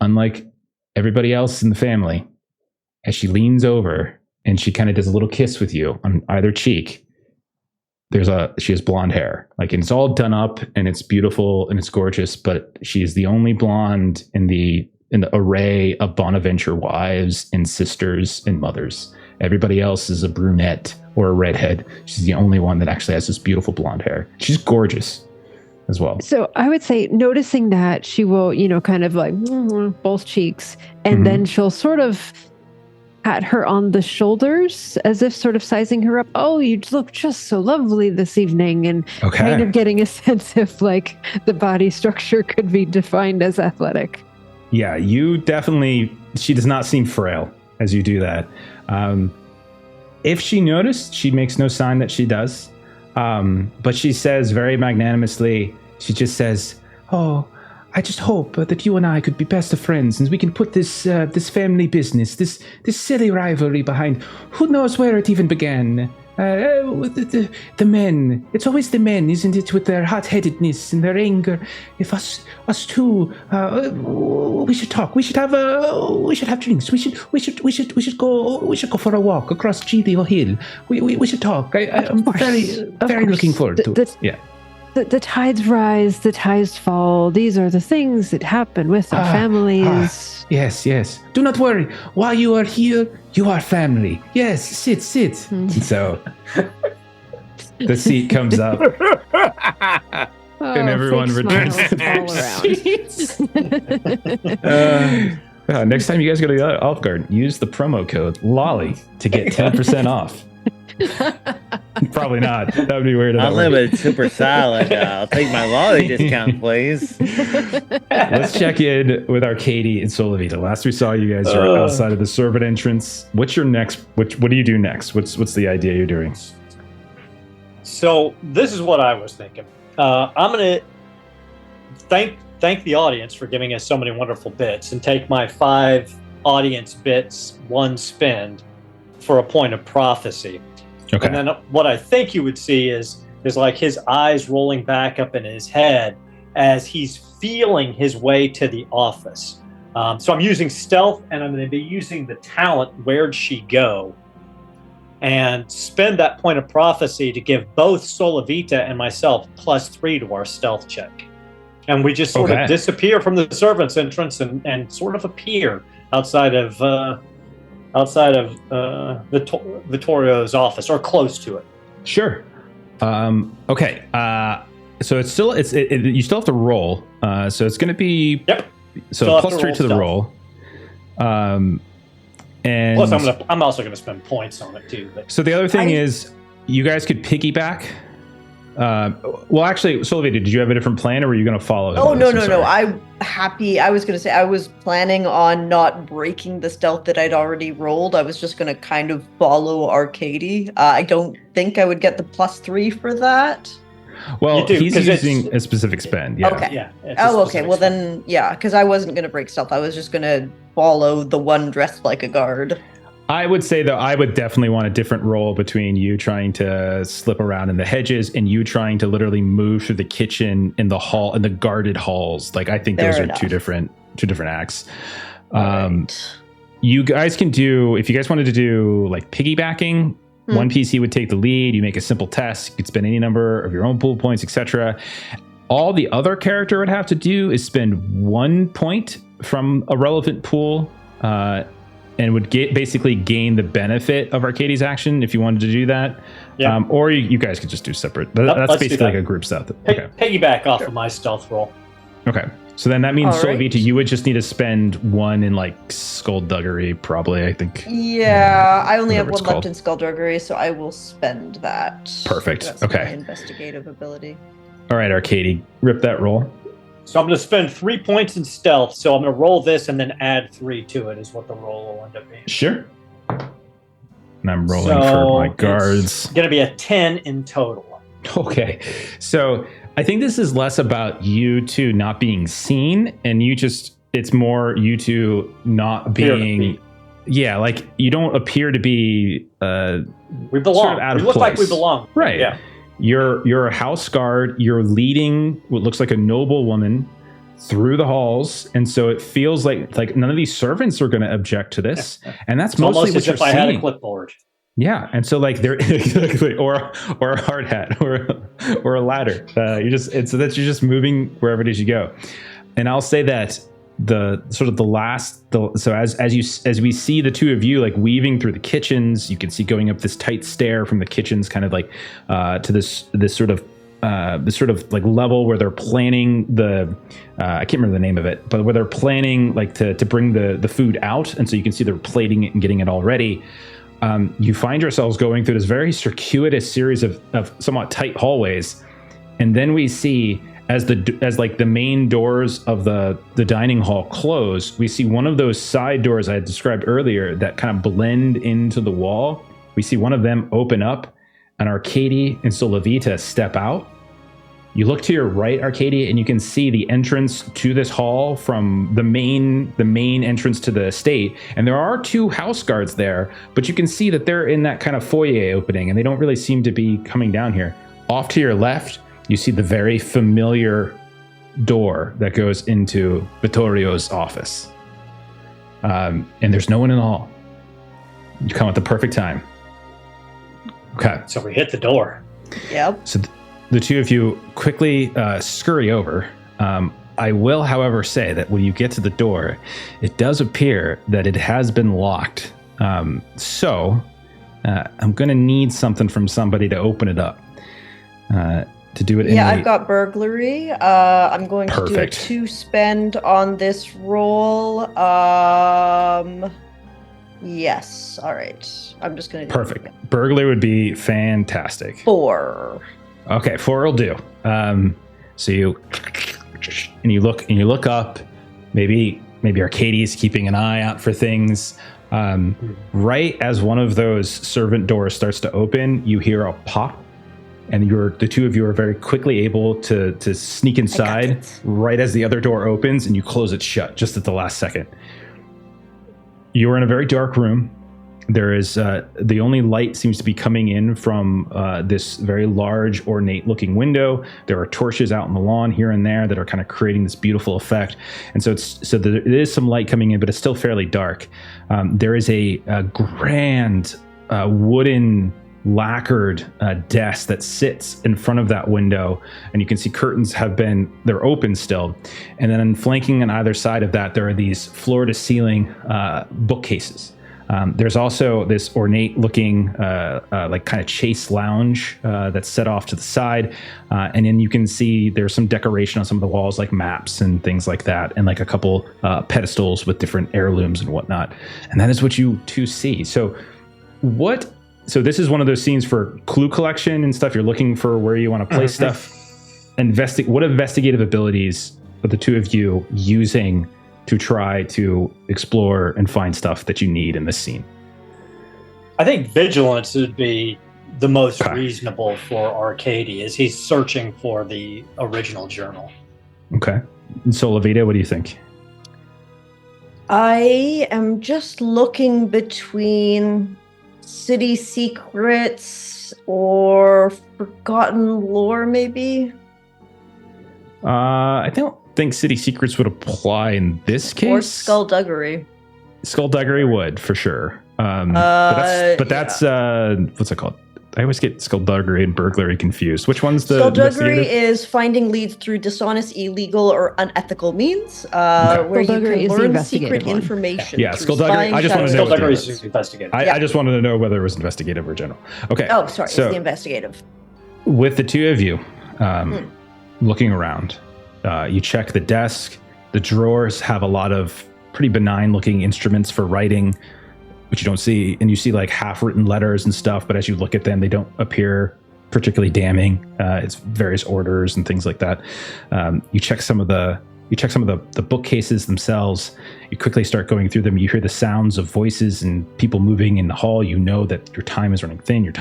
Unlike everybody else in the family, as she leans over and she kind of does a little kiss with you on either cheek, she has blonde hair. Like, and it's all done up and it's beautiful and it's gorgeous, but she is the only blonde in the array of Bonaventure wives and sisters and mothers. Everybody else is a brunette or a redhead. She's the only one that actually has this beautiful blonde hair. She's gorgeous as well. So I would say, noticing that, she will, kind of like both cheeks, and then she'll sort of pat her on the shoulders as if sort of sizing her up. "Oh, you look just so lovely this evening," and kind of getting a sense if like the body structure could be defined as athletic. Yeah, she does not seem frail as you do that. If she noticed, she makes no sign that she does. But she says very magnanimously, she just says, "Oh, I just hope that you and I could be best of friends, and we can put this family business, this silly rivalry behind. Who knows where it even began? The men. It's always the men, isn't it, with their hot-headedness and their anger. If us two, we should talk. We should have drinks. We should go for a walk across Gideon Hill. We should talk. I'm very looking forward to it. Yeah. The tides rise, the tides fall. These are the things that happen with our families. Yes. Do not worry. While you are here, you are family. Yes, sit. So the seat comes up. And everyone returns to their seats. Next time you guys go to the Olive Garden, use the promo code LOLLY to get 10% off. Probably not. That would be weird. Unlimited super salad. I'll take my lolly discount, please. Let's check in with Arkadiy and Solovita. Last we saw you guys are outside of the servant entrance. What's your next? What do you do next? What's the idea you're doing? So this is what I was thinking. I'm going to thank the audience for giving us so many wonderful bits and take my 5 audience bits, 1 spend for a point of prophecy. Okay. And then what I think you would see is like his eyes rolling back up in his head as he's feeling his way to the office. So I'm using stealth, and I'm going to be using the talent Where'd She Go? And spend that point of prophecy to give both Solavita and myself +3 to our stealth check. And we just sort of disappear from the servants' entrance and sort of appear outside of Vittorio's office, or close to it. Sure. Okay. So you still have to roll. So it's going to be So +3 to the roll. And plus, I'm also going to spend points on it too. But so the other thing is, you guys could piggyback. Well, actually, Solavita, did you have a different plan, or were you going to follow him? Oh, no. I'm happy. I was going to say I was planning on not breaking the stealth that I'd already rolled. I was just going to kind of follow Arkadiy. I don't think I would get the +3 for that. Well, he's using a specific spend. Yeah. Okay. Yeah. Okay. Well, then, because I wasn't going to break stealth. I was just going to follow the one dressed like a guard. I would say, though, I would definitely want a different role between you trying to slip around in the hedges and you trying to literally move through the kitchen in the hall, in the guarded halls. Like, I think those are two different acts. Right. You guys can do, if you guys wanted to do like piggybacking, one PC would take the lead. You make a simple test. You could spend any number of your own pool points, etc. All the other character would have to do is spend 1 point from a relevant pool, and would basically gain the benefit of Arkadiy's action if you wanted to do that. Yeah. Or you guys could just do separate. That's basically like a group stealth. Okay. Piggyback off of my stealth roll. Okay. So then that means, Solavita, you would just need to spend 1 in like skullduggery, probably, I think. Yeah, I only have 1 left in skullduggery, so I will spend that. Perfect. That's okay. My investigative ability. All right, Arkadiy, rip that roll. So I'm going to spend 3 points in stealth. So I'm going to roll this and then add 3 to it is what the roll will end up being. Sure. And I'm rolling for my guards. It's going to be a 10 in total. Okay. So I think this is less about you two not being seen, and it's more you two not being. Yeah, like you don't appear to be. We belong. Sort of out of we look place. like we belong. Right. Yeah. You're a house guard. You're leading what looks like a noble woman through the halls, and so it feels like none of these servants are going to object to this, and that's mostly what you're seeing. Almost as if I had a clipboard. Yeah, and so like they're or a hard hat or a ladder. You're just moving wherever it is you go, and I'll say that so as we see the two of you like weaving through the kitchens, you can see going up this tight stair from the kitchens, kind of like to this sort of like level where they're planning I can't remember the name of it, but where they're planning like to bring the food out, and so you can see they're plating it and getting it all ready. You find yourselves going through this very circuitous series of somewhat tight hallways, and then we see as the main doors of the dining hall close, we see one of those side doors I had described earlier that kind of blend into the wall. We see one of them open up, and Arkadiy and Solavita step out. You look to your right, Arkadiy, and you can see the entrance to this hall from the main entrance to the estate. And there are 2 house guards there, but you can see that they're in that kind of foyer opening, and they don't really seem to be coming down here. Off to your left, you see the very familiar door that goes into Vittorio's office. And there's no one in the hall. You come at the perfect time. Okay. So we hit the door. Yep. So the two of you quickly scurry over. I will, however, say that when you get to the door, it does appear that it has been locked. So I'm going to need something from somebody to open it up. To do it. I've got burglary. I'm going to do a 2 spend on this roll. Yes. All right. I'm just going to do perfect. Burglary would be fantastic. 4. Okay, 4 will do. So you look up. Maybe Arkadiy is keeping an eye out for things. Right as one of those servant doors starts to open, you hear a pop, and the two of you are very quickly able to sneak inside right as the other door opens, and you close it shut just at the last second. You are in a very dark room. There is the only light seems to be coming in from this very large, ornate-looking window. There are torches out on the lawn here and there that are kind of creating this beautiful effect. And so there is some light coming in, but it's still fairly dark. There is a grand wooden lacquered desk that sits in front of that window, and you can see curtains they're open still, and then flanking on either side of that there are these floor to ceiling bookcases. There's also this ornate looking like kind of chase lounge that's set off to the side, and then you can see there's some decoration on some of the walls, like maps and things like that, and like a couple pedestals with different heirlooms and whatnot. And that is what you two see. So this is one of those scenes for clue collection and stuff. You're looking for where you want to place stuff. What investigative abilities are the two of you using to try to explore and find stuff that you need in this scene? I think vigilance would be the most reasonable for Arkadiy, as he's searching for the original journal. Okay. And so, Levita, what do you think? I am just looking between city secrets or forgotten lore, maybe. I don't think city secrets would apply in this case. Or skullduggery. Skullduggery would, for sure. But that's what's it called? I always get skullduggery and burglary confused. Which one's the skullduggery? Is finding leads through dishonest, illegal, or unethical means, where you can learn secret information. Yeah, skullduggery. I just wanted to know. Skullduggery is investigative. I just wanted to know whether it was investigative or general. Okay. Oh, sorry, it's the investigative. With the two of you looking around, you check the desk. The drawers have a lot of pretty benign-looking instruments for writing, which you don't see, and you see like half-written letters and stuff, but as you look at them, they don't appear particularly damning. It's various orders and things like that. You check some of the bookcases themselves. You quickly start going through them. You hear the sounds of voices and people moving in the hall. You know that your time is running thin.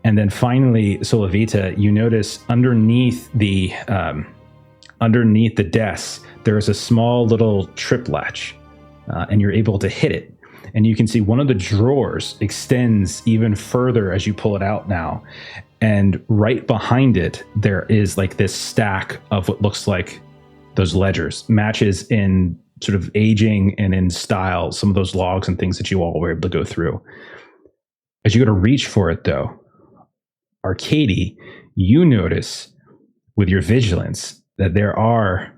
And then finally, Solavita, you notice underneath the desk, there is a small little trip latch, and you're able to hit it. And you can see one of the drawers extends even further as you pull it out now. And right behind it, there is like this stack of what looks like those ledgers, matches in sort of aging and in style, some of those logs and things that you all were able to go through. As you go to reach for it, though, Arkadiy, you notice with your vigilance that there are,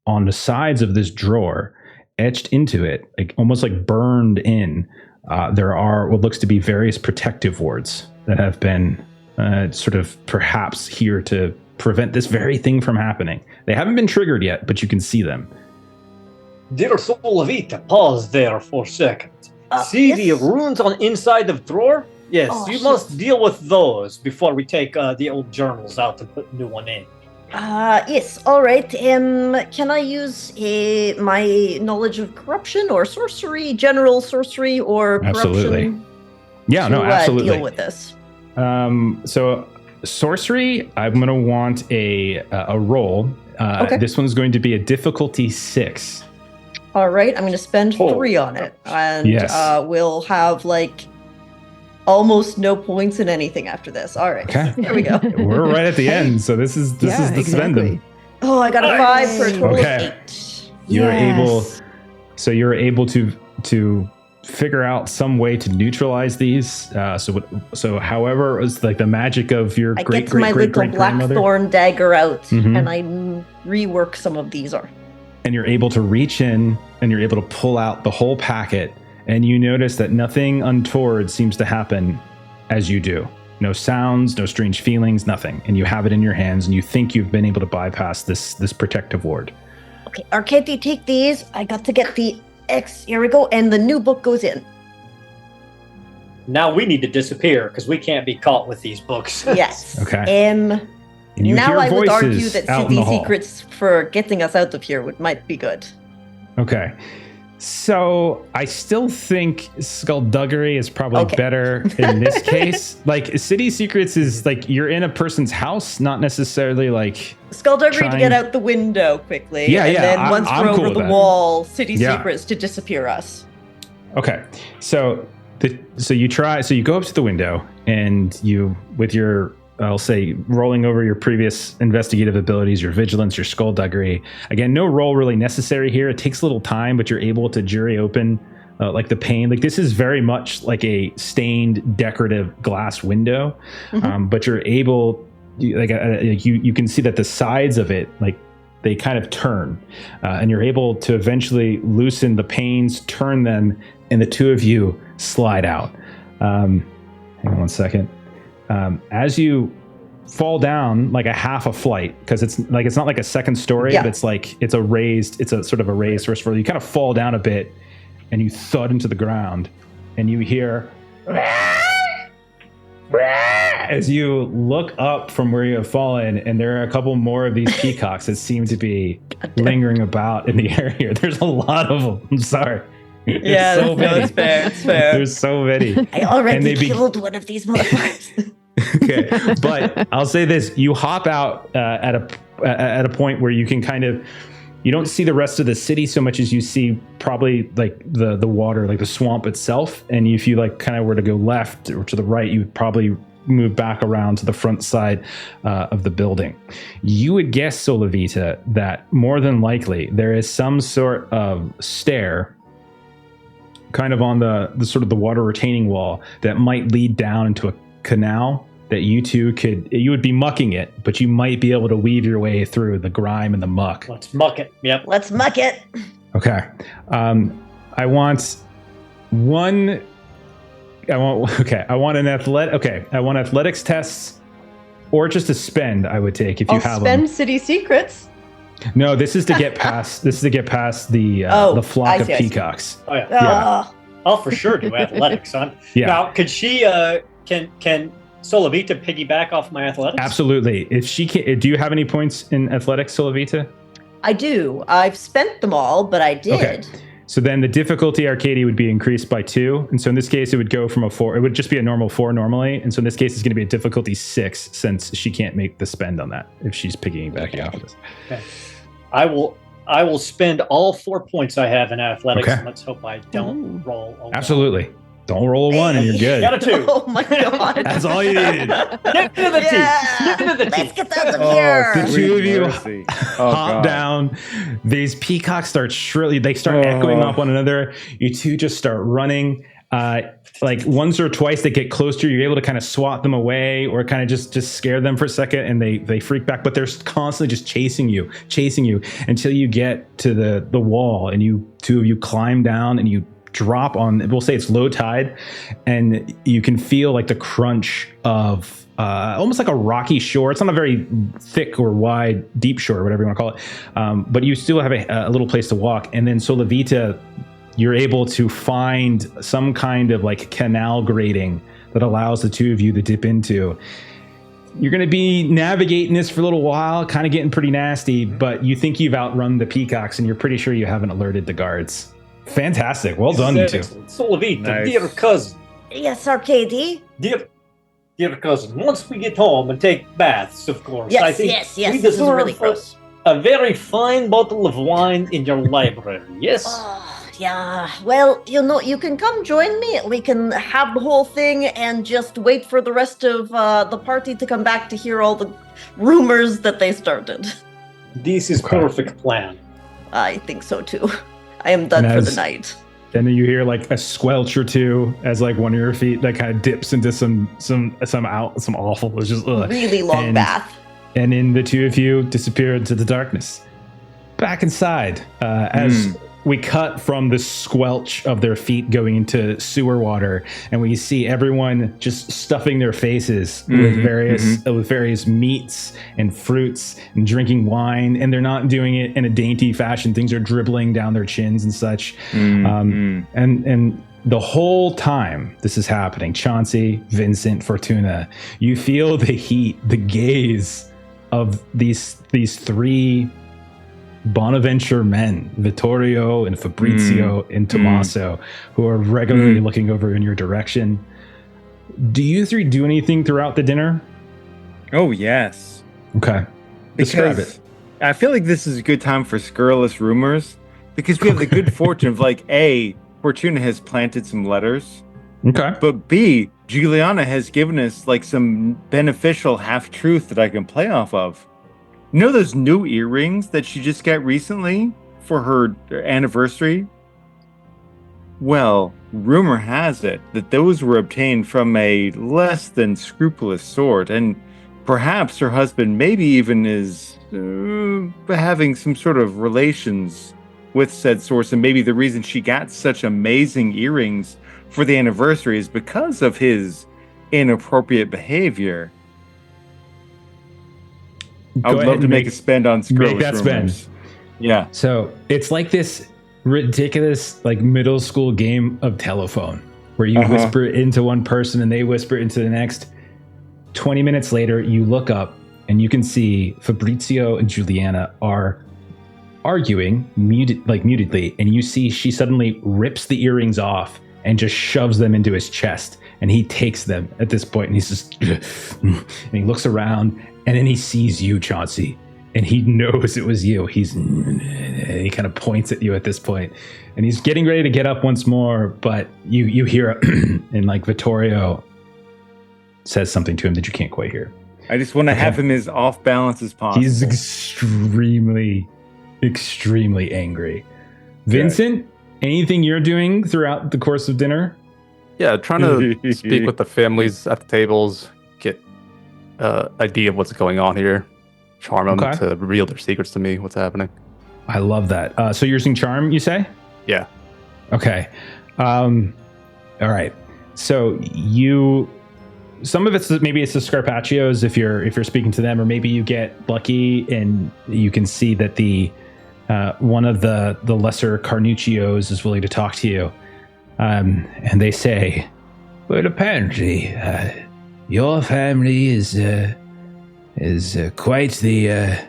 on the sides of this drawer, etched into it, like almost like burned in, there are what looks to be various protective wards that have been sort of perhaps here to prevent this very thing from happening. They haven't been triggered yet, but you can see them. Dear Solavita, pause there for a second. See the runes on inside of drawer? Yes, you must deal with those before we take the old journals out and put a new one in. Yes, all right. Can I use my knowledge of corruption or sorcery, general sorcery or corruption? Absolutely. Yeah, no, absolutely. Deal with this. So sorcery, I'm going to want a roll. Okay. This one's going to be a difficulty 6. All right, I'm going to spend 3 on it, and we'll have like almost no points in anything after this. All right, here we go. We're right at the end, so this is the spending. Oh, I got a 5 for a total of 8. You're able to figure out some way to neutralize these. So however, it's like the magic of your I get my little blackthorn dagger out, and I rework some of these. And you're able to reach in and you're able to pull out the whole packet, and you notice that nothing untoward seems to happen as you do. No sounds, no strange feelings, nothing. And you have it in your hands, and you think you've been able to bypass this protective ward. Okay, Arkadiy, take these. I got to get the X. Here we go, and the new book goes in. Now we need to disappear because we can't be caught with these books. Yes. Okay. Now I would argue that city secrets for getting us out of here might be good. Okay. So I still think skullduggery is probably better in this case. Like City Secrets is like you're in a person's house, not necessarily like skullduggery to get out the window quickly. And then once we're over the wall, City Secrets to disappear us. Okay. So you go up to the window and you, with your, I'll say, rolling over your previous investigative abilities, your vigilance, your skullduggery. Again, no roll really necessary here. It takes a little time, but you're able to jury open like the pane. Like this is very much like a stained decorative glass window, but you're able, you can see that the sides of it, like they kind of turn, and you're able to eventually loosen the panes, turn them, and the two of you slide out. Hang on one second. As you fall down like a half a flight, because it's not like a second story, but it's a sort of a raised first floor. You kind of fall down a bit and you thud into the ground and you hear as you look up from where you have fallen, and there are a couple more of these peacocks that seem to be lingering about in the area. There's a lot of them. I'm sorry. Yeah, so it's fair. It's fair. There's so many. I already killed one of these motherfuckers. Okay, but I'll say this: you hop out at a point where you can kind of, you don't see the rest of the city so much as you see probably like the water, like the swamp itself. And if you like kind of were to go left or to the right, you would probably move back around to the front side of the building. You would guess, Solavita, that more than likely there is some sort of stair kind of on the sort of the water retaining wall that might lead down into a canal that you would be mucking it, but you might be able to weave your way through the grime and the muck. Let's muck it. Yep. Let's muck it. Okay. I want athletics tests or just a spend, I would take if you have them. Spend City Secrets. No, this is to get past the flock of peacocks. Oh yeah. I'll for sure do athletics, son. Yeah. Now, could she can Solavita piggyback off my athletics? Absolutely. If she can, do you have any points in athletics, Solavita? I do. I've spent them all, but I did. Okay. So then the difficulty, Arkadiy, would be increased by 2. And so in this case, it would go from a 4. It would just be a normal 4 normally. And so in this case, it's going to be a difficulty 6 since she can't make the spend on that if she's piggybacking off of this. Okay. I will spend all 4 points I have in athletics. And let's hope I don't roll a 1. Absolutely. Don't roll a 1 and you're good. Got a 2. Oh my god. That's all you needed. Get to the team. Let's get out of here. The two of you hop down. These peacocks start shrilly. They start echoing off one another. You two just start running. Like once or twice they get close to you, you're able to kind of swat them away or kind of just scare them for a second and they freak back, but they're constantly just chasing you until you get to the wall and two of you climb down and you drop on, we'll say it's low tide, and you can feel like the crunch of almost like a rocky shore. It's not a very thick or wide, deep shore, whatever you want to call it, but you still have a little place to walk. And then Solavita, you're able to find some kind of like canal grating that allows the two of you to dip into. You're going to be navigating this for a little while, kind of getting pretty nasty, but you think you've outrun the peacocks and you're pretty sure you haven't alerted the guards. Fantastic. Well done, you two. Solavita, dear cousin. Yes, Arkadiy. Dear cousin, once we get home and take baths, of course. Yes, I think yes. we This is really gross. A very fine bottle of wine in your library, yes? Yeah. Well, you can come join me. We can have the whole thing and just wait for the rest of the party to come back to hear all the rumors that they started. This is perfect plan. I think so too. I am done for the night. And then you hear like a squelch or two as like one of your feet that kind of dips into some awful. It's just really long bath. And then the two of you disappear into the darkness. Back inside, as we cut from the squelch of their feet going into sewer water, and we see everyone just stuffing their faces with various meats and fruits and drinking wine, and they're not doing it in a dainty fashion. Things are dribbling down their chins and such. And the whole time this is happening, Chauncey, Vincent, Fortuna, you feel the heat, the gaze of these three Bonaventure men, Vittorio and Fabrizio and Tommaso, who are regularly looking over in your direction. Do you three do anything throughout the dinner? Oh, yes. Okay. Describe it. I feel like this is a good time for scurrilous rumors because we have the good fortune of like, A, Fortuna has planted some letters. Okay. But B, Juliana has given us like some beneficial half-truth that I can play off of. You know those new earrings that she just got recently for her anniversary? Well, rumor has it that those were obtained from a less than scrupulous sort, and perhaps her husband maybe even is having some sort of relations with said source, and maybe the reason she got such amazing earrings for the anniversary is because of his inappropriate behavior. I would love to make a spend on scrolls. Spend. Yeah. So it's like this ridiculous, like middle school game of telephone where you whisper it into one person and they whisper it into the next. 20 minutes later, you look up and you can see Fabrizio and Juliana are arguing mutedly, and you see she suddenly rips the earrings off and just shoves them into his chest, and he takes them at this point, and he's just and he looks around, and then he sees you, Chauncey, and he knows it was you. He kind of points at you at this point, and he's getting ready to get up once more, but you hear and like Vittorio says something to him that you can't quite hear. I just want to have him as off balance as possible. He's extremely angry. Vincent, anything you're doing throughout the course of dinner? Yeah, trying to speak with the families at the tables, get idea of what's going on here, charm them to reveal their secrets to me, what's happening. I love that. So you're using charm, you say? Yeah. Okay. All right. So some of it's maybe it's the Scarpaccios if you're speaking to them, or maybe you get lucky and you can see that the one of the lesser Carnuccios is willing to talk to you, and they say, "Well, apparently, your family is quite the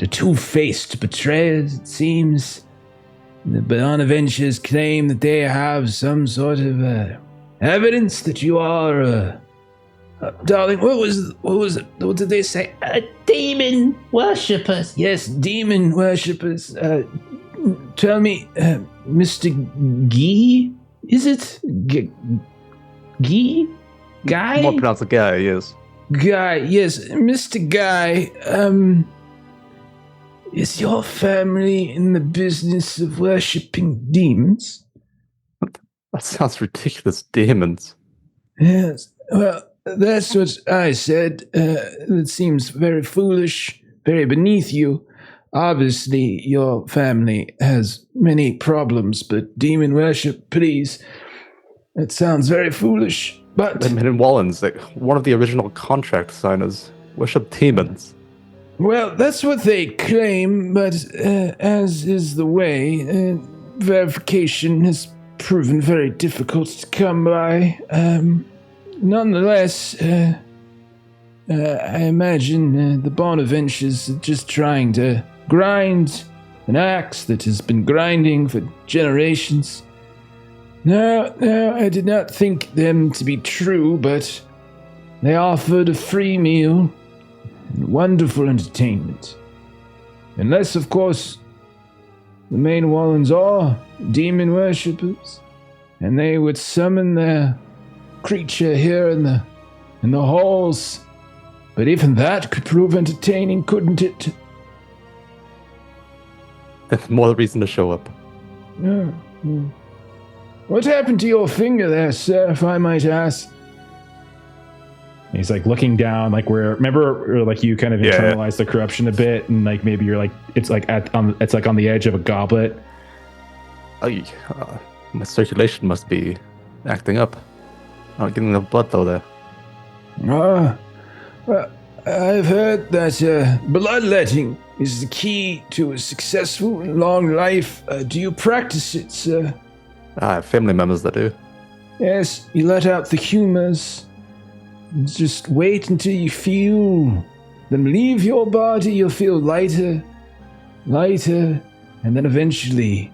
two-faced betrayers. It seems the Bonaventures claim that they have some sort of evidence that you are." Darling, what was it? What did they say? Demon worshippers. Yes, demon worshippers. Tell me, Mr. Guy, is it? Guy? Guy? More pronounced a guy, yes. Guy, yes. Mr. Guy, is your family in the business of worshipping demons? That sounds ridiculous. Demons. Yes. Well, that's what I said. It seems very foolish, very beneath you. Obviously, your family has many problems, but demon worship, please. It sounds very foolish, but... The men in Wallens, like one of the original contract signers, worship demons. Well, that's what they claim, but as is the way, verification has proven very difficult to come by. Nonetheless, I imagine the Bonaventures are just trying to grind an axe that has been grinding for generations. No, I did not think them to be true, but they offered a free meal and wonderful entertainment. Unless, of course, the main Wallens are demon worshippers, and they would summon their creature here in the halls. But even that could prove entertaining, couldn't it? More reason to show up. Yeah. What happened to your finger there, sir, if I might ask? He's like looking down, like remember like you kind of internalized the corruption a bit, and like maybe you're like it's like on the edge of a goblet. My circulation must be acting up. I'm getting enough blood though there. Well, I've heard that bloodletting is the key to a successful and long life. Do you practice it, sir? I have family members that do. Yes, you let out the humors. Just wait until you feel them leave your body. You'll feel lighter. lighter, and then eventually,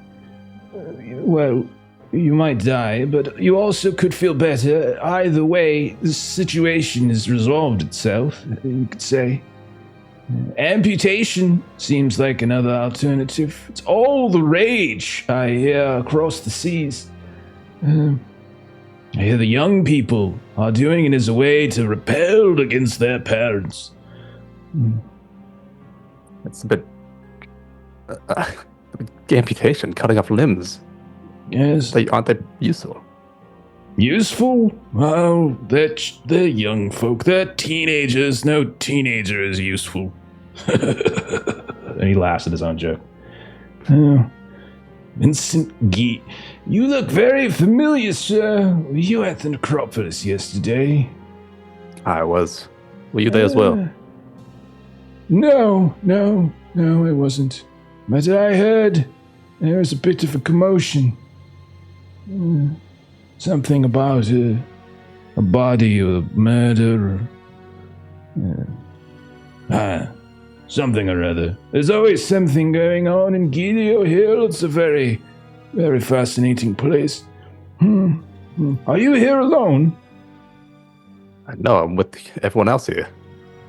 well, you might die, but you also could feel better. Either way, the situation has resolved itself, you could say. Amputation seems like another alternative. It's all the rage I hear across the seas. I hear the young people are doing it as a way to repel against their parents. It's a bit... amputation, cutting off limbs. Yes. Aren't they useful? Useful? Well, they're young folk. They're teenagers. No teenager is useful. And he laughs at his own joke. Oh, Vincent Guy. You look very familiar, sir. Were you at the necropolis yesterday? I was. Were you there as well? No, I wasn't. But I heard there was a bit of a commotion. Something about a body or murder or... something or other. There's always something going on in Gideon Hill. It's a very, very fascinating place. Are you here alone? No, I'm with everyone else here.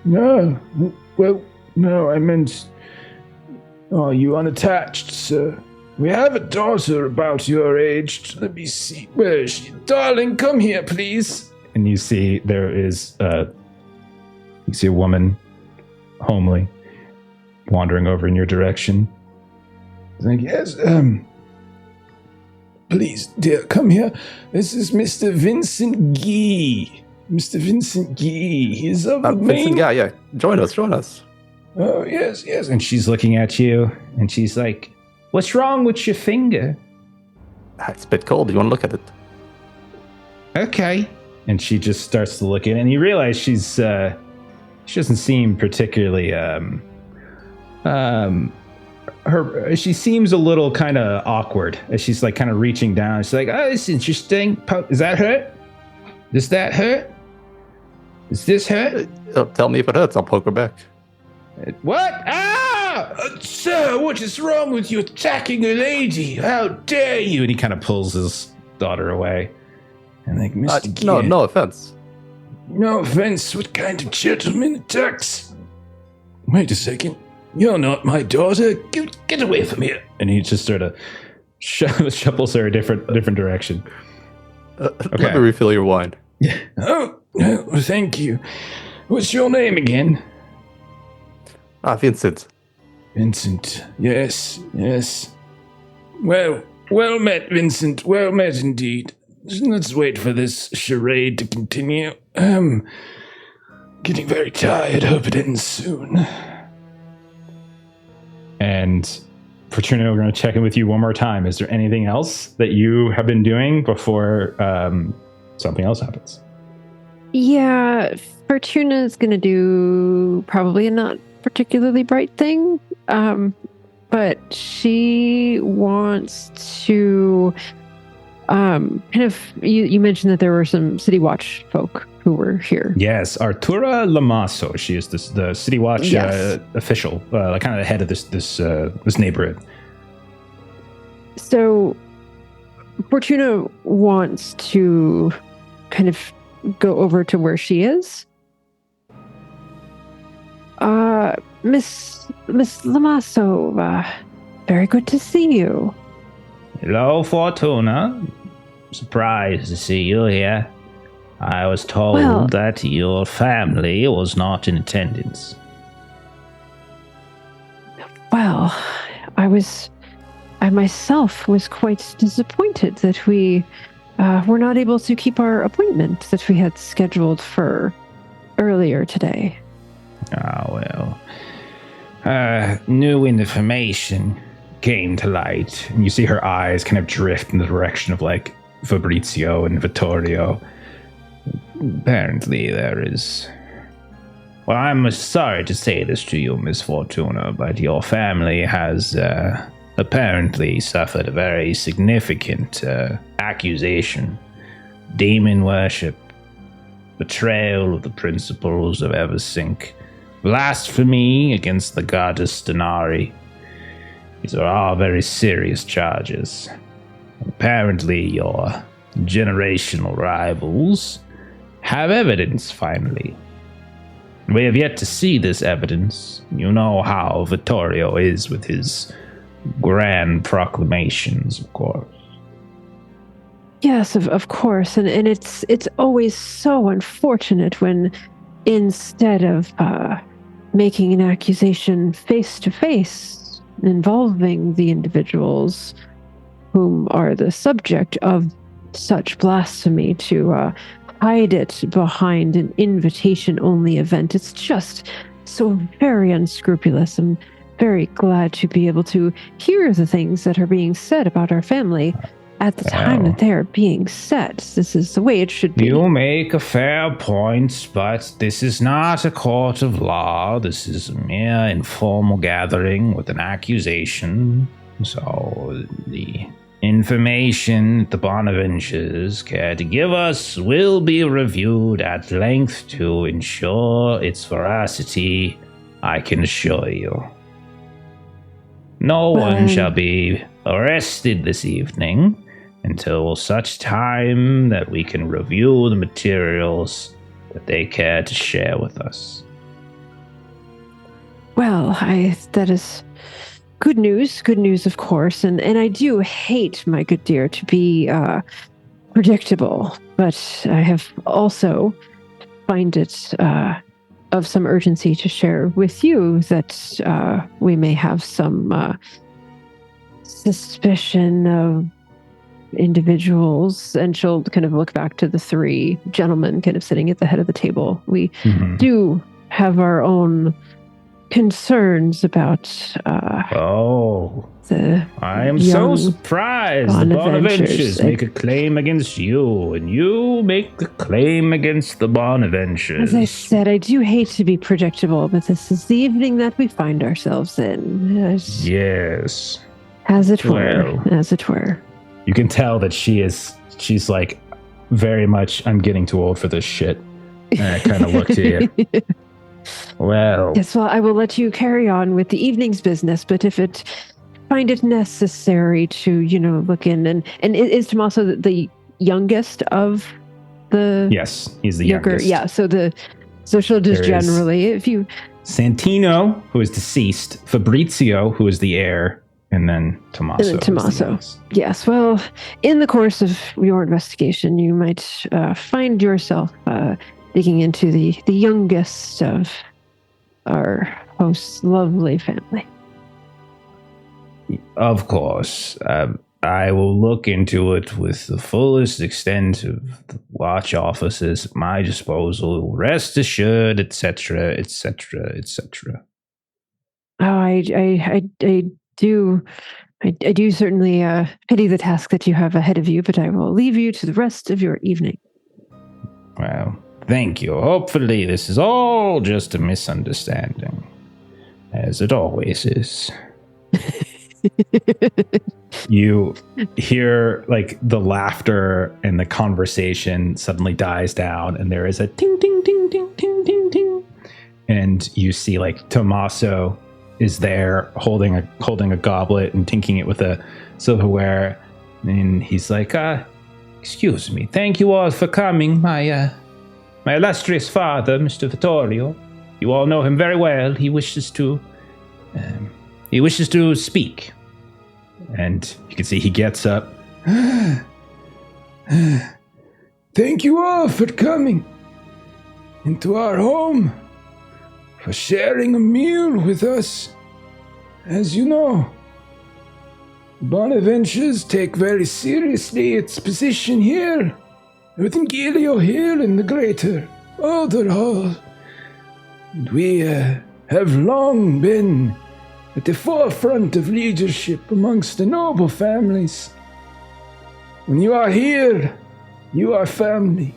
No. Well, no, I meant... Are you unattached, sir? We have a daughter about your age. Let me see. Where is she? Darling, come here, please. And you see there is you see a woman, homely, wandering over in your direction. It's like, yes, please, dear, come here. This is Mr. Vincent Guy. Mr. Vincent Guy. He's of the Vincent Guy, yeah. Join us. Oh, yes. And she's looking at you, and she's like, what's wrong with your finger? It's a bit cold. Do you want to look at it? Okay. And she just starts to look at it, and you realize she doesn't seem particularly, she seems a little kind of awkward as she's like kind of reaching down. She's like, oh, it's interesting. Does that hurt? Does that hurt? Does this hurt? Tell me if it hurts. I'll poke her back. What? Sir, what is wrong with you attacking a lady? How dare you? And he kind of pulls his daughter away. And like, Mr. Gear, no offense. No offense. What kind of gentleman attacks? Wait a second. You're not my daughter. Get away from here. And he just sort of shuffles her a different direction. Okay. Let me refill your wine. Oh, thank you. What's your name again? Vincent. Vincent. Yes. Well met, Vincent. Well met indeed. Let's wait for this charade to continue. Getting very tired. Hope it ends soon. And Fortuna, we're going to check in with you one more time. Is there anything else that you have been doing before something else happens? Yeah, Fortuna is going to do probably a not particularly bright thing, but she wants to kind of, you mentioned that there were some City Watch folk who were here. Yes, Artura Lamasso. She is the City Watch official, kind of the head of this neighborhood. So Fortuna wants to kind of go over to where she is. Miss Lamasso, very good to see you. Hello, Fortuna. Surprised to see you here. I was told that your family was not in attendance. Well, I myself was quite disappointed that we were not able to keep our appointment that we had scheduled for earlier today. New information came to light, and you see her eyes kind of drift in the direction of like Fabrizio and Vittorio. Apparently there is... Well, I'm sorry to say this to you, Miss Fortuna, but your family has apparently suffered a very significant accusation. Demon worship, betrayal of the principles of Eversink, blasphemy against the goddess Denari. These are all very serious charges. Apparently, your generational rivals have evidence, finally. We have yet to see this evidence. You know how Vittorio is with his grand proclamations, of course. Yes, of course. And it's always so unfortunate when instead of making an accusation face-to-face involving the individuals whom are the subject of such blasphemy, to hide it behind an invitation-only event. It's just so very unscrupulous. I'm very glad to be able to hear the things that are being said about our family at the time that they are being said. This is the way it should be. You make a fair point, but this is not a court of law. This is a mere informal gathering with an accusation. So the information the Bonaventures care to give us will be reviewed at length to ensure its veracity, I can assure you. No one shall be arrested this evening until such time that we can review the materials that they care to share with us. Well, that is good news, of course, and I do hate, my good dear, to be predictable, but I have also find it of some urgency to share with you that we may have some suspicion of individuals, and she'll kind of look back to the three gentlemen kind of sitting at the head of the table. We do have our own concerns about I am so surprised. The Bonaventures make a claim against you, and you make the claim against the Bonaventures. As I said, I do hate to be predictable, but this is the evening that we find ourselves in. Yes. As it were. You can tell that she's like very much, I'm getting too old for this shit. And I kind of look to you. Well. Yes, well, I will let you carry on with the evening's business, but if it find it necessary to, look in, and is Tommaso the youngest of the... Yes, he's the youngest. Yeah, so she'll just generally, if you... Santino, who is deceased, Fabrizio, who is the heir, and then Tommaso. Yes, well, in the course of your investigation, you might find yourself digging into the youngest of our host's lovely family. Of course. I will look into it with the fullest extent of the watch officers at my disposal. Rest assured, etc., etc., etc. Oh, I do certainly pity the task that you have ahead of you, but I will leave you to the rest of your evening. Well, thank you. Hopefully this is all just a misunderstanding, as it always is. You hear like the laughter and the conversation suddenly dies down, and there is a ting, ting, ting, ting, ting, ting, ting. And you see like Tommaso is there holding a goblet and tinking it with a silverware, and he's like, excuse me, thank you all for coming. My illustrious father, Mr. Vittorio, you all know him very well. He wishes to speak. And you can see he gets up. Thank you all for coming into our home, for sharing a meal with us. As you know, Bonaventures take very seriously its position here, within Giglio Hill in the greater Older Hall. And we have long been at the forefront of leadership amongst the noble families. When you are here, you are family.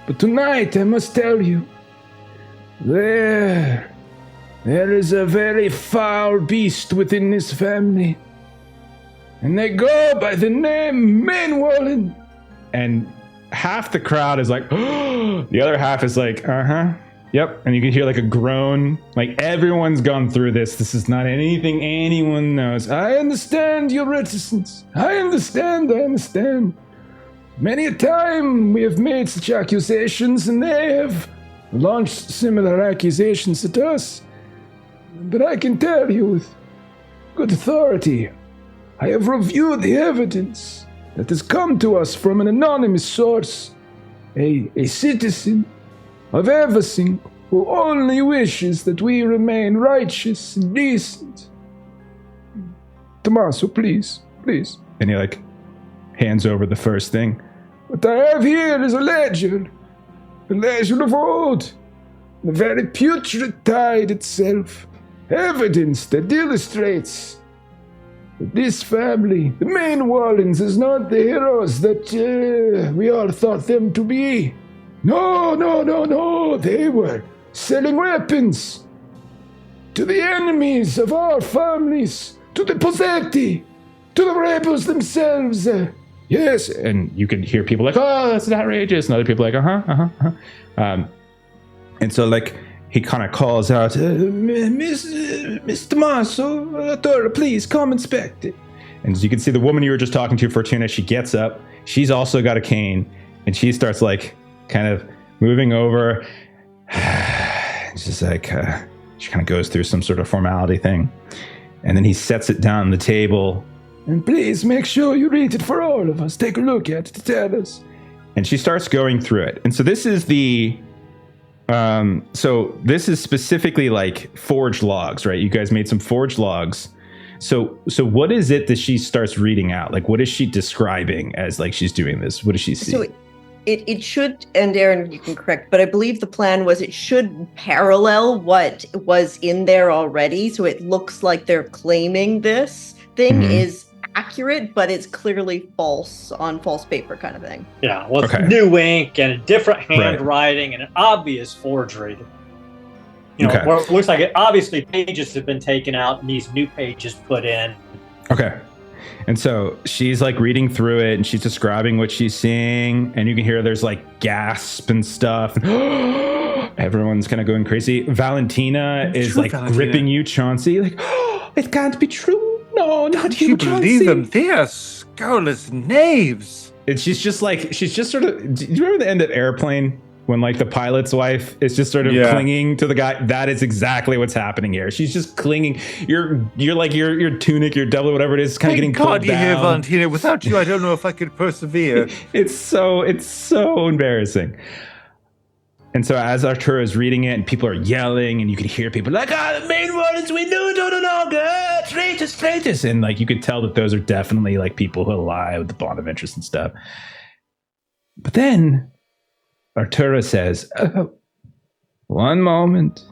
But tonight, I must tell you, there is a very foul beast within this family. And they go by the name Mainwallen. And half the crowd is like, the other half is like, Yep, and you can hear like a groan. Like everyone's gone through this. This is not anything anyone knows. I understand your reticence. I understand. Many a time we have made such accusations, and they have launched similar accusations at us. But I can tell you with good authority, I have reviewed the evidence that has come to us from an anonymous source, a citizen of Eversing who only wishes that we remain righteous and decent. Tommaso, please. And he like hands over the first thing. What I have here is a ledger of old, the very putrid tide itself, evidence that illustrates that this family, the Mainwallens, is not the heroes that we all thought them to be. No, they were selling weapons to the enemies of our families, to the Posetti, to the rebels themselves. Yes, and you can hear people like, oh, that's outrageous, and other people like, and so like he kind of calls out, Mr. Tommaso, Dora, please come inspect it. And as you can see, the woman you were just talking to, Fortuna, she gets up. She's also got a cane, and she starts like kind of moving over. She's like, she kind of goes through some sort of formality thing, and then he sets it down on the table. And please make sure you read it for all of us. Take a look at it to tell us. And she starts going through it. And so this is the, so this is specifically like forged logs, right? You guys made some forged logs. So what is it that she starts reading out? Like, what is she describing as like she's doing this? What does she see? So it should, and Aaron, you can correct, but I believe the plan was it should parallel what was in there already. So it looks like they're claiming this thing is accurate, but it's clearly false on false paper kind of thing. Yeah, well, it's new ink and a different handwriting and an obvious forgery. You know, where it looks like obviously pages have been taken out and these new pages put in. Okay. And so she's like reading through it and she's describing what she's seeing, and you can hear there's like gasp and stuff. Everyone's kind of going crazy. Valentina is like gripping you, Chauncey, like, oh, it can't be true. No, not you, Chauncey. Believe them? They are scurrilous knaves. And she's just sort of, do you remember the end of Airplane? When like the pilot's wife is just sort of clinging to the guy? That is exactly what's happening here. She's just clinging. You're like your tunic, your double, whatever it is, kind of getting pulled down. Here, Valentina. Without you, I don't know if I could persevere. It's so embarrassing. And so as Arturo is reading it, and people are yelling, and you can hear people like, the main ones we knew, no, traitors. And like you could tell that those are definitely like people who lie with the bond of interest and stuff. But then Arturo says, one moment.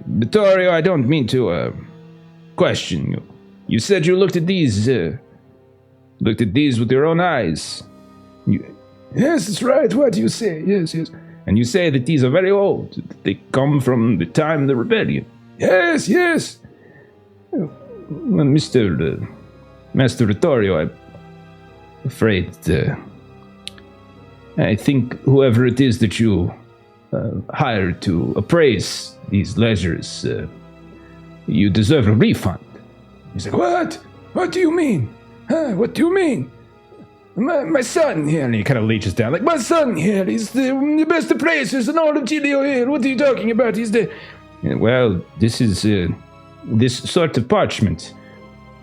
Vittorio, I don't mean to question you. You said you looked at these with your own eyes. Yes, that's right. What do you say? Yes. And you say that these are very old. That they come from the time of the rebellion. Yes. Well, Master Vittorio, I'm afraid I think whoever it is that you hired to appraise these ledgers, you deserve a refund. He's like, what? What do you mean? What do you mean? My son here. And he kind of leeches down like, my son here, he's the best appraisers in all of Giglio here. What are you talking about? He's the... Well, this is this sort of parchment.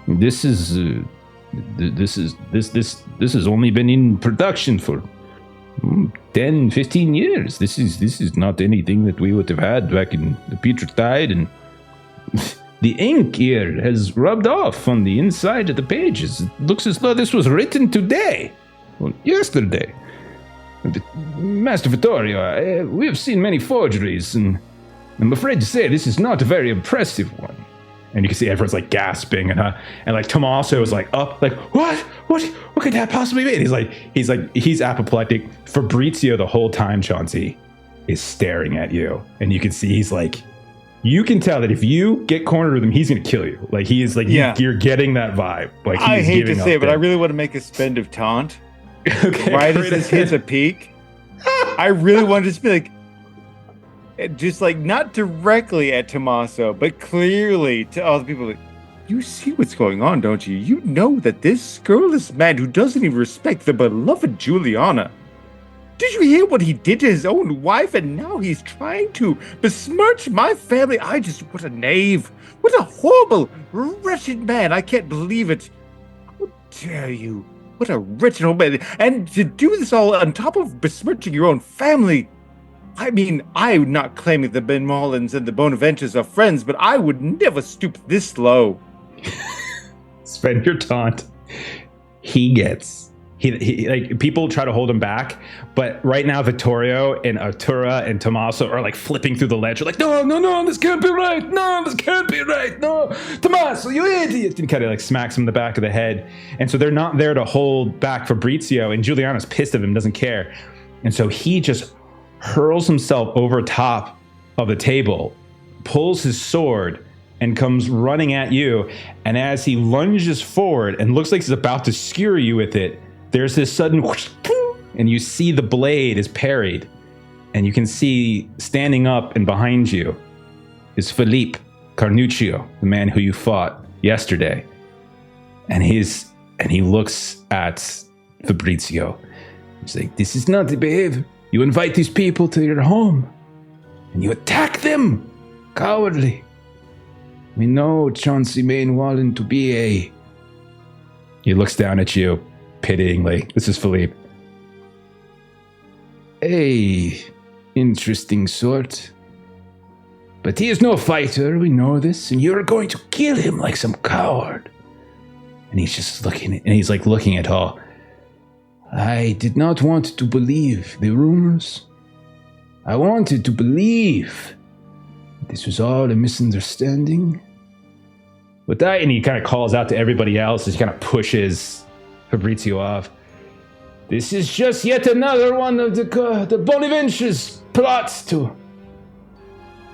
This has only been in production for 10, 15 years. This is not anything that we would have had back in the putrid tide, and the ink here has rubbed off on the inside of the pages. It looks as though this was written today, or yesterday. But, Master Vittorio, we have seen many forgeries, and I'm afraid to say this is not a very impressive one. And you can see everyone's like gasping, and like Tommaso is like up, like what could that possibly be? And he's apoplectic. Fabrizio the whole time, Chauncey, is staring at you, and you can see he's like, you can tell that if you get cornered with him, he's gonna kill you. Like he is like you're getting that vibe. Like I hate to say it, but I really want to make a spend of taunt. Okay, right as this hits a peak, I really want to just be like, just like not directly at Tommaso, but clearly to all the people. Like, you see what's going on, don't you? You know that this scurrilous man who doesn't even respect the beloved Juliana. Did you hear what he did to his own wife? And now he's trying to besmirch my family. What a knave. What a horrible, wretched man. I can't believe it. How dare you? What a wretched old man. And to do this all on top of besmirching your own family. I mean, I'm not claiming the Ben Mullins and the Bonaventures are friends, but I would never stoop this low. Spend your taunt. He like people try to hold him back, but right now Vittorio and Artura and Tommaso are like flipping through the ledger, like no, this can't be right. No, this can't be right. No, Tommaso, you idiot! And kind of like smacks him in the back of the head. And so they're not there to hold back Fabrizio, and Giuliano's pissed at him, doesn't care, and so he just hurls himself over top of the table, pulls his sword, and comes running at you. And as he lunges forward and looks like he's about to skewer you with it, there's this sudden whoosh, and you see the blade is parried, and you can see standing up and behind you is Felipe Carnuccio, the man who you fought yesterday. And he looks at Fabrizio. He's like, this is not the behavior. You invite these people to your home and you attack them. Cowardly. We know Chauncey Mainwallen to be a... He looks down at you pityingly. This is Philippe. A interesting sort. But he is no fighter, we know this, and you're going to kill him like some coward. And he's just looking at all. I did not want to believe the rumors. I wanted to believe this was all a misunderstanding. And he kind of calls out to everybody else as he kind of pushes Fabrizio off. This is just yet another one of the Bonaventures' plots to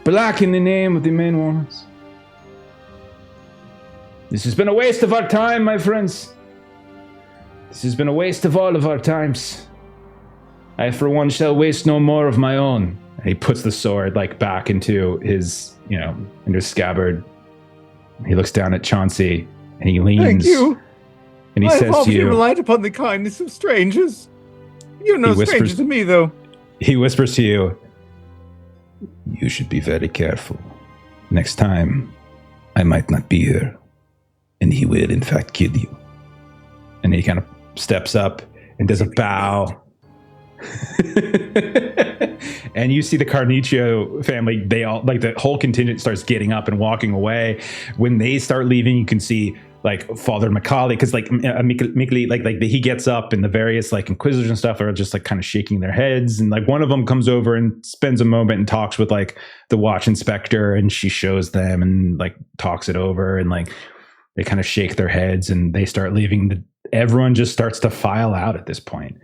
blacken the name of the main ones. This has been a waste of our time, my friends. This has been a waste of all of our times. I, for one, shall waste no more of my own. And he puts the sword back into his, into his scabbard. He looks down at Chauncey and he leans. Thank you. And he says to you, relied upon the kindness of strangers. You're no stranger to me, though. He whispers to you, you should be very careful. Next time, I might not be here, and he will, in fact, kill you. And he kind of steps up and does a bow. And you see the Carnuccio family, they all, the whole contingent starts getting up and walking away. When they start leaving, you can see Father Macaulay, because Mikli, he gets up, and the various inquisitors and stuff are just kind of shaking their heads, and one of them comes over and spends a moment and talks with the watch inspector, and she shows them and talks it over, and they kind of shake their heads and they start leaving. Everyone just starts to file out at this point.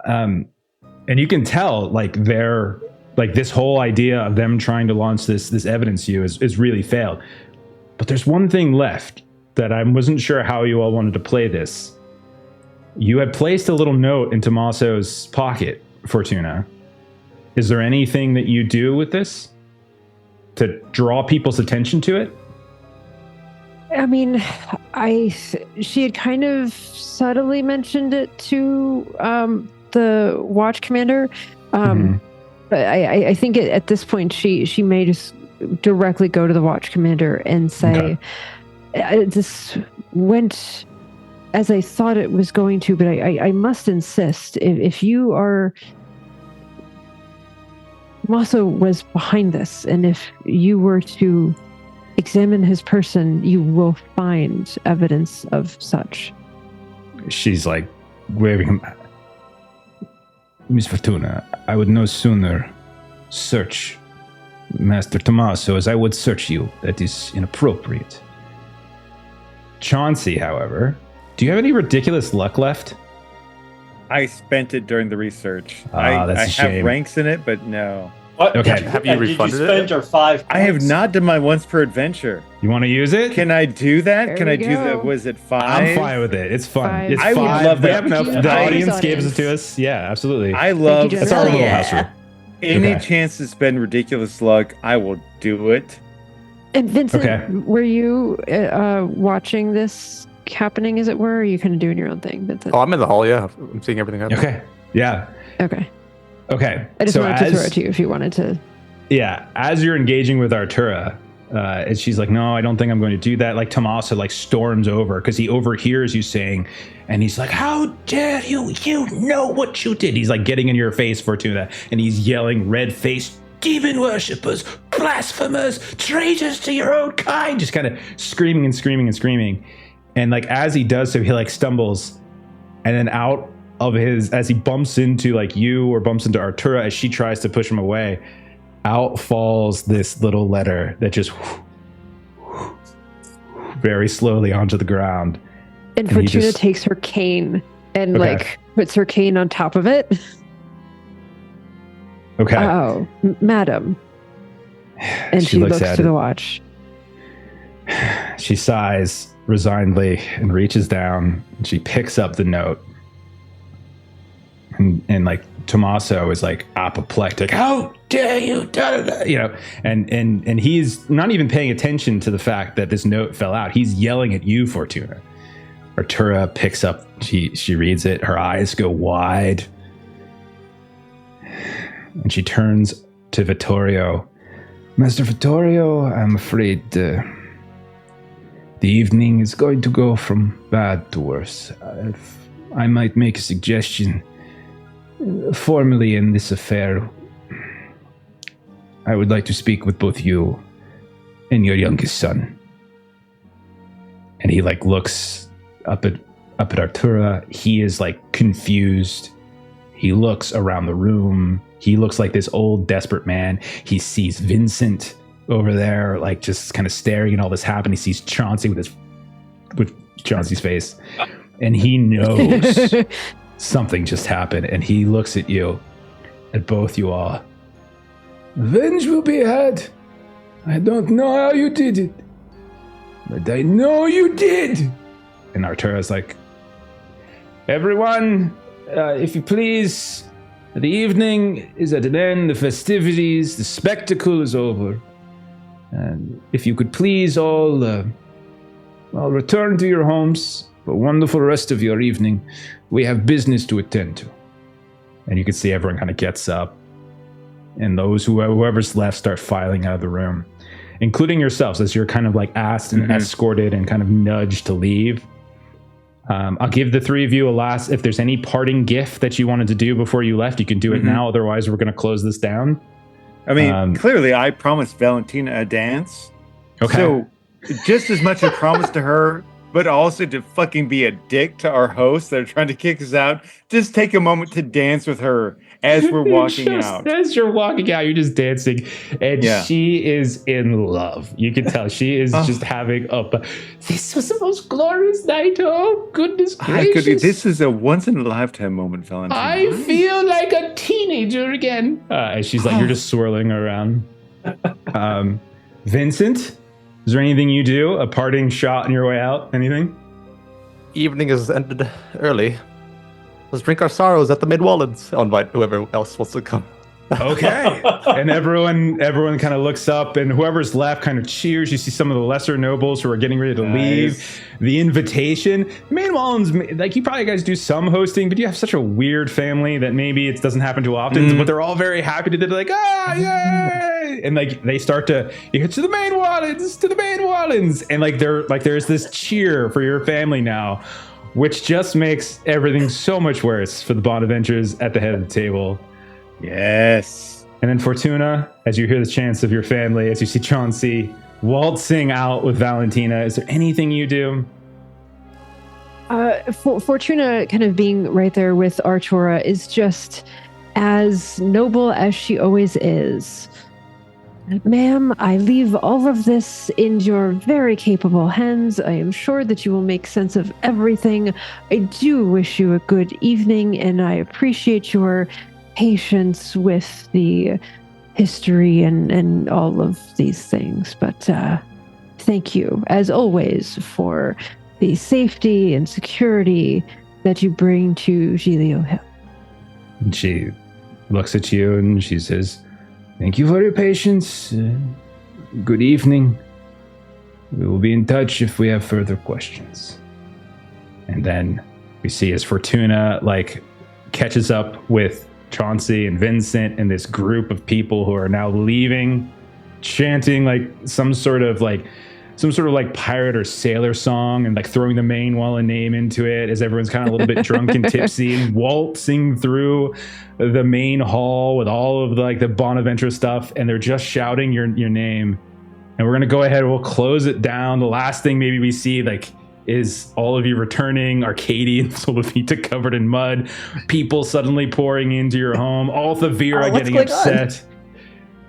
And you can tell they're this whole idea of them trying to launch this evidence to you is really failed. But there's one thing left that I wasn't sure how you all wanted to play this. You had placed a little note in Tommaso's pocket, Fortuna. Is there anything that you do with this to draw people's attention to it? I mean, she had kind of subtly mentioned it to the watch commander. But I think at this point she may just directly go to the watch commander and say, this went as I thought it was going to, but I must insist, if you are... Tommaso was behind this, and if you were to examine his person, you will find evidence of such. She's waving him. Miss Fortuna, I would no sooner search Master Tommaso as I would search you. That is inappropriate. Chauncey, however, do you have any ridiculous luck left? I spent it during the research. That's a shame. I have ranks in it, but no. What? Okay. Have you refunded Did you spend your 5 points? I have not done my once per adventure. You want to use it? Can I do that? There Can we I do go. that? Was it 5? I'm fine with it. It's fun. 5. It's I would fun. love We that. have enough. Thank you, The generous audience gave audience. it to us. Yeah, absolutely. I love you, That's our little Yeah. house rule. Any chance to spend ridiculous luck, I will do it. And Vincent, were you watching this happening, as it were, or are you kind of doing your own thing, Vincent? Oh, I'm in the hall, yeah. I'm seeing everything happen. Okay. Yeah. Okay. I just wanted to throw it to you if you wanted to. Yeah. As you're engaging with Artura, and she's like, no, I don't think I'm going to do that. Like Tommaso like storms over because he overhears you saying, and he's like, how dare you? You know what you did. He's like getting in your face, Fortuna, and he's yelling, red-faced, demon worshippers, blasphemers, traitors to your own kind, just kind of screaming and screaming and screaming. And like as he does so, he like stumbles, and then out of as he bumps into like you or bumps into Artura as she tries to push him away, out falls this little letter that just very slowly onto the ground. And Fortuna takes her cane and like puts her cane on top of it. Okay. Oh, madam. And she looks to the watch. She sighs resignedly and reaches down, and she picks up the note. And like Tommaso is like apoplectic. How dare you? You know, and he's not even paying attention to the fact that this note fell out. He's yelling at you, Fortuna. Artura picks up, she reads it, her eyes go wide. And she turns to Vittorio. Master Vittorio, I'm afraid the evening is going to go from bad to worse. If I might make a suggestion, formally in this affair, I would like to speak with both you and your youngest son. And he like looks up at Artura. He is like confused. He looks around the room. He looks like this old desperate man. He sees Vincent over there, like just kind of staring at all this happen. He sees Chauncey with Chauncey's face, and he knows something just happened. And he looks at you, at both you all. Revenge will be had. I don't know how you did it, but I know you did. And Artura's like, everyone, if you please, the evening is at an end, the festivities, the spectacle is over. And if you could please all return to your homes for a wonderful rest of your evening. We have business to attend to. And you can see everyone kind of gets up, and whoever's left start filing out of the room, including yourselves, as you're kind of like asked and escorted and kind of nudged to leave. I'll give the three of you a last, if there's any parting gift that you wanted to do before you left, you can do it now. Otherwise, we're going to close this down. I mean, clearly I promised Valentina a dance. Okay. So just as much a promise to her, but also to fucking be a dick to our hosts that are trying to kick us out. Just take a moment to dance with her as we're walking out. As you're walking out, you're just dancing. And she is in love. You can tell she is just having this was the most glorious night. Oh, goodness gracious. This is a once in a lifetime moment, Valentina. I feel like a teenager again. And she's like, you're just swirling around. Vincent? Is there anything you do? A parting shot on your way out? Anything? Evening has ended early. Let's drink our sorrows at the Mid-Wallens. I'll invite whoever else wants to come. Okay. And everyone kind of looks up, and whoever's left kind of cheers. You see some of the lesser nobles who are getting ready to leave. The invitation. Mid-Wallens, like you probably guys do some hosting, but you have such a weird family that maybe it doesn't happen too often. But they're all very happy to do it. They're like, yay! And like they start to, you get to the Mid-Wallens, and like there's this cheer for your family now, which just makes everything so much worse for the Bonaventures at the head of the table. Yes. And then Fortuna, as you hear the chants of your family, as you see Chauncey waltzing out with Valentina, is there anything you do? Fortuna kind of being right there with Artura is just as noble as she always is. Ma'am, I leave all of this in your very capable hands. I am sure that you will make sense of everything. I do wish you a good evening, and I appreciate your patience with the history and all of these things. But thank you, as always, for the safety and security that you bring to Giglio Hill. She looks at you and she says, "Thank you for your patience. Good evening. We will be in touch if we have further questions." And then we see as Fortuna catches up with Chauncey and Vincent and this group of people who are now leaving, chanting some sort of pirate or sailor song and throwing the main Wallen name into it as everyone's kind of a little bit drunk and tipsy and waltzing through the main hall with all of the Bonaventure stuff, and they're just shouting your name. And we're gonna go ahead, we'll close it down. The last thing maybe we see is all of you returning, Arkadiy and Solovita covered in mud, people suddenly pouring into your home, all the Vera getting upset.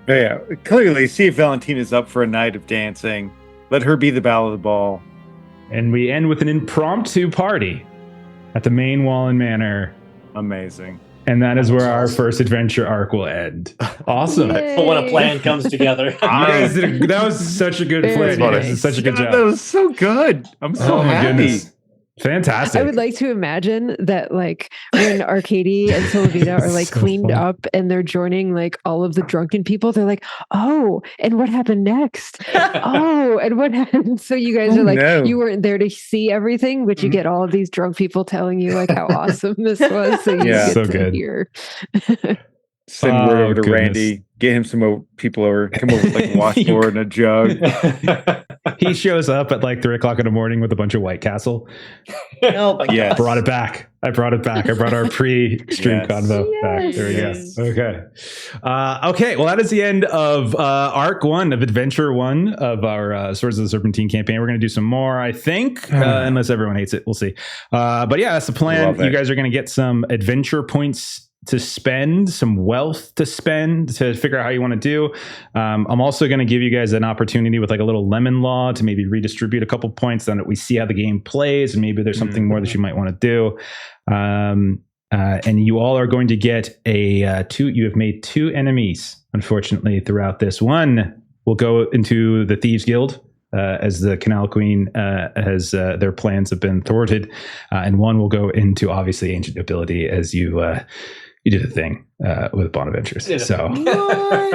Yeah, clearly see if Valentina's up for a night of dancing. Let her be the belle of the ball. And we end with an impromptu party at the main Wallen Manor. Amazing. And that is where our first adventure arc will end. Awesome. When a plan comes together. You guys that was such a good plan. Nice. Such a good job. That was so good. I'm so happy. Goodness. Fantastic. I would like to imagine that when Arkadiy and Solovita are So cleaned fun. up and they're joining all of the drunken people, they're like, "Oh, and what happened next? Oh, and what happened?" So you guys are no. you weren't there to see everything, but you get all of these drunk people telling you how awesome this was. So you Yeah. get So to good. hear. Send word over to goodness. Randy. Get him some more people over. Come over with washboard and a jug. He shows up at 3:00 in the morning with a bunch of White Castle. Oh my Yes. God. Brought it back. I brought it back. I brought our pre-stream Yes. convo back. There we Yes. go. Okay. Okay. Well, that is the end of Arc 1 of Adventure 1 of our Swords of the Serpentine campaign. We're going to do some more, I think, unless everyone hates it. We'll see. But yeah, that's the plan. Love You it. guys are going to get some adventure points to spend, some wealth to spend to figure out how you want to do. I'm also going to give you guys an opportunity with a little lemon law to maybe redistribute a couple points so that we see how the game plays and maybe there's something more that you might want to do. And you all are going to get you have made 2 enemies, unfortunately, throughout this. One will go into the Thieves Guild, as the Canal Queen has their plans have been thwarted. And one will go into, obviously, Ancient Nobility as you do the thing with Bonaventures. So,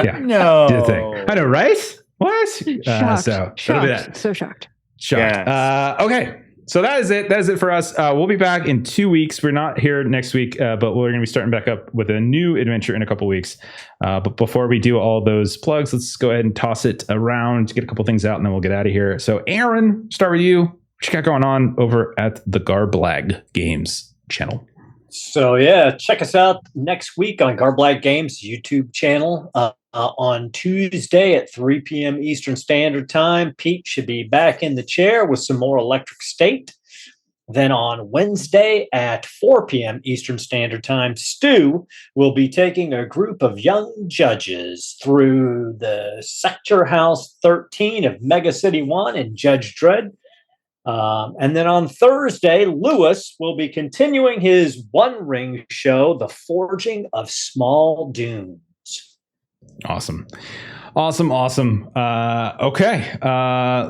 yeah. No. Do the thing. I know, right? What? Shocked. So, that'll be Shocked. that. So shocked. Shocked. Yes. Okay. So that is it. That is it for us. We'll be back in 2 weeks. We're not here next week, but we're going to be starting back up with a new adventure in a couple weeks. But before we do all those plugs, let's go ahead and toss it around to get a couple things out, and then we'll get out of here. So, Aaron, start with you. What you got going on over at the Garblag Games channel? So yeah, check us out next week on Garblag Games YouTube channel. On Tuesday at 3 p.m. Eastern Standard Time, Pete should be back in the chair with some more Electric State. Then on Wednesday at 4 p.m. Eastern Standard Time, Stu will be taking a group of young judges through the Sector House 13 of Mega City 1 and Judge Dredd. And then on Thursday, Lewis will be continuing his One Ring show, The Forging of Small Dunes. Awesome. Okay.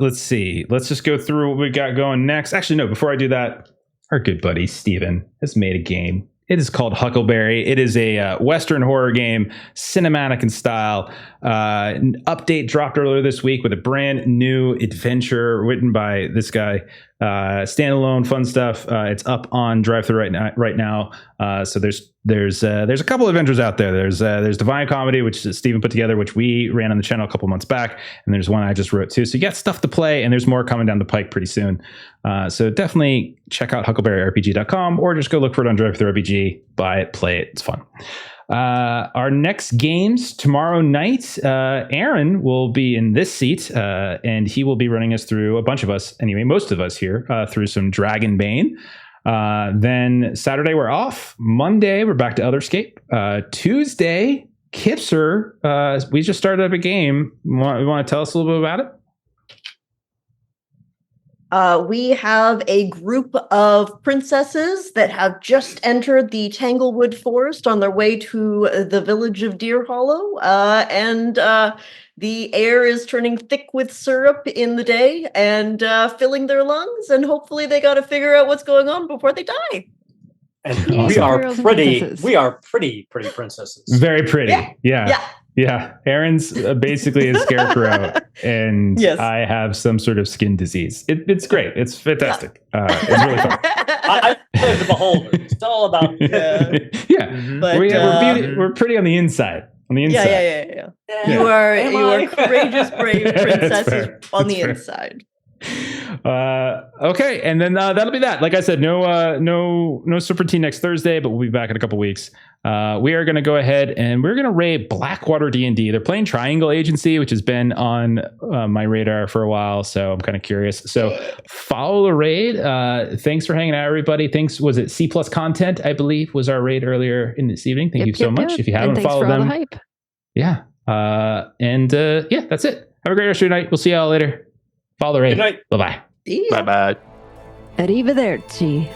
Let's see. Let's just go through what we got going next. Actually, no, before I do that, our good buddy Steven has made a game. It is called Huckleberry. It is a Western horror game, cinematic in style. An update dropped earlier this week with a brand new adventure written by this guy. Standalone, fun stuff. It's up on DriveThru right now. So there's a couple of adventures out there. There's Divine Comedy, which Steven put together, which we ran on the channel a couple months back, and there's one I just wrote too. So you got stuff to play, and there's more coming down the pike pretty soon. So definitely check out HuckleberryRPG.com, or just go look for it on DriveThru RPG. Buy it, play it. It's fun. Our next games tomorrow night, Aaron will be in this seat, and he will be running us through, a bunch of us anyway, most of us here, through some Dragonbane. Then Saturday we're off. Monday we're back to Elderscape. Tuesday, Kipser, we just started up a game. You want to tell us a little bit about it? We have a group of princesses that have just entered the Tanglewood Forest on their way to the village of Deer Hollow, and the air is turning thick with syrup in the day and filling their lungs, and hopefully they got to figure out what's going on before they die. And Awesome. we are pretty princesses. Very pretty. Yeah. Yeah. Erin's basically a scarecrow, and Yes. I have some sort of skin disease. It's great. It's fantastic. It's really fun. I play the beholder. It's all about But, we're pretty on the inside. On the inside. Yeah. You are courageous, brave princesses on the inside. Okay, and then that'll be that. Like I said, no Serpentine next Thursday, but we'll be back in a couple weeks. We are going to go ahead and we're going to raid Blackwater D&D. They're playing Triangle Agency, which has been on my radar for a while, so I'm kind of curious. So follow the raid. Thanks for hanging out, everybody. Thanks. Was it C+ Content, I believe, was our raid earlier in this evening. Thank you so much. If you haven't followed them, the hype. Yeah. That's it. Have a great rest of your night. We'll see y'all later. Follow the raid. Good night. Bye-bye. Bye-bye. Arrivederci.